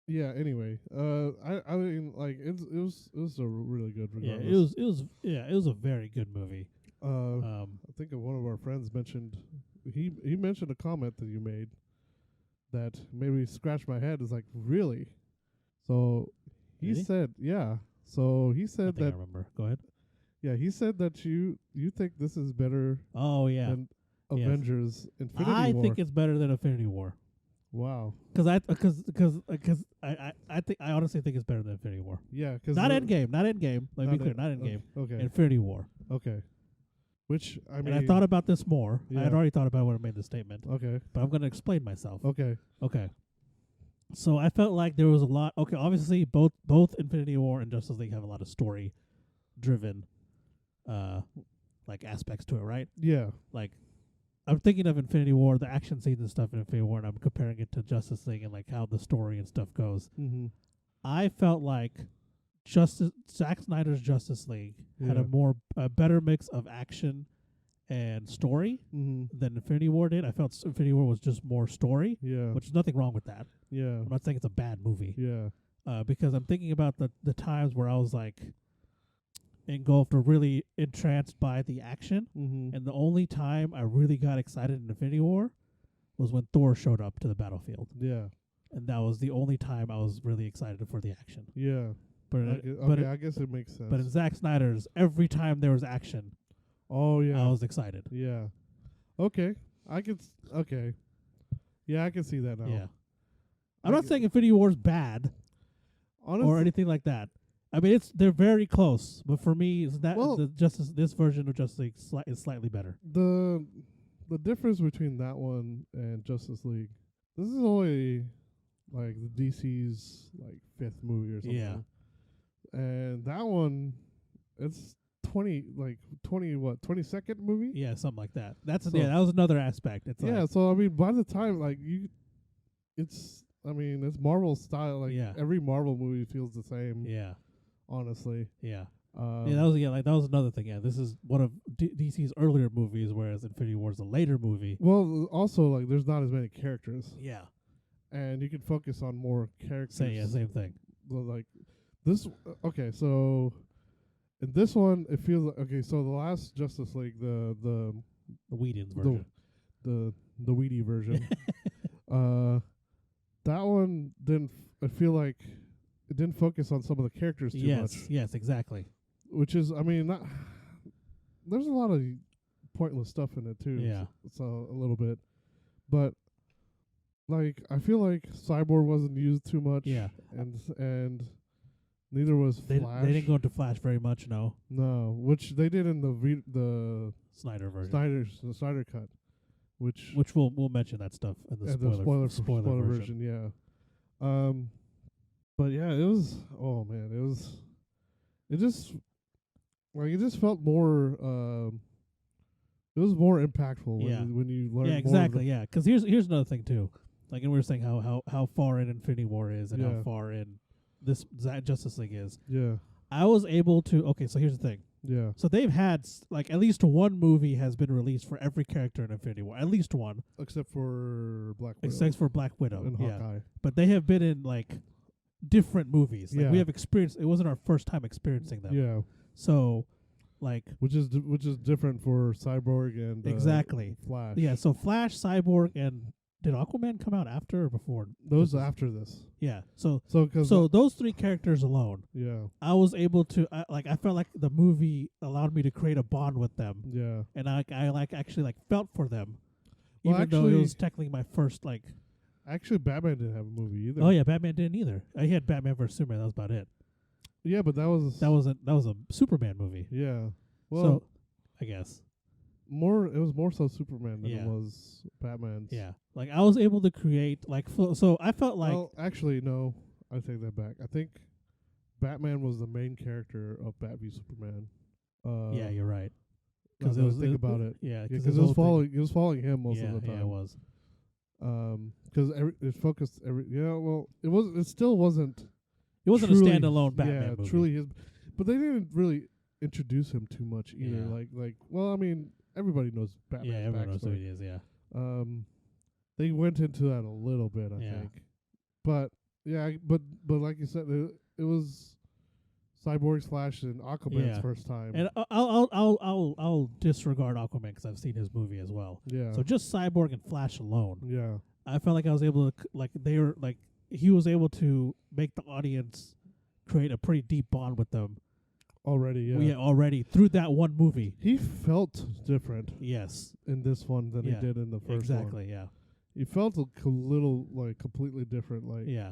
yeah. Anyway, I mean, like it was a really good.
Yeah,
Regardless.
it was a very good movie.
I think one of our friends mentioned he mentioned a comment that you made that made me scratch my head. Is like, really? So he
Really?
said, yeah. So he
I
said
think I
that,
remember. Go ahead.
yeah, he said that you think this is better
Oh yeah,
than
Yes.
Avengers Infinity
I
War.
think it's better than Infinity War.
Wow.
Because I honestly think it's better than Infinity War.
Yeah, because
Not Endgame. Let me be clear. Not Endgame.
Okay.
Infinity War.
Okay. Which I mean,
And I thought about this more. I had
Yeah.
already thought about it when I made the statement,
Okay.
but I'm going to explain myself.
Okay.
Okay. So I felt like there was a lot. Okay, obviously both Infinity War and Justice League have a lot of story driven, like aspects to it, right?
Yeah.
Like, I'm thinking of Infinity War, the action scenes and stuff in Infinity War, and I'm comparing it to Justice League and like how the story and stuff goes.
Mm-hmm.
I felt like Zack Snyder's Justice League had
Yeah.
a better mix of action and story
Mm-hmm.
than Infinity War did. I felt Infinity War was just more story,
Yeah.
which is nothing wrong with that.
Yeah.
I'm not saying it's a bad movie,
Yeah.
because I'm thinking about the times where I was like engulfed or really entranced by the action,
Mm-hmm.
and the only time I really got excited in Infinity War was when Thor showed up to the battlefield,
Yeah.
and that was the only time I was really excited for the action.
Yeah.
But
I guess it makes sense.
but in Zack Snyder's, every time there was action,
oh yeah.
I was excited.
Yeah. Okay. Okay. Yeah, I can see that now.
Yeah,
I
I'm not
get-
saying Infinity War's bad
Honestly,
or anything like that. I mean, they're very close, but for me, it's that
Well-
this version of Justice League is slightly better.
the difference between that one and Justice League, this is only like the DC's like 5th movie or something.
Yeah.
And that one, it's 22nd movie?
Yeah, something like that. That was another aspect. It's
Yeah,
like,
so I mean by the time it's Marvel style, like
Yeah.
every Marvel movie feels the same,
yeah,
honestly.
yeah.
Um,
Yeah, that was another thing. Yeah, this is one of DC's earlier movies, whereas Infinity War is a later movie.
well, also like there's not as many characters,
Yeah,
and you can focus on more characters.
same thing.
Well, like this. Okay, so in this one, it feels like, okay. So the last Justice League, the
The Whedon's version.
the weedy version, that one didn't. I feel like it didn't focus on some of the characters too much,
Yes, exactly.
which is, not. There's a lot of pointless stuff in it too.
Yeah.
So a little bit, but like I feel like Cyborg wasn't used too much.
Yeah.
and neither was
They
Flash.
didn't go into Flash very much. No,
No, which they did in the
Snyder version.
Snyder cut, which
Which we'll mention that stuff in the spoiler
version. Yeah. But yeah, it was. Oh man, it was. it just felt more. It was more impactful when you learn.
Yeah, exactly. Yeah, because here's another thing too. Like, and we were saying how far in Infinity War is and how far in this Justice League is.
Yeah.
I was able to. Okay, so here's the thing.
Yeah.
So they've had like at least one movie has been released for every character in Infinity War. At least one,
except for Black Widow.
except for Black Widow
and Hawkeye.
But they have been in like different movies. Like we have experienced. It wasn't our first time experiencing them.
Yeah.
So, like,
which is different for Cyborg and
exactly
Flash.
Yeah. So Flash, Cyborg, and did Aquaman come out after or before?
Those after this.
Yeah. So
So
those three characters alone.
Yeah.
I was able to I felt like the movie allowed me to create a bond with them.
Yeah.
And I actually felt for them,
well,
even though it was technically my first like.
Actually, Batman didn't have a movie either.
Oh yeah, Batman didn't either. He had Batman vs Superman. That was about it.
Yeah, but that was
a Superman movie.
Yeah. Well,
so I guess
it was more so Superman than it was Batman's.
Yeah. Like I was able to create so I felt like.
Well, actually, no. I take that back. I think Batman was the main character of Bat v Superman.
Yeah, you're right.
Because think about it.
Yeah,
because it was following him most of the time.
Yeah, it was.
Because it focused it still wasn't.
It wasn't
truly,
a standalone Batman movie.
Truly his, but they didn't really introduce him too much either.
Yeah.
Well, I mean, everybody knows Batman's
Yeah, everyone
backstory.
knows who he is. Yeah.
They went into that a little bit, I think, but like you said, it was Cyborg, Flash, and Aquaman's first time.
And I'll disregard Aquaman because I've seen his movie as well.
Yeah.
So just Cyborg and Flash alone.
Yeah.
I felt like I was able to he was able to make the audience create a pretty deep bond with them.
Already, yeah.
Yeah, already through that one movie.
He felt different.
Yes.
In this one than he did in the first one.
Exactly, yeah.
He felt a little completely different,
yeah.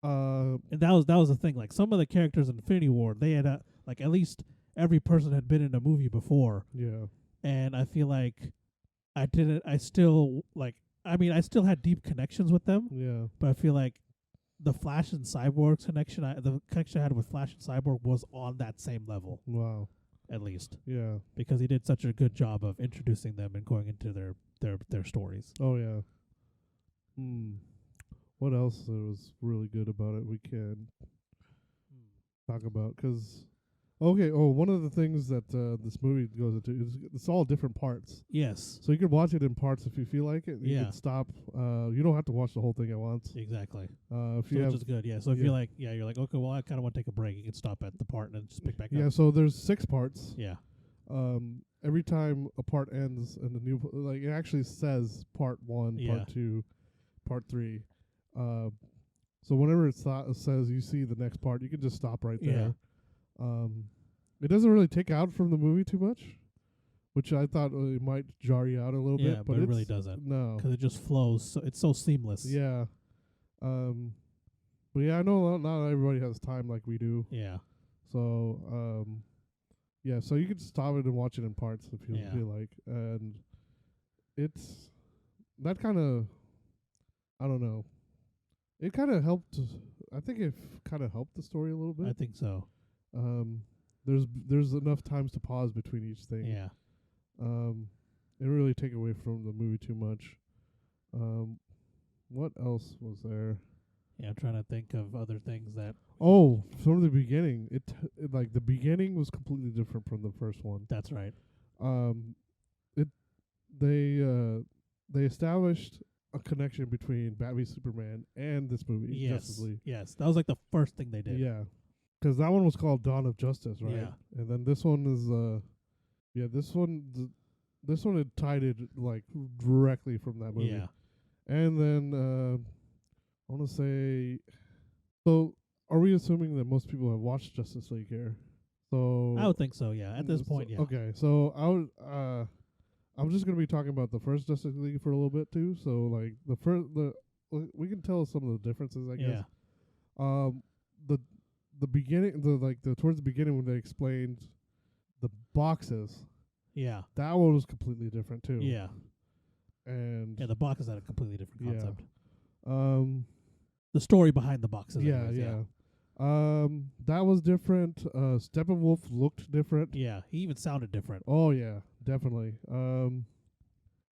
And that was the thing. Like some of the characters in Infinity War, they had at least every person had been in a movie before.
Yeah.
And I feel like I still had deep connections with them.
Yeah.
But I feel like the Flash and Cyborg connection, the connection I had with Flash and Cyborg was on that same level.
Wow.
At least.
Yeah.
Because he did such a good job of introducing them and going into their stories.
Oh yeah. What else was really good about it we can talk about? Because one of the things that this movie goes into is it's all different parts.
Yes.
So you can watch it in parts if you feel like it. You can stop. You don't have to watch the whole thing at once.
Exactly.
Which is
good. Yeah. So if you're you're like, okay, well, I kind of want to take a break. You can stop at the part and then just pick back up.
Yeah. So there's 6 parts.
Yeah.
Every time a part ends and the new it actually says part 1, part 2, part 3. So whenever it says you see the next part, you can just stop right there. It doesn't really take out from the movie too much, which I thought it might jar you out a little bit.
But it really doesn't.
No.
Because it just flows. So it's so seamless.
Yeah. But yeah, I know not everybody has time like we do.
Yeah.
So, so you can stop it and watch it in parts if you feel like. And it's that kind of, I don't know. It kind of helped. I think it kind of helped the story a little bit.
I think so.
There's enough times to pause between each thing.
Yeah.
It really take away from the movie too much. What else was there?
Yeah, I'm trying to think of other things that.
Oh, from the beginning, the beginning was completely different from the first one.
That's right.
They established a connection between Bat v Superman and this movie, Justice League.
Yes, that was like the first thing they did.
Yeah, because that one was called Dawn of Justice, right?
Yeah.
And then this one is, this one it tied it directly from that movie.
Yeah.
And then I want to say, so are we assuming that most people have watched Justice League here? So
I would think so. Yeah, at this point, yeah.
Okay, so I'm just gonna be talking about the first Justice League for a little bit too. So we can tell some of the differences, I guess.
Yeah.
The beginning, towards the beginning when they explained the boxes.
Yeah.
That one was completely different too.
Yeah.
And
the boxes had a completely different concept.
Yeah.
The story behind the boxes.
Yeah,
anyways,
yeah. That was different. Steppenwolf looked different.
Yeah, he even sounded different.
Oh yeah, definitely. And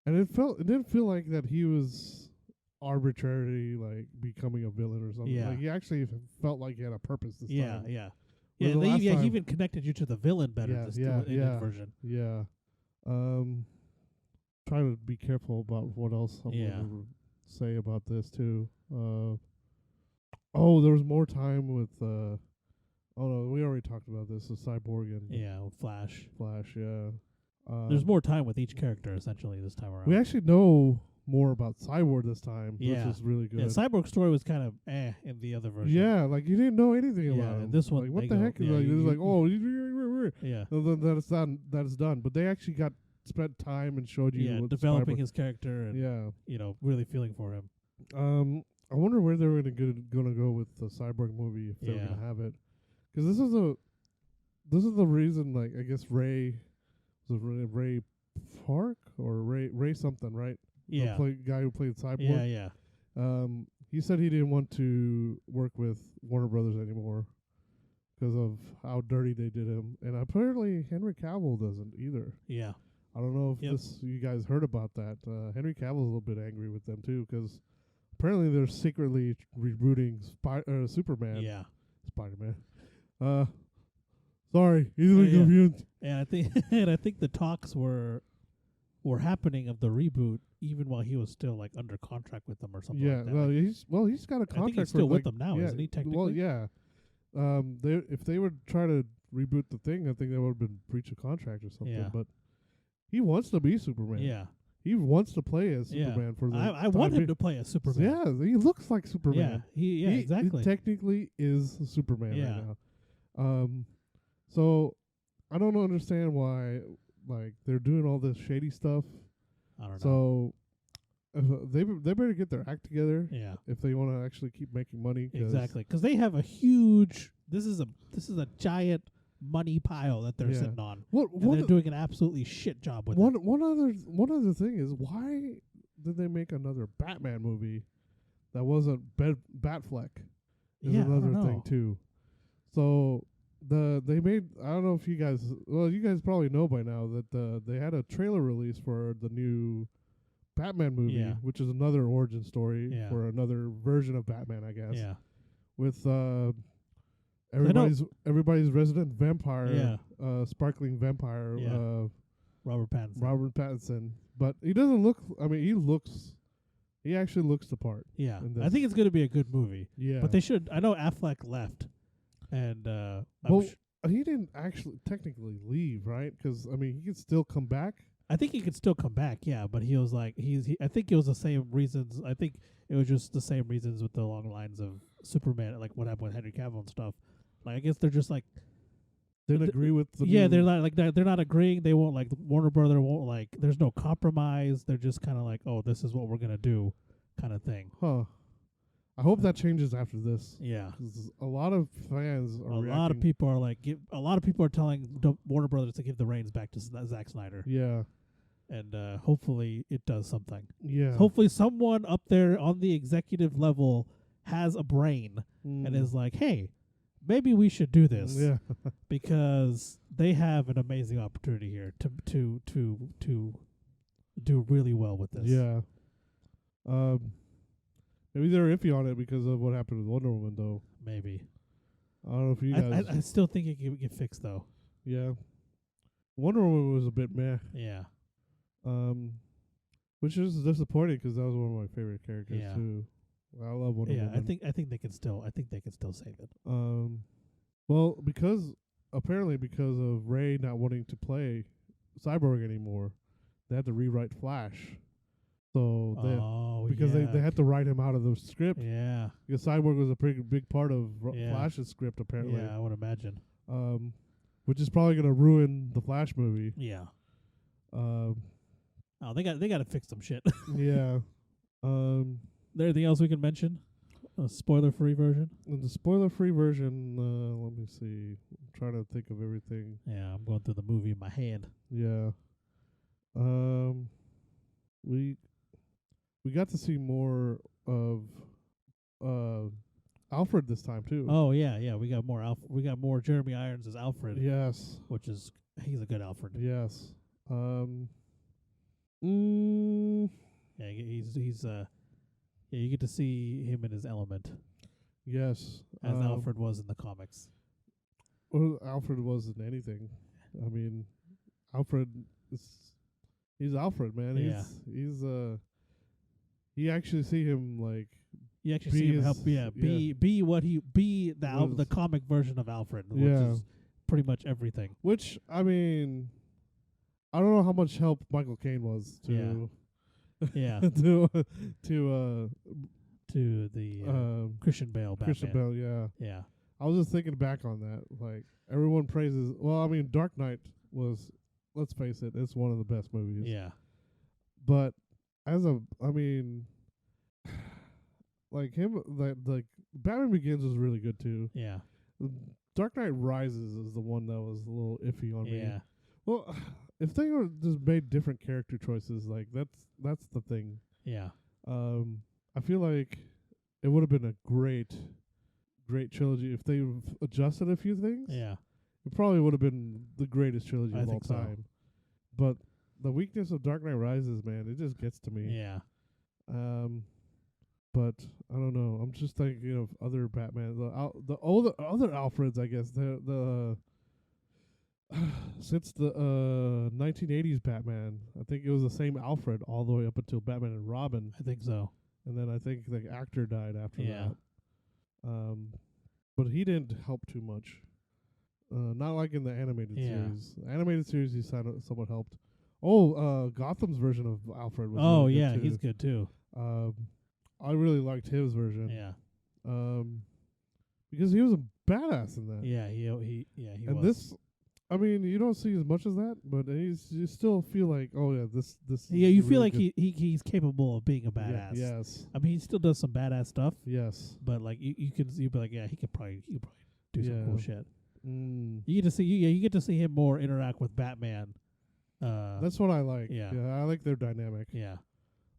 it didn't feel like that he was arbitrarily like becoming a villain or something.
Yeah.
Like he actually felt like he had a purpose this time.
Yeah.
Where
Yeah,
the last
he
time-
even connected you to the villain better
Yeah,
this
yeah,
in
yeah.
this version.
Yeah. Trying to be careful about what else I'm
Yeah.
gonna say about this too. Oh, there was more time with oh no, we already talked about this. The Cyborg and
Yeah, Flash.
Flash. Yeah.
There's more time with each character essentially this time around.
We actually know more about Cyborg this time,
Yeah.
which is really good.
Yeah, Cyborg Story was kind of in the other version.
Yeah, like you didn't know anything
Yeah,
about him.
and this one,
like what
they
the
go-
heck is
yeah,
like?
you-
It's like
you-
oh,
Yeah.
and then that's done. That's done. But they actually spent time and showed you
Yeah,
what
developing
Cyborg-
his character and
Yeah.
really feeling for him.
I wonder where they're gonna go with the Cyborg movie if they're
Yeah.
gonna have it, because this is the reason. Like I guess Ray Park or Ray something, right?
Yeah.
The guy who played Cyborg.
Yeah.
He said he didn't want to work with Warner Brothers anymore because of how dirty they did him, and apparently Henry Cavill doesn't either.
Yeah.
I don't know if
Yep.
you guys heard about that. Henry Cavill's a little bit angry with them too because apparently they're secretly rebooting Superman.
Yeah.
Spider-Man. Sorry, easily
Yeah.
confused.
And I think the talks were happening of the reboot even while he was still like under contract with them or something
Yeah,
like that.
he's got a contract.
I think he's
for
still
like,
with them now,
yeah,
isn't he, technically?
Well, yeah. If they would try to reboot the thing, I think that would have been breach of contract or something.
Yeah.
But he wants to be Superman.
Yeah.
He wants to play as
Yeah.
Superman for the.
I want him to play as Superman.
Yeah, he looks like Superman.
Yeah. Exactly.
He technically is Superman
Yeah.
right now. So I don't understand why like they're doing all this shady stuff.
I don't know.
So they better get their act together
Yeah.
if they want to actually keep making money.
Exactly. Because they have a huge. This is a giant money pile that they're
Yeah.
sitting on.
What
And they're doing an absolutely shit job with it.
one other thing is, why did they make another Batman movie that wasn't Batfleck? Is
Yeah, I don't
another thing
know.
too. So they made, I don't know if you guys probably know by now that they had a trailer release for the new Batman movie,
Yeah.
which is another origin story
Yeah.
for another version of Batman, I guess.
Yeah.
With
know-
everybody's resident vampire,
Yeah.
sparkling vampire,
Yeah. Robert Pattinson.
Robert Pattinson. But he doesn't look. I mean, he actually looks the part.
Yeah.
in
I
this.
think it's going to be a good movie.
Yeah,
But they should. I know Affleck left, and
Well, he didn't actually technically leave, right? Because I mean, he could still come back.
I think he could still come back. Yeah, but he was like I think it was the same reasons. I think it was just the same reasons with the long lines of Superman, like what happened with Henry Cavill and stuff. Like I guess they're just like
Didn't agree with the.
yeah,
new-
they're not like they're not agreeing. They won't like Warner Brother won't like. There's no compromise. They're just kind of like, oh, this is what we're gonna do, kind of thing.
Huh. I hope that changes after this.
Yeah.
'Cause a lot of fans are.
A lot of
reacting-
people are like, a lot of people are telling Warner Brothers to give the reins back to Zack Snyder,
Yeah.
and hopefully it does something.
Yeah.
Hopefully someone up there on the executive level has a brain and
Mm.
is like, hey, maybe we should do this
Yeah.
because they have an amazing opportunity here to do really well with this.
Yeah. Maybe they're iffy on it because of what happened with Wonder Woman, though.
Maybe.
I don't know if you guys.
I still think it can get fixed though.
Yeah. Wonder Woman was a bit meh.
Yeah.
Which is disappointing because that was one of my favorite characters
Yeah.
too. I love Wonder
Yeah,
Woman.
I think they can still save it.
Well, because of Ray not wanting to play Cyborg anymore, they had to rewrite Flash. So they had to write him out of the script
Yeah.
because Cyborg was a pretty big part of
Yeah.
Flash's script apparently.
Yeah, I would imagine.
Which is probably gonna ruin the Flash movie.
Yeah.
Um,
Oh, they got to fix some shit.
yeah.
There anything else we can mention? A spoiler-free version?
In the spoiler-free version, let me see. I'm trying to think of everything.
Yeah, I'm going through the movie in my hand.
Yeah. We got to see more of Alfred this time too.
Oh yeah. We got more We got more Jeremy Irons as Alfred.
Yes.
Which is he's a good Alfred.
Yes.
Yeah, he's yeah, you get to see him in his element
Yes.
as Alfred was in the comics.
Well, Alfred wasn't anything. I mean, Alfred he's Alfred, man.
Yeah.
He's you actually see him like
You actually see him help be what he be the comic version of Alfred, which is pretty much everything.
Which I mean, I don't know how much help Michael Caine was to
yeah
to
the Christian Bale Batman.
Christian Bale, yeah.
Yeah.
I was just thinking back on that. Like everyone praises. Well, I mean, Dark Knight was. Let's face it, it's one of the best movies.
Yeah.
But I mean, like him, like Batman Begins was really good too.
Yeah.
Dark Knight Rises is the one that was a little iffy on me.
Yeah.
Well, if they were just made different character choices, like that's the thing.
Yeah.
I feel like it would have been a great trilogy if they adjusted a few things.
Yeah.
It probably would have been the greatest trilogy of all
think so.
time. But the weakness of Dark Knight Rises, man, it just gets to me.
Yeah.
But I don't know. I'm just thinking of other Batman, the other Alfreds, I guess. The since the 1980s Batman, I think it was the same Alfred all the way up until Batman and Robin.
I think so.
And then I think the actor died after
Yeah.
that. But he didn't help too much. Not like in the animated series. The animated series, he somewhat helped. Gotham's version of Alfred was really good too.
He's good too.
I really liked his version.
Yeah.
Because he was a badass in that.
Yeah, he
and
was.
This, I mean, you don't see as much as that, but you still feel like, oh yeah, this.
Yeah, you feel
really
like he's capable of being a badass.
Yeah, yes.
I mean, he still does some badass stuff.
Yes.
But like you'd be like, yeah, he could probably do some cool shit.
Mm.
You get to see him more interact with Batman.
That's what I like.
Yeah.
I like their dynamic.
Yeah.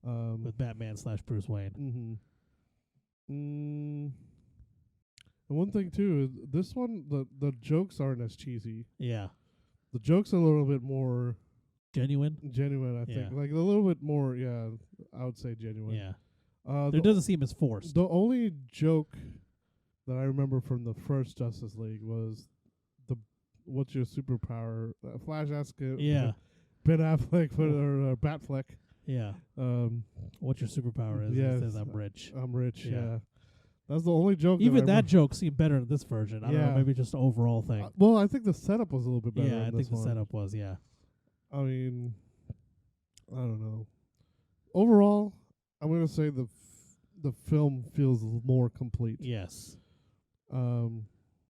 With Batman / Bruce Wayne.
And one thing too is this one, the jokes aren't as cheesy.
Yeah.
The jokes are a little bit more
genuine.
I think, like a little bit more. Yeah, I would say genuine.
Yeah. It doesn't seem as forced.
The only joke that I remember from the first Justice League was what's your superpower? Flash asked Ben Affleck or Batfleck.
Yeah. What your superpower is?
Yes,
he says, I'm rich.
I'm rich. Yeah. That's the only joke.
Even that joke seemed better in this version. I don't know, maybe just the overall thing.
Well, I think the setup was a little bit better.
Yeah, I think the setup was. Yeah.
I mean, I don't know. Overall, I'm gonna say the film feels more complete.
Yes.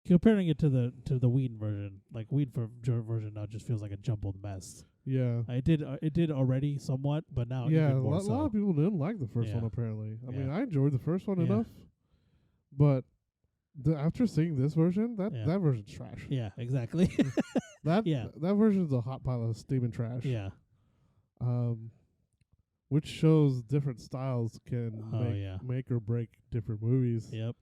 Comparing it to the Whedon version, like Whedon version now just feels like a jumbled mess.
Yeah,
it did already somewhat, but now
a lot of people didn't like the first one. Apparently, I mean, I enjoyed the first one enough, but after seeing this version, that version's trash.
Yeah, exactly.
that version's a hot pile of steaming trash.
Yeah.
Which shows different styles can make or break different movies.
Yep.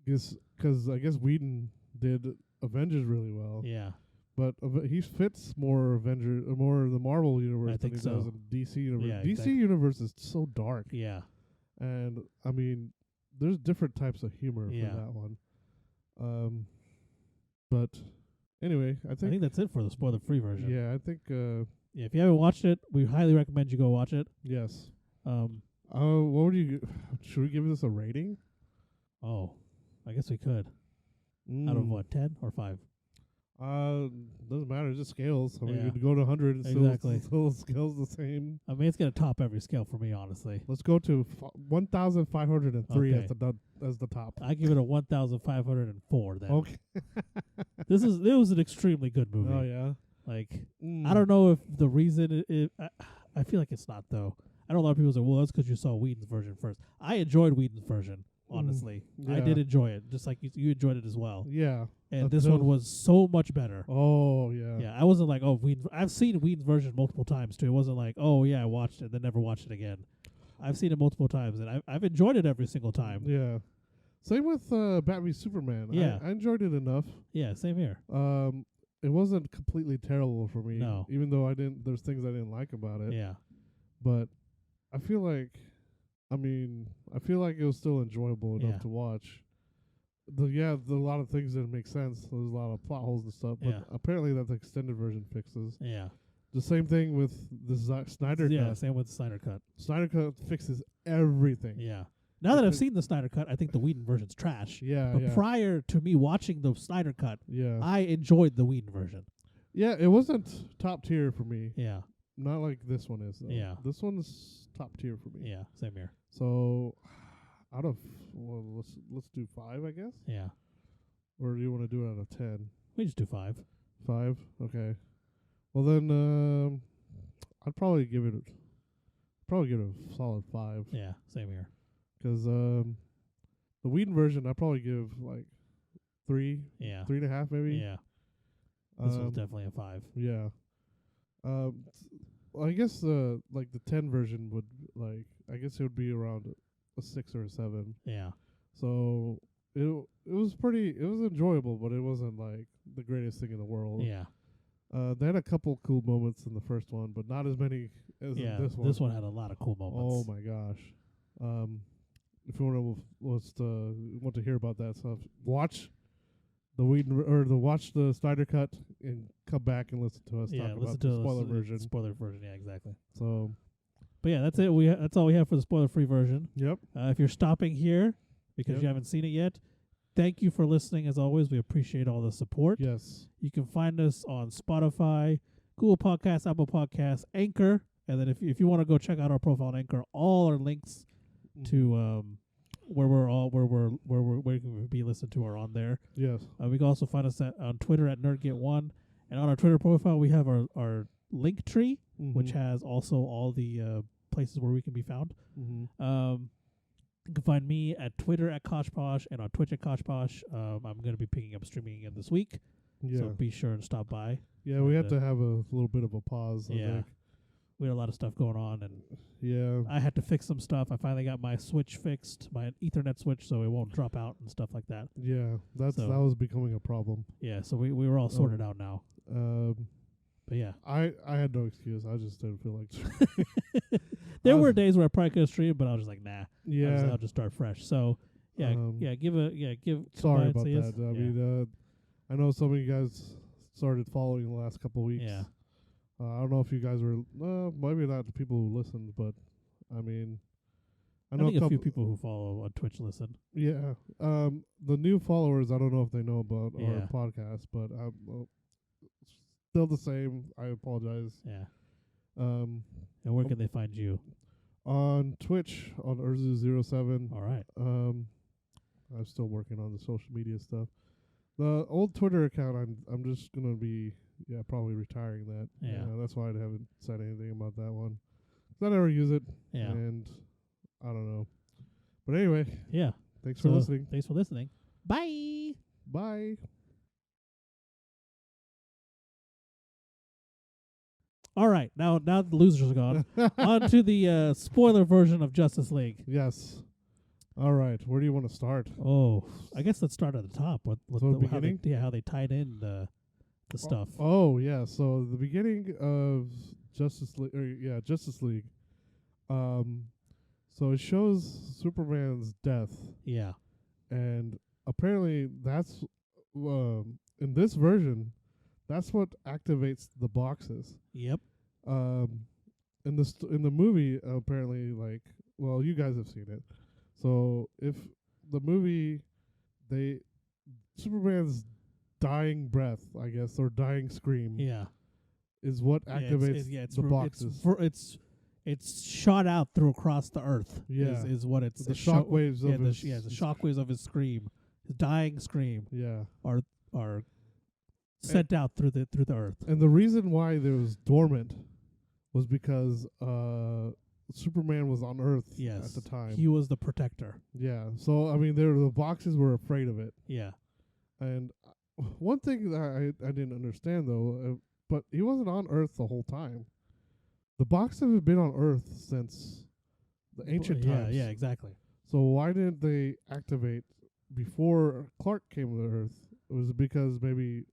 Because I guess Whedon did Avengers really well.
Yeah.
But he fits more more the Marvel universe than he does in DC universe.
Yeah,
DC universe is so dark.
Yeah.
And I mean, there's different types of humor for that one. But anyway, I think
that's it for the spoiler-free version.
Yeah, I think.
If you haven't watched it, we highly recommend you go watch it.
Yes. What would you? Should we give this a rating?
Oh, I guess we could. Out of what, 10 or 5?
Doesn't matter. Just scales. I mean, you could go to 100 and
exactly.
still scales the same.
I mean, it's gonna top every scale for me, honestly.
Let's go to 1,503 as the top.
I give it a 1,504. Then.
Okay.
It was an extremely good movie.
Oh yeah.
Like I don't know if the reason I feel like it's not though. I know a lot of people say, well, that's because you saw Whedon's version first. I enjoyed Whedon's version. Honestly, I did enjoy it, just like you enjoyed it as well.
Yeah,
and this one was so much better.
Oh yeah,
yeah. I wasn't like, oh, Whedon. I've seen Whedon's version multiple times too. It wasn't like, oh yeah, I watched it, then never watched it again. I've seen it multiple times, and I've enjoyed it every single time.
Yeah. Same with Batman v Superman.
Yeah.
I enjoyed it enough.
Yeah, same here.
It wasn't completely terrible for me.
No.
Even though there's things I didn't like about it.
Yeah.
But I feel like it was still enjoyable enough to watch. A lot of things didn't make sense. There's a lot of plot holes and stuff. But apparently that the extended version fixes.
Yeah.
The same thing with the Zack Snyder cut.
Yeah, same with the Snyder cut.
Snyder cut fixes everything.
Yeah. Now that I've seen the Snyder cut, I think the Whedon version's trash.
Yeah.
But prior to me watching the Snyder cut, I enjoyed the Whedon version.
Yeah, it wasn't top tier for me.
Yeah.
Not like this one is, though.
Yeah.
This one's top tier for me.
Yeah, same here.
So, let's do 5, I guess?
Yeah.
Or do you want to do it out of 10?
We just do 5.
5? Okay. Well, then, I'd probably give it a solid 5.
Yeah, same here.
Because the Whedon version, I'd probably give, 3.
Yeah.
3.5, maybe?
Yeah. This one's definitely a 5.
Yeah. I guess the 10 version would I guess it would be around a 6 or a 7.
Yeah.
So it was enjoyable, but it wasn't the greatest thing in the world.
Yeah.
They had a couple cool moments in the first one, but not as many as in this one.
This one had a lot of cool moments.
Oh my gosh. If you want to hear about that stuff, watch the watch the Snyder cut and come back and listen to us talk about the spoiler version.
Spoiler version, yeah, exactly.
So,
but yeah, that's it. That's all we have for the spoiler-free version.
Yep.
If you're stopping here because you haven't seen it yet, thank you for listening. As always, we appreciate all the support.
Yes.
You can find us on Spotify, Google Podcasts, Apple Podcasts, Anchor, and then if you want to go check out our profile on Anchor, all our links to where you can be listened to are on there.
Yes.
We can also find us on Twitter at Nerd.get1, and on our Twitter profile we have our link tree, which has also all the places where we can be found. You can find me at Twitter at KoshPosh and on Twitch at KoshPosh. I'm going to be picking up streaming again this week, so be sure and stop by.
Yeah, we had to have a little bit of a pause. I think.
We had a lot of stuff going on, and I had to fix some stuff. I finally got my switch fixed, my Ethernet switch, so it won't drop out and stuff like that.
Yeah, that was becoming a problem.
Yeah, so we were all sorted out now. But yeah,
I had no excuse. I just didn't feel like.
There were days where I probably could have streamed, but I was just like, nah.
Yeah,
I'll just start fresh. So give.
Sorry about that. I mean, I know some of you guys started following the last couple weeks.
Yeah.
I don't know if you guys were, maybe not the people who listened, but I mean,
I know a few people who follow on Twitch listen.
Yeah. The new followers, I don't know if they know about our podcast, but still the same. I apologize.
Yeah. And where can they find you?
On Twitch, on Urzu07.
All right.
I'm still working on the social media stuff. The old Twitter account, I'm just gonna be probably retiring that.
Yeah.
That's why I haven't said anything about that one. 'Cause I never use it.
Yeah.
And I don't know. But anyway.
Yeah.
Thanks for listening.
Thanks for listening. Bye.
Bye.
All right. Now the losers are gone. On to the spoiler version of Justice League.
Yes. All right. Where do you want to start?
Oh, I guess let's start at the top. What
the beginning?
How they tied in the stuff.
Oh yeah. So the beginning of Justice League. So it shows Superman's death.
Yeah.
And apparently that's in this version, that's what activates the boxes.
Yep.
In the movie, apparently, you guys have seen it. So if the movie, Superman's dying breath, I guess, or dying scream, is what activates the boxes.
It's shot out through across the earth.
Yeah,
is what it's
the shockwaves of his
the shockwaves of his scream, his dying scream.
Yeah,
are sent out through the earth.
And the reason why it was dormant was because Superman was on Earth at the time.
He was the protector.
Yeah. So I mean, the boxes were afraid of it.
Yeah.
And one thing that I didn't understand though, but he wasn't on Earth the whole time. The boxes have been on Earth since the ancient
yeah,
times.
yeah, exactly.
So why didn't they activate before Clark came to Earth? Was it because maybe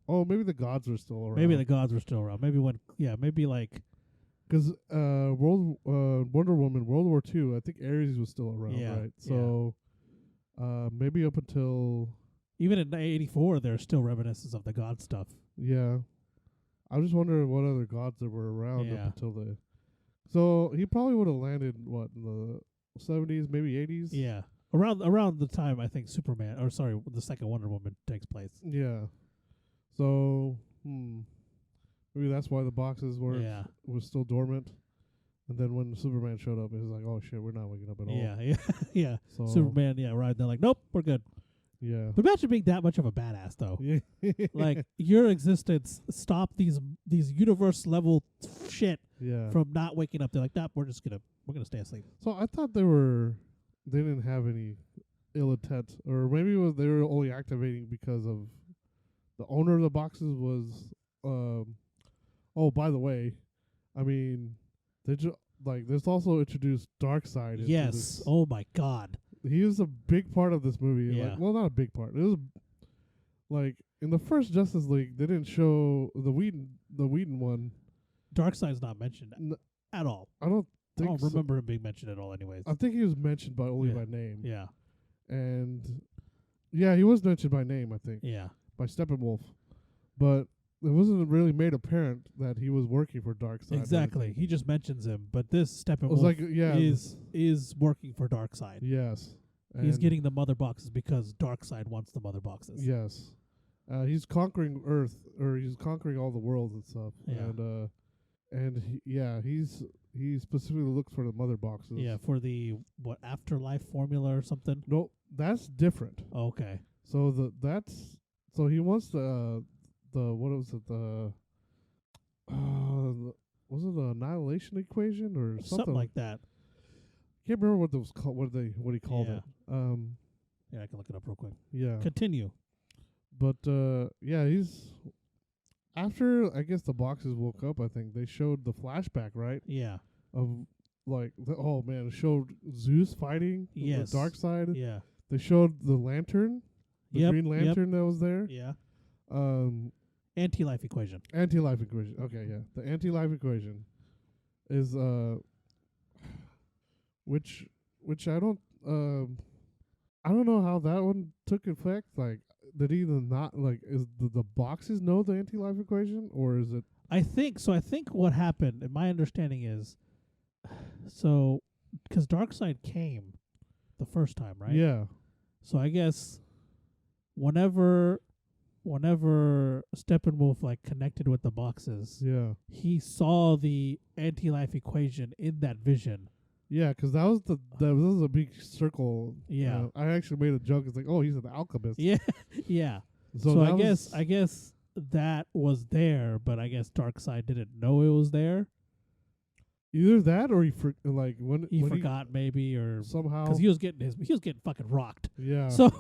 maybe the gods were still around?
Maybe the gods were still around. Maybe maybe like
because Wonder Woman World War II, I think Ares was still around,
Yeah,
right? So maybe up until
even in '84, there's still reminiscences of the god stuff.
yeah. I just wonder what other gods there were around
Yeah.
up until the. So he probably would have landed in the 70s, maybe 80s.
Yeah, around the time I think Superman, or sorry, the second Wonder Woman takes place.
Yeah. So maybe that's why the boxes was still dormant. And then when Superman showed up, it was like, oh shit, we're not waking up at all.
Yeah, yeah.
So
Superman, right? They're like, nope, we're good.
Yeah.
But imagine being that much of a badass, though.
Yeah.
Like your existence stopped these universe level shit from not waking up. They're like, nope, we're gonna stay asleep.
So I thought they didn't have any ill intent, or maybe they were only activating because of the owner of the boxes was. Oh, by the way, I mean, this also introduced Darkseid.
Yes. Oh my God.
He was a big part of this movie.
Yeah.
Well, not a big part. It was like in the first Justice League, they didn't show the Whedon one.
Darkseid's not mentioned at all.
I don't
remember him being mentioned at all. Anyways,
I think he was mentioned only by name.
Yeah.
And yeah, he was mentioned by name. I think.
Yeah.
By Steppenwolf, but it wasn't really made apparent that he was working for Darkseid.
Exactly. He just mentions him, but this Steppenwolf is working for Darkseid.
Yes.
He's getting the mother boxes because Darkseid wants the mother boxes.
Yes. He's conquering Earth, or he's conquering all the worlds and stuff.
Yeah.
And he specifically looks for the mother boxes.
Yeah, for the afterlife formula or something.
No, that's different.
Okay.
So he wants the what was it was it the annihilation equation or something
like that?
Can't remember what it was called. What he called it.
Yeah, I can look it up real quick.
Yeah.
Continue.
But he's after I guess the boxes woke up. I think they showed the flashback, right?
Yeah.
Of like it showed Zeus fighting the Darkseid.
Yeah.
They showed the lantern, the Green Lantern that was there.
Yeah. Anti-life equation.
Anti-life equation. Okay, yeah. The anti-life equation is which I don't know how that one took effect. Like, did he not is the boxes know the anti-life equation, or is it?
I think so. I think what happened, and my understanding is, so because Darkseid came the first time, right?
Yeah.
So I guess whenever Steppenwolf connected with the boxes, he saw the anti-life equation in that vision.
Yeah, because that was a big circle.
Yeah,
I actually made a joke. It's like, oh, he's an alchemist.
Yeah, yeah. So I guess that was there, but I guess Darkseid didn't know it was there.
Either that, or he
forgot maybe, or
somehow
because he was getting fucking rocked.
Yeah.
So.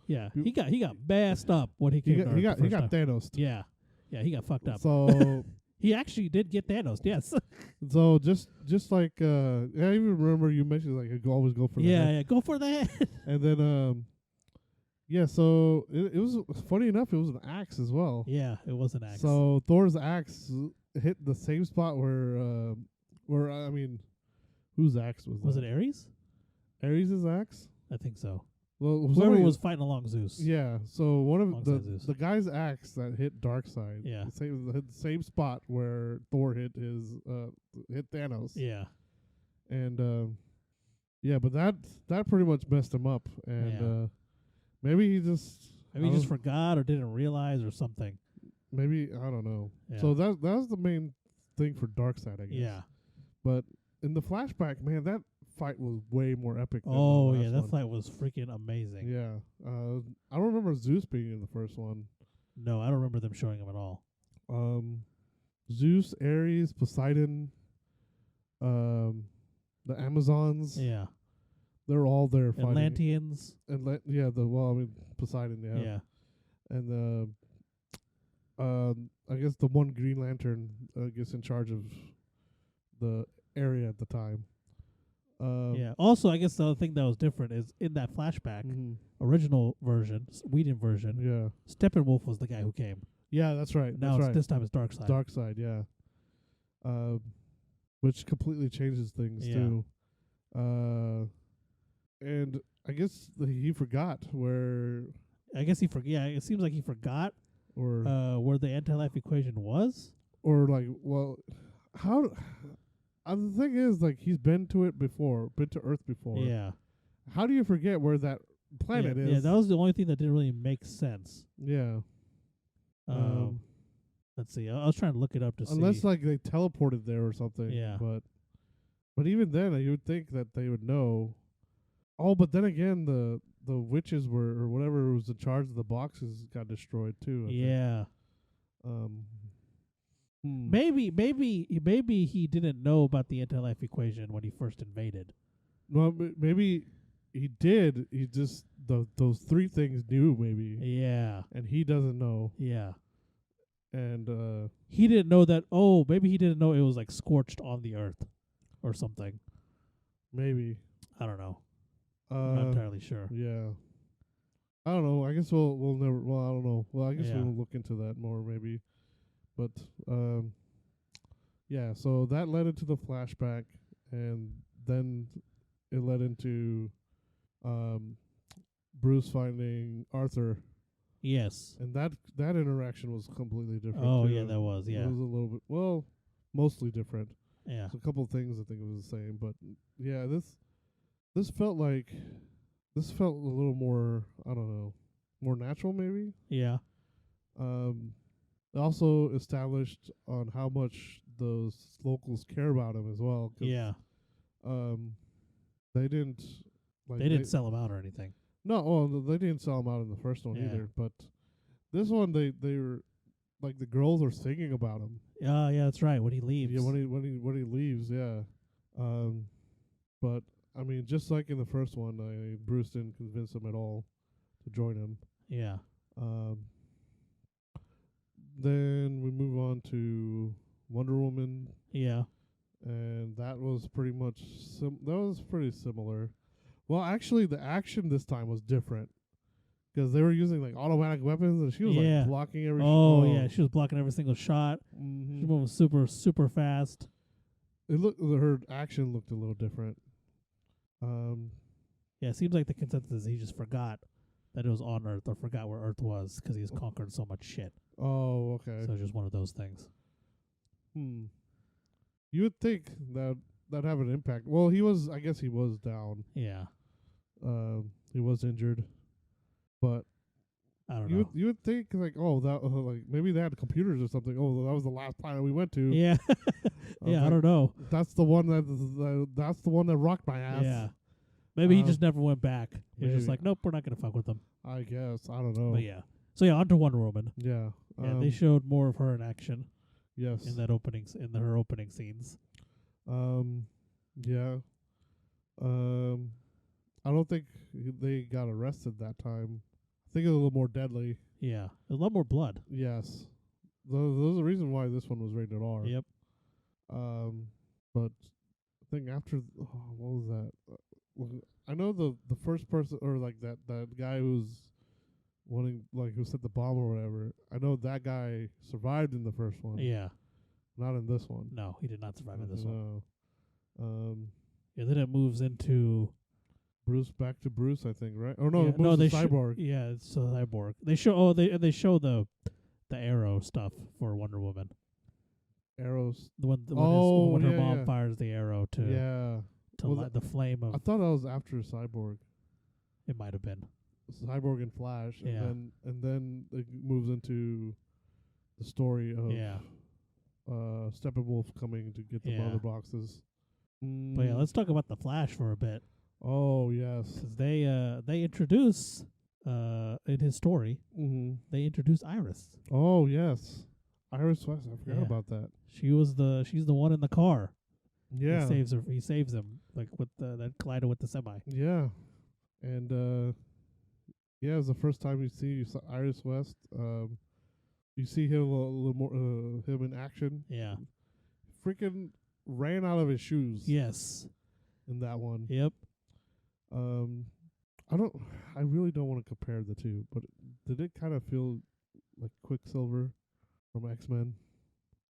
Yeah,
he got messed up when he came.
He got Thanos.
Yeah, he got fucked up.
So
he actually did get Thanos. Yes.
So just like I even remember you mentioned always go for the head.
Yeah, go for the head.
And then so it was funny enough. It was an axe as well.
Yeah, it was an axe.
So Thor's axe hit the same spot where I mean, whose axe was that?
Was it Ares?
Ares' axe?
I think so.
Well,
whoever was fighting along Zeus.
Yeah, so one of the guy's axe that hit Darkseid.
Yeah,
the same spot where Thor hit hit Thanos.
Yeah,
and but that pretty much messed him up, and maybe he just
forgot or didn't realize or something.
Maybe I don't know.
Yeah.
So that was the main thing for Darkseid, I guess.
Yeah,
but in the flashback, man, that fight was way more epic.
Oh yeah, that fight was freaking amazing.
Yeah, I don't remember Zeus being in the first one.
No, I don't remember them showing him at all.
Zeus, Ares, Poseidon, the Amazons.
Yeah,
they're all there fighting.
Atlanteans.
Poseidon. Yeah.
Yeah,
and I guess the one Green Lantern gets in charge of the area at the time.
Yeah. Also, I guess the other thing that was different is in that flashback, original version, Whedon version,
Yeah.
Steppenwolf was the guy who came.
Yeah, that's right.
Now
that's right.
this time it's Darkseid.
Darkseid, yeah. Which completely changes things too. And I guess he forgot where.
I guess he forgot. Yeah, it seems like he forgot where the anti-life equation was.
Or like, well, how? The thing is, like, he's been to it before, been to Earth before.
Yeah.
How do you forget where that planet is?
Yeah, that was the only thing that didn't really make sense.
Yeah.
Let's see. I was trying to look it up to see.
Unless like they teleported there or something.
Yeah.
But even then, you would think that they would know. Oh, but then again, the witches or whatever was in charge of the boxes got destroyed too. I think.
Maybe he didn't know about the anti-life equation when he first invaded.
Well, maybe he did. He just those three things knew maybe.
Yeah.
And he doesn't know.
Yeah.
And
he didn't know that. Oh, maybe he didn't know it was like scorched on the earth, or something.
Maybe.
I don't know. I'm not entirely sure.
Yeah. I don't know. I guess we'll never. Well, I don't know. Well, I guess we'll look into that more maybe. But yeah. So that led into the flashback, and then it led into Bruce finding Arthur.
Yes.
And that interaction was completely different.
Oh,
too.
yeah, that was, yeah.
It was a little bit, well, mostly different.
Yeah.
So a couple of things I think it was the same, but yeah, this felt a little more, I don't know, more natural maybe.
Yeah.
Also established on how much those locals care about him as well.
Yeah.
They didn't
sell him out or anything.
No, well, they didn't sell him out in the first one either. But this one, they were like the girls are singing about him.
Yeah, that's right. When he leaves.
Yeah, when he leaves, yeah. But I mean, just like in the first one, Bruce didn't convince him at all to join him.
Yeah.
Then we move on to Wonder Woman.
Yeah.
And that was pretty much pretty similar. Well, actually, the action this time was different because they were using like automatic weapons, and she was like blocking every.
Yeah, she was blocking every single shot.
Mm-hmm.
She was moving super fast.
Her action looked a little different.
Yeah, it seems like the consensus is he just forgot that it was on Earth, or forgot where Earth was because he's conquered so much shit.
Oh, okay.
So it's just one of those things.
You would think that have an impact. Well, I guess he was down.
Yeah.
He was injured, but
I don't know.
You would think like, oh, that like maybe they had computers or something. Oh, that was the last planet we went to.
Yeah. Yeah, I don't know.
That's the one that rocked my ass.
Yeah. Maybe he just never went back. He was just like, nope, we're not gonna fuck with them.
I guess. I don't know.
But yeah. So yeah, on to Wonder Woman.
Yeah.
Yeah, they showed more of her in action.
Yes.
In her opening scenes.
Yeah. I don't think they got arrested that time. I think it was a little more deadly.
Yeah. A lot more blood.
Yes. There's a reason why this one was rated R.
Yep.
But I think after what was that? I know the first person, or like that guy who's who set the bomb or whatever. I know that guy survived in the first one.
Yeah.
Not in this one.
No, he did not survive in this one.
Yeah,
then it moves into
back to Bruce, I think, right? Or no,
yeah,
it moves to Cyborg.
Yeah, it's Cyborg. They show they show the arrow stuff for Wonder Woman.
Arrows.
When her mom fires the arrow to light the flame of.
I thought that was after Cyborg.
It might have been
Cyborg and Flash,
yeah.
and then it moves into the story of Steppenwolf coming to get the mother boxes.
But yeah, let's talk about the Flash for a bit.
Oh yes,
because they introduce in his story they introduce Iris.
Oh yes, Iris West. I forgot about that.
She's the one in the car.
Yeah,
He saves him like with that collided with the semi.
Yeah, and it was the first time you see Iris West. You see him a little more him in action.
Yeah,
freaking ran out of his shoes.
Yes.
In that one.
Yep.
I really don't want to compare the two, but did it kind of feel like Quicksilver from X-Men?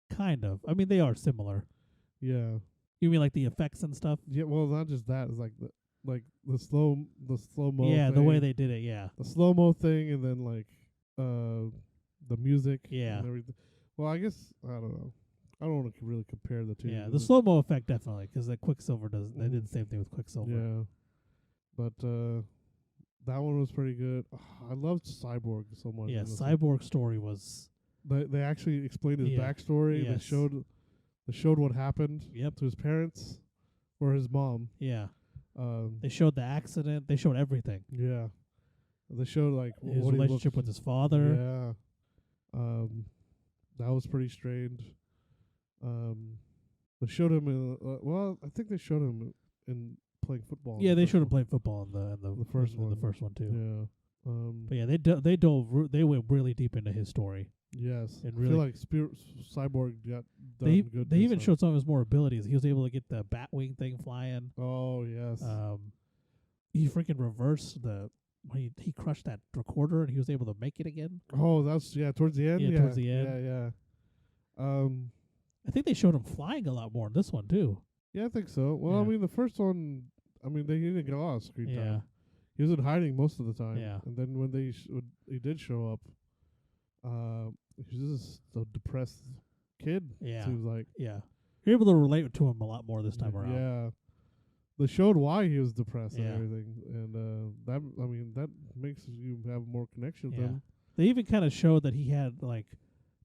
Kind of. I mean, they are similar.
Yeah.
You mean like the effects and stuff?
Yeah. Well, not just that. It's like the slow mo.
Yeah,
thing,
the way they did it. Yeah.
the slow mo thing, and then like the music.
Yeah.
And everything. Well, I guess I don't know. I don't want to really compare the two.
Yeah, the slow mo effect definitely, because the Quicksilver does. They did the same thing with Quicksilver.
Yeah. But that one was pretty good. I loved Cyborg so much.
Yeah, Cyborg Story was.
They actually explained his backstory.
Yes.
They showed what happened.
Yep.
To his parents or his mom.
Yeah. They showed the accident. They showed everything.
Yeah. They showed like
his relationship with his father.
Yeah. That was pretty strange. They showed him in. Well, I think they showed him in playing football.
Yeah, they showed him playing football in the
first one.
The first one too.
Yeah.
But yeah, they went really deep into his story.
Yes.
And
I
really
feel like Cyborg got done good.
They even showed some of his more abilities. He was able to get the Batwing thing flying.
Oh yes.
He freaking reversed when he crushed that recorder and he was able to make it again.
Oh, that's towards the end.
Yeah, towards the end.
Yeah.
I think they showed him flying a lot more in this one too.
Yeah, I think so. Well, I mean, the first one, he didn't get a lot of screen time. He was in hiding most of the time.
Yeah.
And then when he did show up, he was just a depressed kid.
Yeah.
Seems like.
Yeah. You're able to relate to him a lot more this time around.
Yeah. They showed why he was depressed and
Yeah.
everything, and that makes you have more connection with him.
They even kind of showed that he had like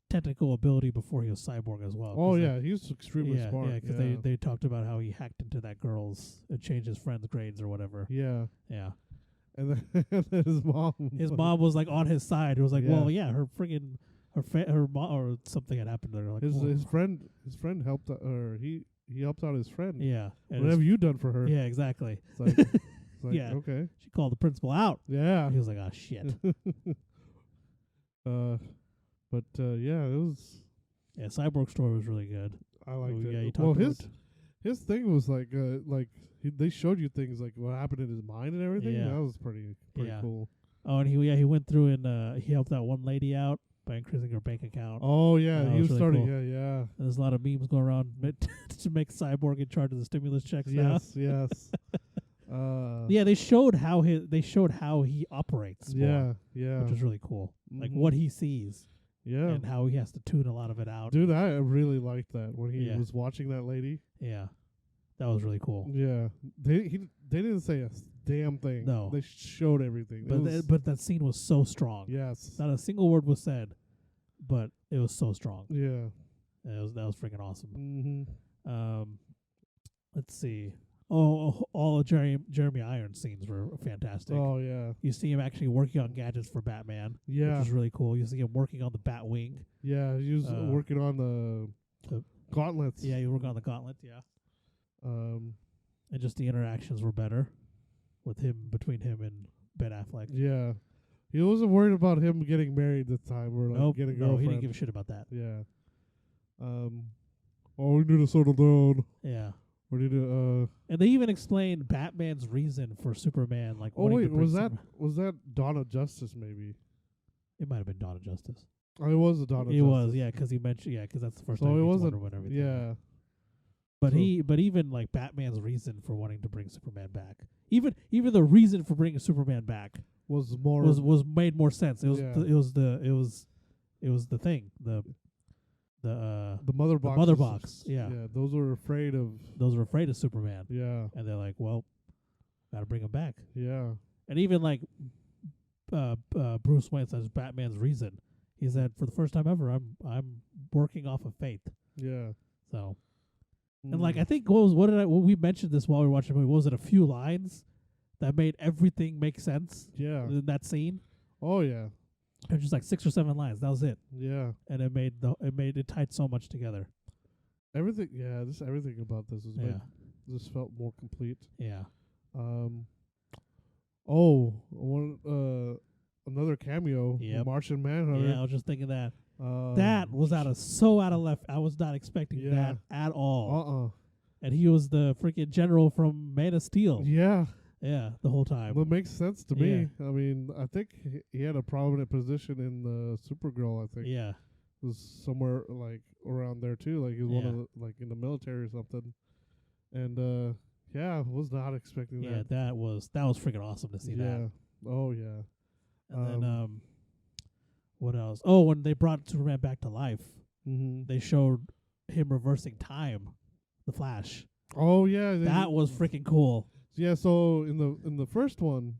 technical ability before he was cyborg as well.
Oh yeah, he was extremely smart.
Yeah, because they talked about how he hacked into that girl's and changed his friend's grades or whatever.
Yeah.
Yeah.
And then his mom.
His mom was like on his side. It was like,
Yeah.
well, yeah, her friggin' her mom or something had happened to her. Like,
his friend helped or he helped out his friend.
Yeah.
And what have you done for her?
Yeah, exactly.
It's like,
yeah.
Okay.
She called the principal out.
Yeah.
He was like, oh shit.
Yeah, it was.
Yeah, Cyborg Story was really good.
I liked it.
Yeah, you
well,
talked
his thing was like they showed you things like what happened in his mind and everything.
Yeah.
That was pretty cool.
Oh, and he went through and he helped out one lady out by increasing her bank account.
Oh yeah,
That
he was
really
starting.
cool.
Yeah.
And there's a lot of memes going around to make Cyborg in charge of the stimulus checks now.
Yes.
Yeah, they showed how he operates. More,
Yeah.
which is really cool. Like
Mhm.
what he sees.
Yeah.
And how he has to tune a lot of it out.
Dude, I really liked that when he
Yeah.
was watching that lady.
Yeah, that was really cool.
Yeah, they didn't say a damn thing.
No.
They showed everything.
But that scene was so strong.
Yes.
Not a single word was said, but it was so strong.
Yeah.
That was freaking awesome.
Mm-hmm.
Let's see. All of Jeremy Irons scenes were fantastic.
Oh yeah.
You see him actually working on gadgets for Batman.
Yeah.
Which is really cool. You see him working on the Batwing.
Yeah, he was working on the gauntlets.
Yeah, he worked on the gauntlet. Yeah.
And
just the interactions were better between him and Ben Affleck.
Yeah. He wasn't worried about him getting married this time or like getting a girlfriend.
No, he didn't give a shit about that.
Yeah. We need to settle down.
Yeah.
We need to
And they even explained Batman's reason for Superman. Like,
oh wait, was
Superman.
that Dawn of Justice? Maybe
It might have been Dawn of Justice.
it was a Dawn of Justice.
It was, yeah, because he mentioned, because that's the first time
it
he
wasn't.
Wonder Woman everything.
Yeah,
but even like Batman's reason for wanting to bring Superman back, even the reason for bringing Superman back
was more
was made more sense. It was
Yeah.
it was the thing the
mother box.
The mother box. Yeah.
Yeah, those were afraid of.
Those were afraid of Superman.
Yeah.
And they're like, well, gotta bring him back.
Yeah.
And even like Bruce Wayne says Batman's reason. He said, for the first time ever, I'm working off of faith.
Yeah.
So, and like I think we mentioned this while we were watching the movie. What was it, a few lines that made everything make sense?
Yeah.
In that scene.
Oh yeah.
It was just like 6 or 7 lines. That was it.
Yeah.
And it tied so much together.
Everything. Yeah. Everything about this was just felt more complete.
Yeah.
Another cameo.
Yep.
Martian Manhunter.
Yeah, I was just thinking that. That was out of left. I was not expecting that at all. And he was the freaking general from Man of Steel.
Yeah.
Yeah, the whole time.
Well, it makes sense to me. I mean, I think he had a prominent position in the Supergirl, I think.
Yeah.
It was somewhere like around there too. Like he was one of the, like in the military or something. And I was not expecting that.
Yeah, that was freaking awesome to see that.
Oh yeah.
And then what else? Oh, when they brought Superman back to life, they showed him reversing time, the Flash.
Oh yeah,
that was freaking cool.
Yeah, so in the first one,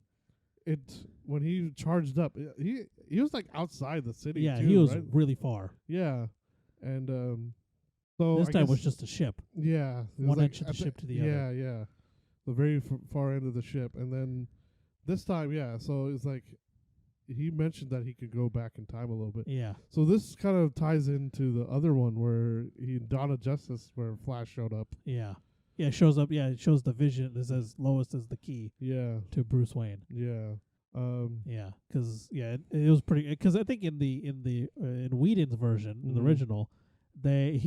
when he charged up, he was like outside the city.
Yeah,
too,
he was
right?
really far.
Yeah, and so
this
I
time
guess
was just a ship.
Yeah,
one edge of the ship to the other.
Yeah, the very far end of the ship, and then this time, so it's like he mentioned that he could go back in time a little bit.
Yeah.
So this kind of ties into the other one where Dawn of Justice, where Flash showed up.
Yeah. Yeah, it shows up. Yeah, it shows the vision. It says Lois is the key.
Yeah.
To Bruce Wayne.
Yeah.
Yeah, because it was pretty. Because I think in Whedon's version, in the original, they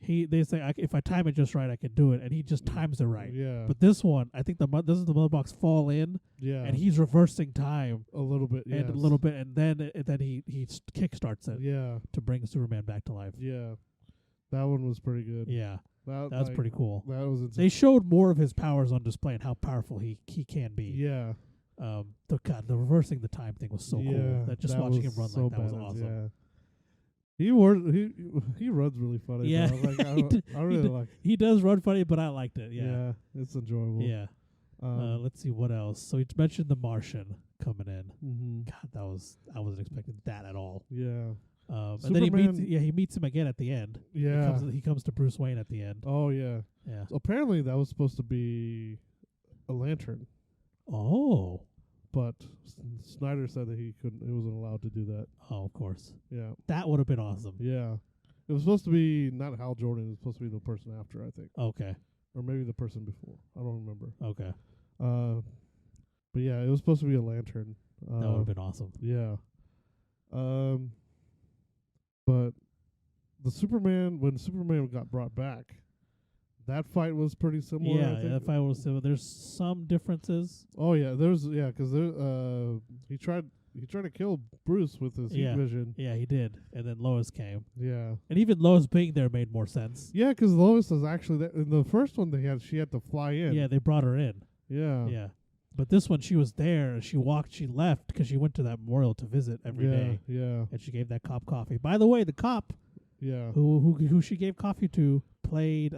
say if I time it just right, I can do it, and he just times it right.
Yeah.
But this one, I think this is the mother box fall in.
Yeah.
And he's reversing time
a little bit.
And a little bit, and then he kickstarts it.
Yeah.
To bring Superman back to life.
Yeah. That one was pretty good.
Yeah. That was pretty cool.
That was insane.
They showed more of his powers on display and how powerful he can be.
Yeah.
The reversing the time thing was so cool. That just watching him run
so
like that was awesome.
Yeah. He runs really funny.
Yeah.
I really like it.
He does run funny, but I liked it. Yeah.
Yeah, it's enjoyable.
Yeah. Let's see what else. So he mentioned the Martian coming in. God, I wasn't expecting that at all.
Yeah.
And then he meets him again at the end.
Yeah.
He comes to Bruce Wayne at the end.
Oh yeah.
Yeah.
So apparently that was supposed to be a lantern.
Oh.
But Snyder said that he wasn't allowed to do that.
Oh, of course.
Yeah.
That would have been awesome.
Yeah. It was supposed to be not Hal Jordan, it was supposed to be the person after, I think.
Okay.
Or maybe the person before. I don't remember.
Okay.
But yeah, it was supposed to be a lantern.
That would have been awesome.
Yeah. But when Superman got brought back, that fight was pretty similar.
Yeah,
I think.
that fight was similar. There's some differences.
Oh yeah, because he tried to kill Bruce with his heat vision.
Yeah, he did, and then Lois came.
Yeah,
and even Lois being there made more sense.
Yeah, because Lois was actually there. In the first one she had to fly in.
Yeah, they brought her in.
Yeah,
yeah. But this one, she was there. She left because she went to that memorial to visit every day.
Yeah.
And she gave that cop coffee. By the way, the cop who she gave coffee to played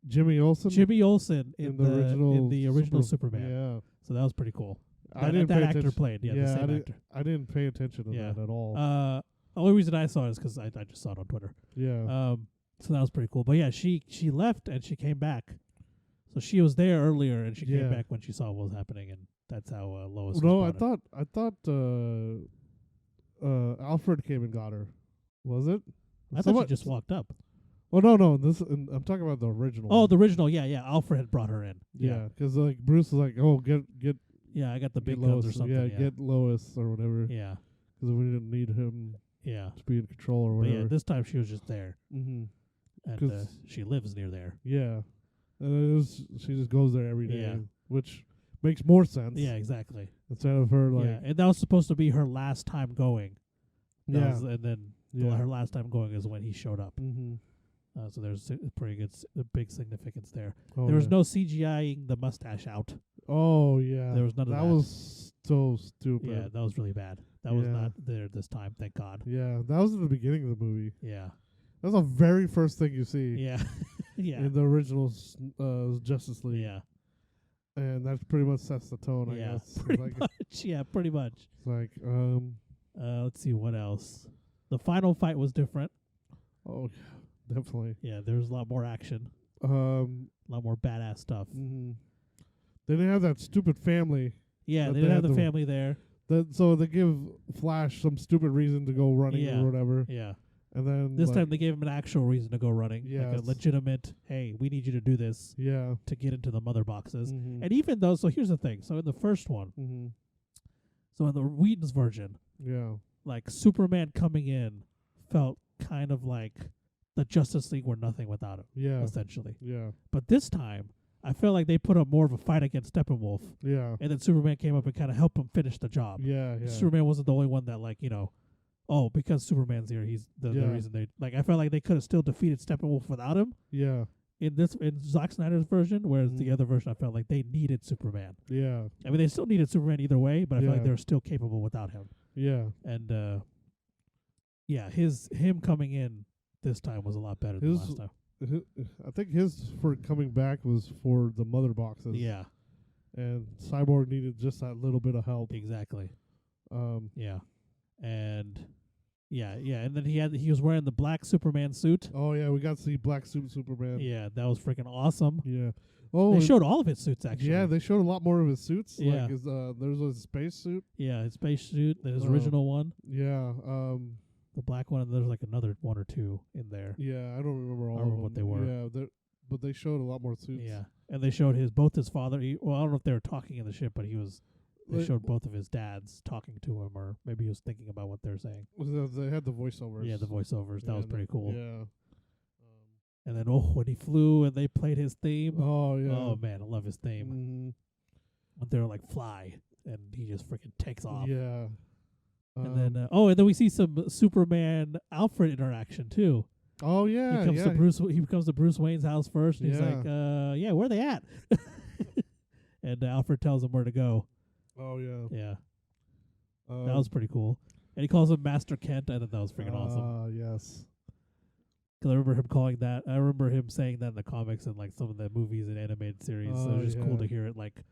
Jimmy Olsen.
Jimmy Olsen in the original Superman.
Yeah.
So that was pretty cool.
That actor
played. Yeah, the same actor.
I didn't pay attention to that at all.
The only reason I saw it is because I just saw it on Twitter.
Yeah.
So that was pretty cool. But yeah, she left and she came back. So she was there earlier, and she came back when she saw what was happening, and that's how Lois.
No, I thought Alfred came and got her. Was it?
I thought she just walked up.
Oh no! I'm talking about the original.
Oh, the original, yeah. Alfred had brought her in.
Yeah, because like Bruce was like, "Oh, get."
Yeah, I got the big
Lois
guns or something.
Yeah, get Lois or whatever.
Yeah,
because we didn't need him.
Yeah,
to be in control or whatever.
But yeah, this time she was just there.
And
she lives near there.
Yeah. She just goes there every day, which makes more sense.
Yeah, exactly.
Instead of her
and that was supposed to be her last time going. And then her last time going is when he showed up. So there's a big significance there.
Oh,
there was no CGIing the mustache out.
Oh yeah,
there was none of that.
That was so stupid.
Yeah, that was really bad. That was not there this time. Thank God.
Yeah, that was at the beginning of the movie.
Yeah,
that was the very first thing you see.
Yeah. Yeah.
In the original Justice League.
Yeah.
And that pretty much sets the tone, I guess.
Pretty much. Yeah, pretty much.
It's like,
let's see what else. The final fight was different.
Oh, yeah, definitely.
Yeah, there was a lot more action. A lot more badass stuff.
They didn't have that stupid family.
Yeah, they didn't have the family there.
So they give Flash some stupid reason to go running or whatever.
Yeah.
And then
this time they gave him an actual reason to go running.
Yeah,
like a legitimate, hey, we need you to do this.
Yeah.
To get into the mother boxes. And even though, so here's the thing. So in the first one, so in the Whedon's version, like Superman coming in felt kind of like the Justice League were nothing without him,
Yeah.
essentially.
Yeah.
But this time, I felt like they put up more of a fight against Steppenwolf,
Yeah.
and then Superman came up and kind of helped him finish the job.
Yeah. Yeah.
Superman wasn't the only one that, like, because Superman's here, he's the reason they, like, I felt like they could have still defeated Steppenwolf without him.
Yeah.
In Zack Snyder's version, whereas the other version, I felt like they needed Superman.
Yeah.
I mean, they still needed Superman either way, but I felt like
Yeah.
they were still capable without him.
Yeah.
And him coming in this time was a lot better than last time.
I think his for coming back was for the mother boxes.
Yeah,
And Cyborg needed just that little bit of help.
exactly.
Yeah.
And then he was wearing the black Superman suit.
Oh yeah, we got to see Black Suit Superman.
Yeah, that was freaking awesome.
Yeah. Oh,
They showed all of his suits actually.
yeah, they showed a lot more of his suits.
Yeah.
Like his there's a space suit.
Yeah, his space suit, his
Oh.
original one,
Yeah.
the black one, and there's like another one or two in there.
Yeah, I don't remember all
I
of
remember what they
them.
were.
Yeah, but they showed a lot more suits.
Yeah, and they showed both his father. I don't know if they were talking in the ship, but they showed both of his dads talking to him, or maybe he was thinking about what they're saying.
They had the voiceovers.
Yeah, the voiceovers. That was pretty cool.
Yeah.
And then when he flew and they played his theme.
Oh yeah.
Oh man, I love his theme.
Mhm.
When they're like fly, and he just freaking takes off.
Yeah.
And then we see some Superman Alfred interaction too.
Oh yeah.
He comes to Bruce Wayne's house first, and he's
Yeah.
like, where they at? And Alfred tells him where to go.
Oh yeah.
Yeah, that was pretty cool. And he calls him Master Kent. I thought that was freaking awesome.
Yes.
Because I remember him calling that. I remember him saying that in the comics and like some of the movies and animated series. So it was just cool to hear it like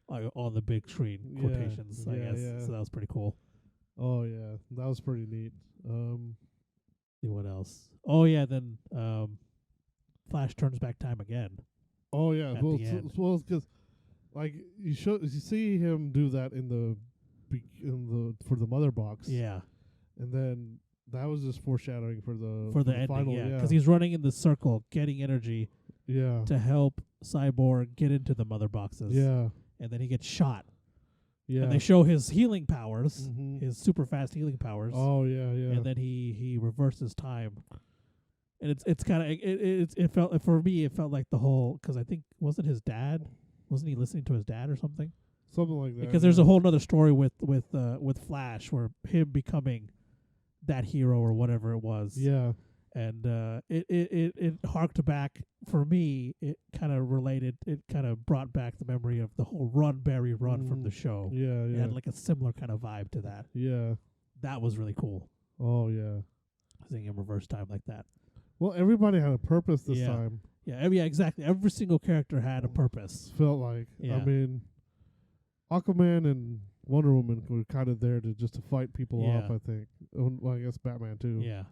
on the big screen quotations. I guess.
Yeah.
So that was pretty cool.
Oh yeah, that was pretty neat.
See what else? Oh yeah, then Flash turns back time again.
Oh yeah,
At
well,
the end.
because like you see him do that for the mother box.
Yeah,
and then that was just foreshadowing for the
ending.
final.
Yeah, because he's running in the circle, getting energy.
Yeah.
To help Cyborg get into the mother boxes.
Yeah.
And then he gets shot.
Yeah.
And they show his healing powers,
Mhm.
his super fast healing powers.
Oh yeah, yeah.
And then he reverses time. And it's kind of it felt, for me, it felt like the whole, because I think wasn't he listening to his dad or something?
Something like that.
Because there's a whole other story with Flash, where him becoming that hero or whatever it was.
Yeah.
And it harked back, for me, it kind of brought back the memory of the whole Run Barry Run from the show.
Yeah,
It
yeah.
had like a similar kind of vibe to that.
Yeah.
That was really cool.
Oh yeah.
Seeing him reverse time like that.
Well, everybody had a purpose this time.
Yeah, exactly. Every single character had a purpose.
Felt like.
Yeah.
I mean, Aquaman and Wonder Woman were kind of there to fight people off, I think. Well, I guess Batman too.
Yeah.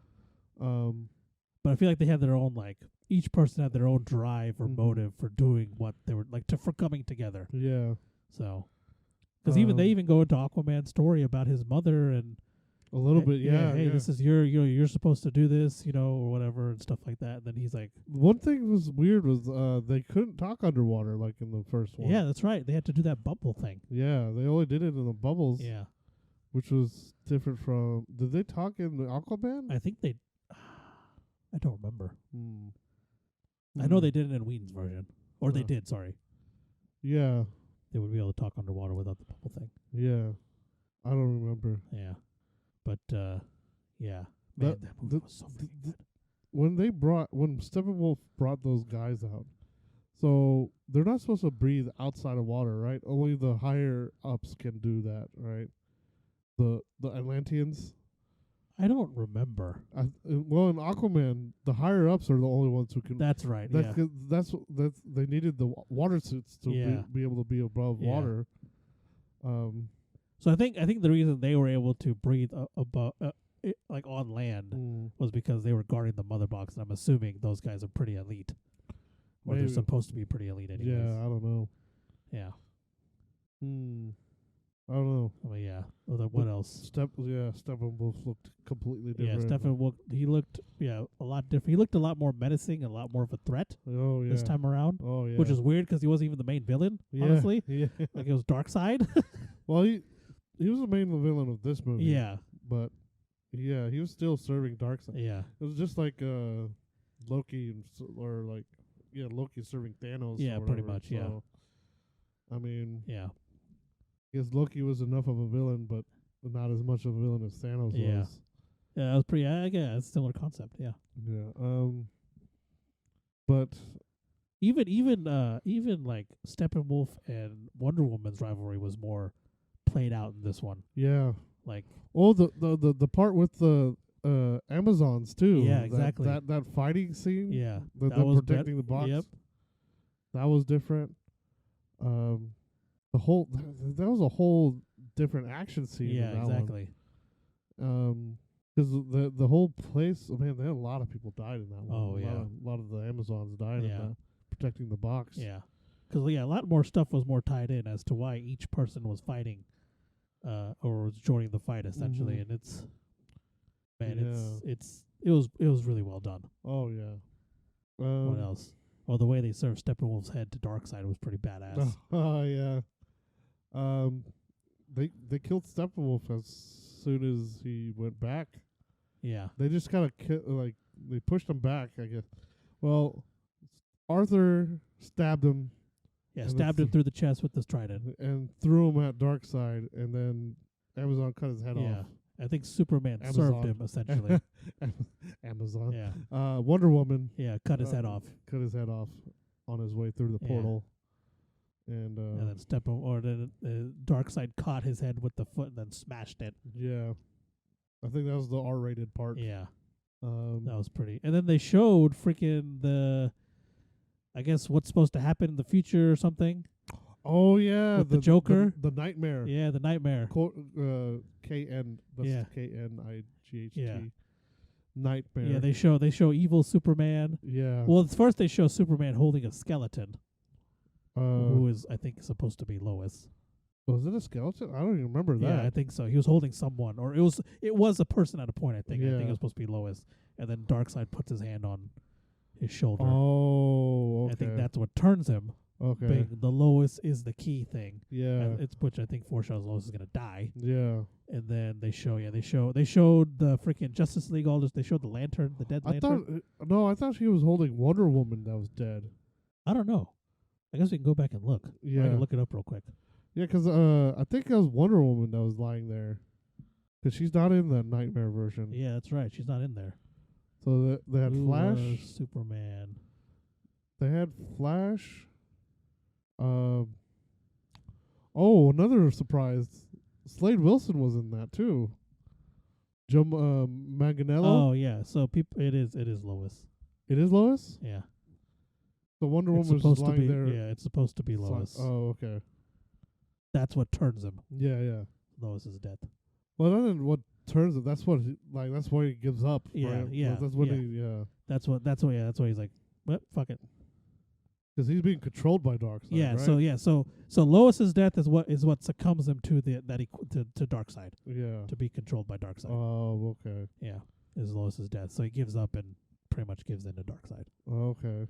But
I feel like they had their own, like, each person had their own drive or motive for doing what they were, like, for coming together.
Yeah.
So, because they even go into Aquaman's story about his mother and
a little bit,
hey, this is you're supposed to do this, or whatever and stuff like that. And then he's like,
one thing was weird was they couldn't talk underwater like in the first one.
yeah, that's right. They had to do that bubble thing.
Yeah, they only did it in the bubbles.
Yeah,
which was different from. Did they talk in the Aquaman?
I think they. I don't remember.
Hmm.
I know they did it in Whedon's version, or they did. Sorry.
Yeah.
They would be able to talk underwater without the bubble thing.
Yeah, I don't remember.
Yeah, but yeah,
That-
man, that movie was so freaking good.
When Steppenwolf brought those guys out, so they're not supposed to breathe outside of water, right? Only the higher ups can do that, right? The Atlanteans.
I don't remember.
Well, in Aquaman, the higher ups are the only ones who can.
That's right.
That's they needed the water suits to be able to be above water.
So I think the reason they were able to breathe above, like on land, was because they were guarding the mother box. And I'm assuming those guys are pretty elite, or they're supposed to be pretty elite anyways.
Yeah, I don't know.
Yeah.
I don't know.
Oh yeah. What else?
Steppenwolf looked completely different.
Yeah, Steppenwolf. He looked a lot different. He looked a lot more menacing, and a lot more of a threat.
Oh yeah.
This time around.
Oh yeah.
Which is weird because he wasn't even the main villain. Honestly.
Yeah.
Like it was Darkseid.
Well, he was the main villain of this movie.
Yeah.
But Yeah, he was still serving Darkseid.
Yeah.
It was just like Loki or like Loki serving Thanos.
Yeah,
or
pretty
whatever.
much. Yeah.
So, I mean,
Yeah.
I guess Loki was enough of a villain, but not as much of a villain as Thanos
Yeah.
was.
Yeah, that was pretty. Yeah, it's a similar concept. Yeah.
Yeah. But
even like Steppenwolf and Wonder Woman's rivalry was more played out in this one.
yeah.
Like,
The part with the Amazons too.
Yeah,
That-
exactly.
That fighting scene.
yeah,
The,
that
them
was
protecting the box.
Yep.
That was different. The whole that was a whole different action scene.
Yeah,
in that
exactly.
One. Because the whole place, man, there a lot of people died in that one.
Oh, yeah.
A lot of the Amazons died in
Yeah.
that, protecting the box.
Yeah, because a lot more stuff was more tied in as to why each person was fighting, or was joining the fight essentially,
Mhm.
and it's, man,
Yeah.
it was really well done.
Oh yeah.
What else? Well, the way they served Steppenwolf's head to Darkseid was pretty badass.
Oh yeah. They killed Steppenwolf as soon as he went back.
Yeah,
They just kind of they pushed him back, I guess. Well, Arthur stabbed him
yeah,
And
stabbed him through the chest with this trident.
and threw him at Darkseid, and then Amazon cut his head
Yeah,
off.
I think Superman
Amazon.
served him essentially.
Amazon.
Yeah,
Wonder Woman
yeah, cut his head off,
cut his head off on his way through the
Yeah.
portal. And
then Darkseid caught his head with the foot and then smashed it.
yeah. I think that was the R-rated part.
Yeah,
Um,
that was pretty. And then they showed freaking I guess what's supposed to happen in the future or something.
oh yeah,
With the Joker?
the nightmare.
Yeah, the nightmare.
KN. That's
Yeah.
KNIGHT.
Yeah.
Nightmare.
Yeah, they show evil Superman.
Yeah.
Well, first they show Superman holding a skeleton, who
Uh,
is I think supposed to be Lois.
was it a skeleton? I don't even remember that.
Yeah, I think so. He was holding someone, or it was a person at a point. I think
Yeah.
it was supposed to be Lois, and then Darkseid puts his hand on his shoulder.
Oh, okay.
I think that's what turns him.
okay.
Being the Lois is the key thing.
Yeah.
It's which I think foreshadows Lois is gonna die.
Yeah.
And then they showed the freaking Justice League. They showed the lantern, the dead
I
lantern.
I thought she was holding Wonder Woman that was dead.
I don't know. I guess we can go back and look. I
Yeah.
can look it up real quick.
Yeah, 'cause I think it was Wonder Woman that was lying there. 'Cause she's not in the Nightmare version.
Yeah, that's right. She's not in there.
So they had
Who
Flash.
was Superman.
They had Flash. Oh, another surprise. Slade Wilson was in that too. Joe Manganiello.
Oh yeah. So it is Lois.
It is Lois.
Yeah.
So Wonder
It's
Woman was
supposed to
lying
be.
there.
Yeah, it's supposed to be
It's like-
Lois.
oh, okay.
That's what turns him.
Yeah, yeah.
Lois's death.
Well, then what turns it? That's what that's why he gives up.
Yeah,
right?
yeah,
That's when
yeah. That's why he's like, well, fuck it.
because he's being controlled by Darkseid.
Yeah.
Right?
So Lois's death is what succumbs him to to Darkseid,
Yeah.
to be controlled by Darkseid.
Oh, okay.
Yeah, is Lois's death. So he gives up and pretty much gives in to Darkseid.
Okay.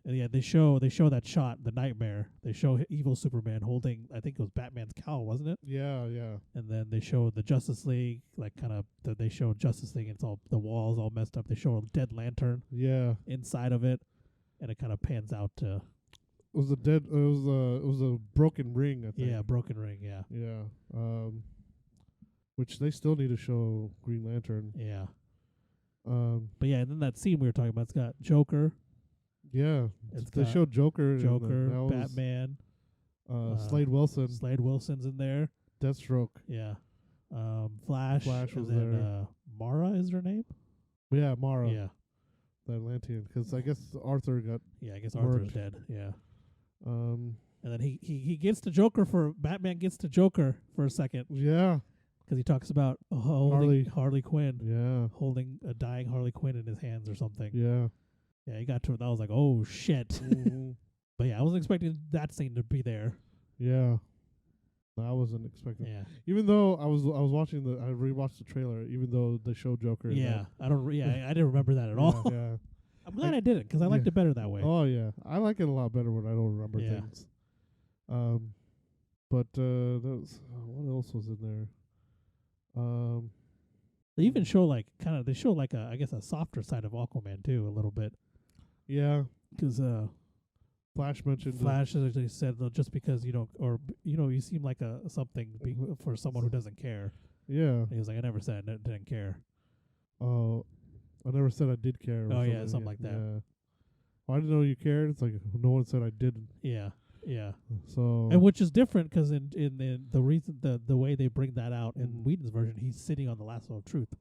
And yeah, they show that shot, the nightmare. They show evil Superman holding, I think it was Batman's cowl, wasn't it?
Yeah, yeah.
And then they show the Justice League, they show Justice League, and it's all the walls all messed up. They show a dead lantern
Yeah.
inside of it, and it kind of pans out to
It was it was a broken ring, I think.
broken ring, yeah.
Yeah. Which they still need to show Green Lantern.
Yeah.
But
And then that scene we were talking about, it's got Joker,
yeah.
It's
They
got
showed Joker, and
Batman,
Slade Wilson,
Slade Wilson's in there.
Deathstroke.
Yeah. Flash
Flash was
and then
there.
Mara is her name?
Yeah, Mara,
Yeah.
the Atlantean. Because I guess Arthur got.
Yeah, I guess Arthur's
Murked.
dead. Yeah.
Um.
And then he gets to Joker Batman gets to Joker for a second,
Yeah.
because he talks about holding Harley Quinn,
Yeah.
holding a dying Harley Quinn in his hands or something.
Yeah.
Yeah, he got to it. I was like, oh shit.
Mhm.
But yeah, I wasn't expecting that scene to be there.
Yeah. I wasn't expecting.
Yeah.
Even though I was watching I rewatched the trailer. Even though they showed Joker. in
Yeah.
that.
I didn't remember that at all.
Yeah.
I'm glad I didn't, because I liked
Yeah.
it better that way.
Oh yeah, I like it a lot better when I don't remember
Yeah.
things. But what else was in there?
They even show like they show like I guess a softer side of Aquaman too a little bit
Yeah.
because
Flash mentioned
Flash actually said that just because you don't you seem like a something for someone who doesn't care.
Yeah.
And he was like, I never said I didn't care.
Oh, I never said I did care.
Oh yeah, something like that.
Yeah. Well, I didn't know you cared. It's like no one said I didn't.
Yeah.
So
And which is different because in the reason the way they bring that out in
Mhm.
Whedon's version, he's sitting on the lasso of truth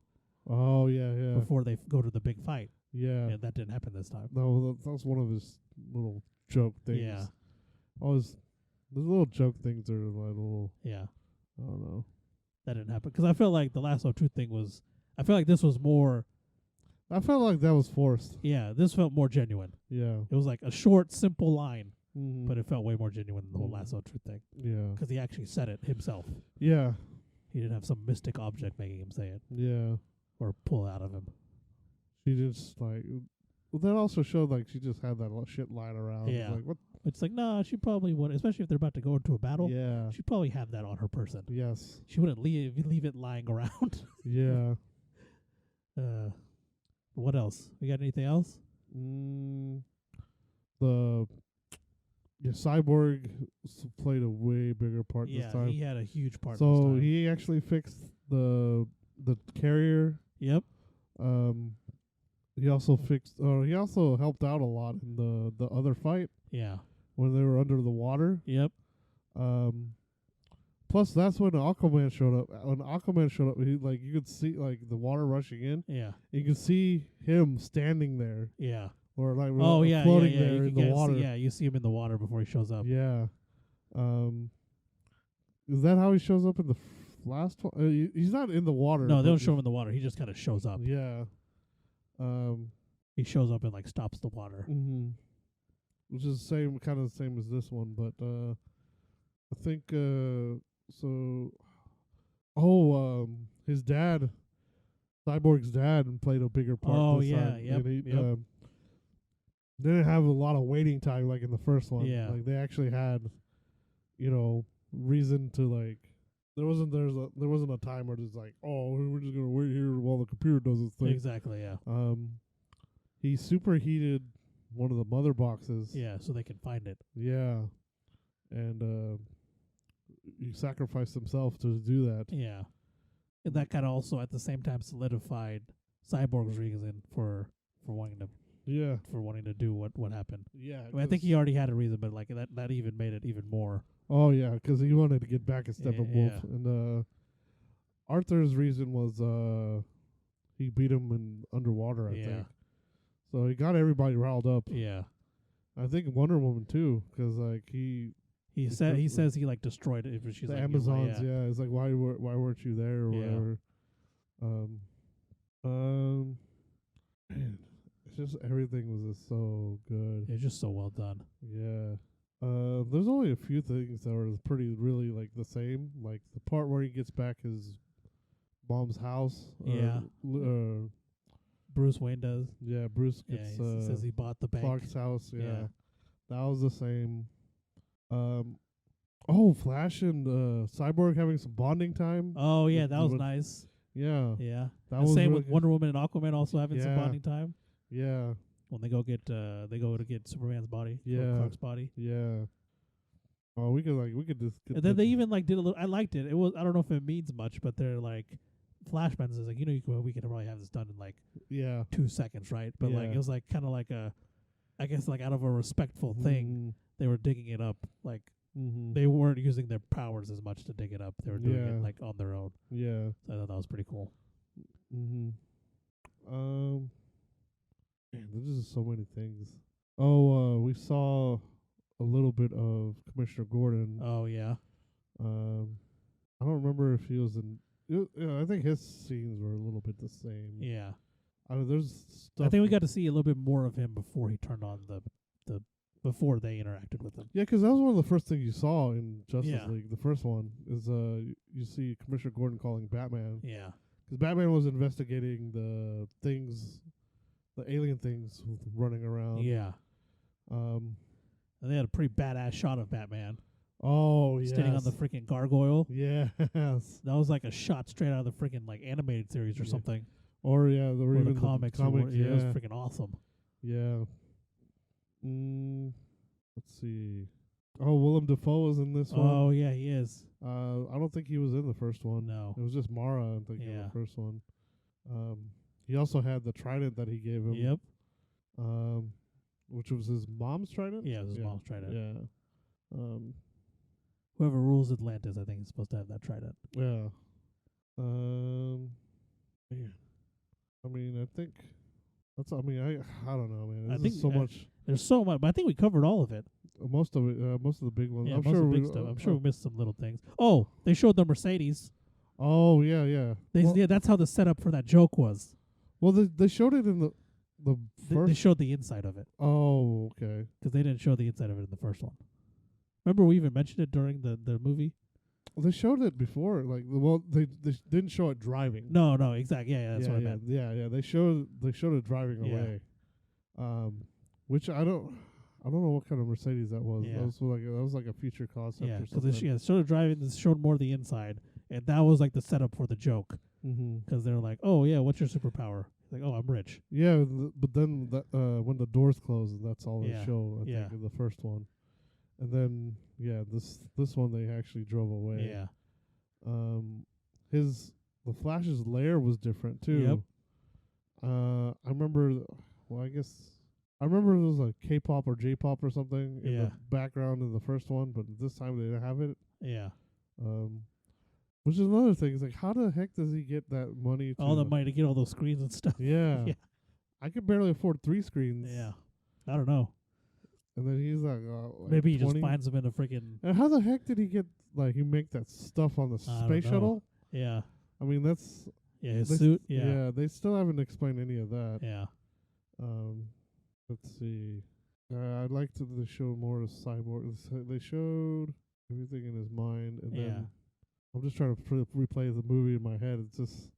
Oh yeah.
before they go to the big fight,
Yeah.
and that didn't happen this time.
No, that was one of his little joke things.
Yeah.
Always, those little joke things are like little.
Yeah,
I don't know.
that didn't happen because I felt like the lasso of truth thing was. I feel like this was more.
I felt like that was forced.
Yeah, this felt more genuine.
Yeah.
It was like a short, simple line,
Mm-hmm.
but it felt way more genuine than the whole
Mhm.
lasso of truth thing
Yeah.
because he actually said it himself.
Yeah.
He didn't have some mystic object making him say it
Yeah.
or pull it out of him.
She just like. Well, that also showed like she just had that shit lying around.
Yeah.
Like what?
It's like, nah, she probably would, especially if they're about to go into a battle.
Yeah.
She'd probably have that on her person.
Yes.
She wouldn't leave it lying around.
Yeah.
What else? We got anything else?
The Cyborg played a way bigger part
Yeah,
this time.
he had a huge part.
So
this time.
he actually fixed the carrier.
Yep.
He also fixed. He also helped out a lot in the other fight
Yeah.
when they were under the water.
Yep.
Plus, that's when Aquaman showed up. When Aquaman showed up, he like you could see like the water rushing in.
Yeah.
You could see him standing there,
Yeah.
or like
Yeah.
floating there
You
in the water.
You see him in the water before he shows up.
Yeah. Is that how he shows up in the last one? He's not in the water.
No, they
but
don't show him in the water. He just kind of shows up.
Yeah.
He shows up and like stops the water.
Mm-hmm. Which is kind of the same as this one, but I think so. Oh, his dad, Cyborg's dad, played a bigger part.
Oh,
this
yeah,
time.
yep,
And he,
yep.
they didn't have a lot of waiting time like in the first one.
Yeah.
Like they actually had, reason to like. There wasn't a time where it's like, oh, we're just gonna wait here while the computer does its thing.
Exactly. Yeah.
He superheated one of the mother boxes.
Yeah. So they can find it.
Yeah. And he sacrificed himself to do that.
Yeah. And that kind of also at the same time solidified Cyborg's reason for wanting to do what happened.
Yeah.
I think he already had a reason, but like that even made it even more.
Oh yeah, because he wanted to get back at Steppenwolf,
Yeah.
and Arthur's reason was he beat him underwater. I think. So he got everybody riled up.
Yeah.
I think Wonder Woman too, because like
he says he like destroyed it. She's
the
like,
Amazons. Yeah, it's like why weren't you there or whatever. Man, it's just everything was just so good.
It's just so well done.
Yeah. There's only a few things that are really like the same. Like the part where he gets back his mom's house.
Yeah. Bruce Wayne does.
Yeah, Bruce
Yeah,
gets
he says he bought the bank.
Clark's house.
Yeah.
That was the same. Flash and Cyborg having some bonding time.
Oh yeah, that was nice.
Yeah.
Yeah.
That
And
was
same
really
with Wonder Woman and Aquaman also having some
Yeah.
bonding time.
Yeah.
When they go to get Superman's body, or
Yeah.
Clark's body.
Yeah. Oh, we could just.
And then they even like did a little. I liked it. It was, I don't know if it means much, but they're like, Flashbacks is like, we can probably have this done in like 2 seconds, right? But like
Yeah.
it was like kind of like I guess like out of a respectful thing, they were digging it up. Like
Mm-hmm.
they weren't using their powers as much to dig it up. They were doing
Yeah.
it like on their own.
Yeah.
So I thought that was pretty cool.
Mm-hmm. Man, there's just so many things. Oh, we saw a little bit of Commissioner Gordon.
Oh yeah.
I don't remember if he was in. I think his scenes were a little bit the same.
Yeah.
There's stuff.
I think we got to see a little bit more of him before he turned on the before they interacted with him.
Yeah, 'cause that was one of the first things you saw in Justice
Yeah.
League. The first one is you see Commissioner Gordon calling Batman.
Yeah.
'Cause Batman was investigating the alien things running around.
Yeah.
Um.
And they had a pretty badass shot of Batman.
Oh, yes.
standing on the freaking gargoyle.
Yes.
That was like a shot straight out of the freaking like animated series or
Yeah.
something.
Or
Or
even
the comics. Or
comics.
yeah, it was freaking awesome.
Yeah. Let's see. Oh, Willem Dafoe was in this one.
Oh yeah, he is.
I don't think he was in the first one.
No.
It was just Mara, I think, in the first one. He also had the trident that he gave him.
Yep.
Which was his mom's trident?
Yeah, it was his mom's trident.
Yeah.
Whoever rules Atlantis, I think, is supposed to have that trident.
Yeah. Man. I mean, I think that's. I mean, I don't know, man.
I
There's
think
so much.
There's so much, but I think we covered all of it.
Most of it. Most of the big ones.
Yeah,
I'm
most
sure
of the big stuff. I'm sure we missed some little things. Oh, they showed the Mercedes.
Oh yeah, yeah.
Yeah, that's how the setup for that joke was.
Well, they showed it in the first.
They showed the inside of it.
Oh, okay.
Because they didn't show the inside of it in the first one. Remember, we even mentioned it during the movie.
Well, they showed it before. Like, well, they didn't show it driving.
No, exactly. Yeah, that's what I meant.
Yeah. They showed it driving away. Which I don't know what kind of Mercedes that was.
Yeah.
That was like a future concept.
Yeah,
or
because
something.
they showed it driving. They showed more of the inside, and that was like the setup for the joke.
Mm-hmm.
Because they're like, "Oh yeah, what's your superpower?" Like, "Oh, I'm rich."
Yeah, but then when the doors close, that's all they show. I
Yeah.
think in the first one, and then this one they actually drove away.
Yeah.
The Flash's lair was different too.
Yep.
I remember. Well, I guess I remember it was like K-pop or J-pop or something in the background in the first one, but this time they didn't have it.
Yeah.
Which is another thing. It's like, how the heck does he get that money?
All the money to get all those screens and stuff.
Yeah.
Yeah.
I could barely afford 3 screens.
Yeah. I don't know.
And then he's like
maybe he
20?
just finds them in a freaking.
And how the heck did he get he make that stuff on the space shuttle?
Yeah.
I mean, that's
his suit. Yeah.
Yeah, they still haven't explained any of that.
Yeah.
Let's see. I'd like to show more of Cyborg. They showed everything in his mind, and then I'm just trying to replay the movie in my head. It's just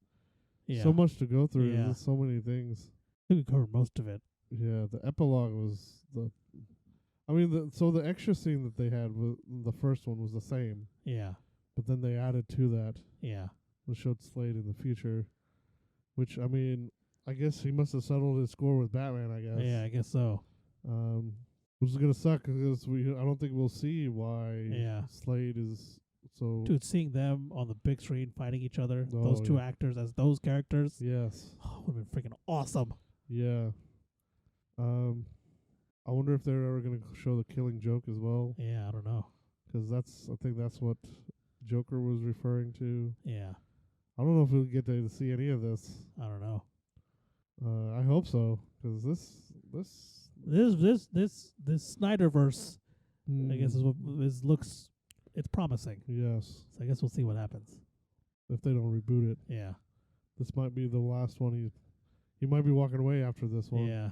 so much to go through.
Yeah.
There's so many things.
I think we covered most of it.
Yeah, the epilogue was the extra scene that they had with the first one was the same.
Yeah.
But then they added to that.
Yeah.
They showed Slade in the future, which, I mean, I guess he must have settled his score with Batman, I guess.
Yeah, I guess so.
Which is going to suck because I don't think we'll see why Slade is so...
Dude, seeing them on the big screen fighting each other, those two actors as those characters.
Yes.
Would have been freaking awesome.
Yeah. I wonder if they're ever going to show the Killing Joke as well.
Yeah, I don't know.
Because I think that's what Joker was referring to.
Yeah.
I don't know if we'll get to see any of this.
I don't know.
I hope so, because this
Snyderverse, I guess looks it's promising.
Yes.
So I guess we'll see what happens
if they don't reboot it.
Yeah.
This might be the last one. He might be walking away after this one.
Yeah.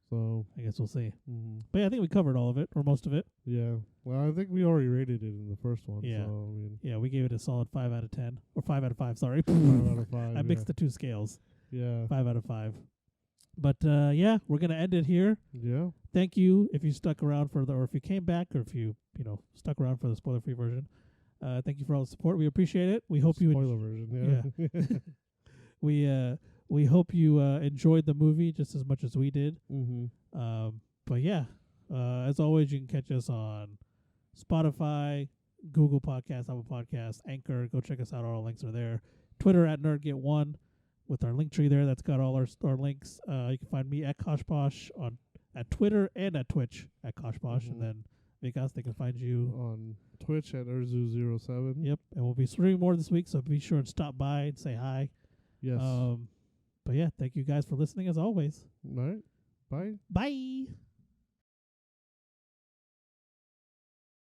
So
I guess we'll see.
Mm-hmm.
But yeah, I think we covered all of it or most of it.
Yeah. Well, I think we already rated it in the first one.
Yeah.
So, I mean,
yeah, we gave it a solid 5 out of 10 or 5 out of 5. Sorry.
5 out of 5.
I mixed the two scales.
Yeah.
5 out of 5. But yeah, we're gonna end it here.
Yeah.
Thank you if you stuck around or if you came back, or if you stuck around for the spoiler-free version. Thank you for all the support. We appreciate it. We hope you
spoiler version.
Yeah. We hope you enjoyed the movie just as much as we did.
Mm-hmm.
But yeah, as always, you can catch us on Spotify, Google Podcasts, Apple Podcasts, Anchor. Go check us out. All our links are there. Twitter at Nerd.get1 with our link tree there. That's got all our links. You can find me at Koshposh at Twitter and at Twitch at Koshposh.
Mm-hmm.
And then Vikas, they can find you
on Twitch at Urzu07.
Yep. And we'll be streaming more this week, so be sure and stop by and say hi.
Yes.
But yeah, thank you guys for listening as always.
All right. Bye.
Bye.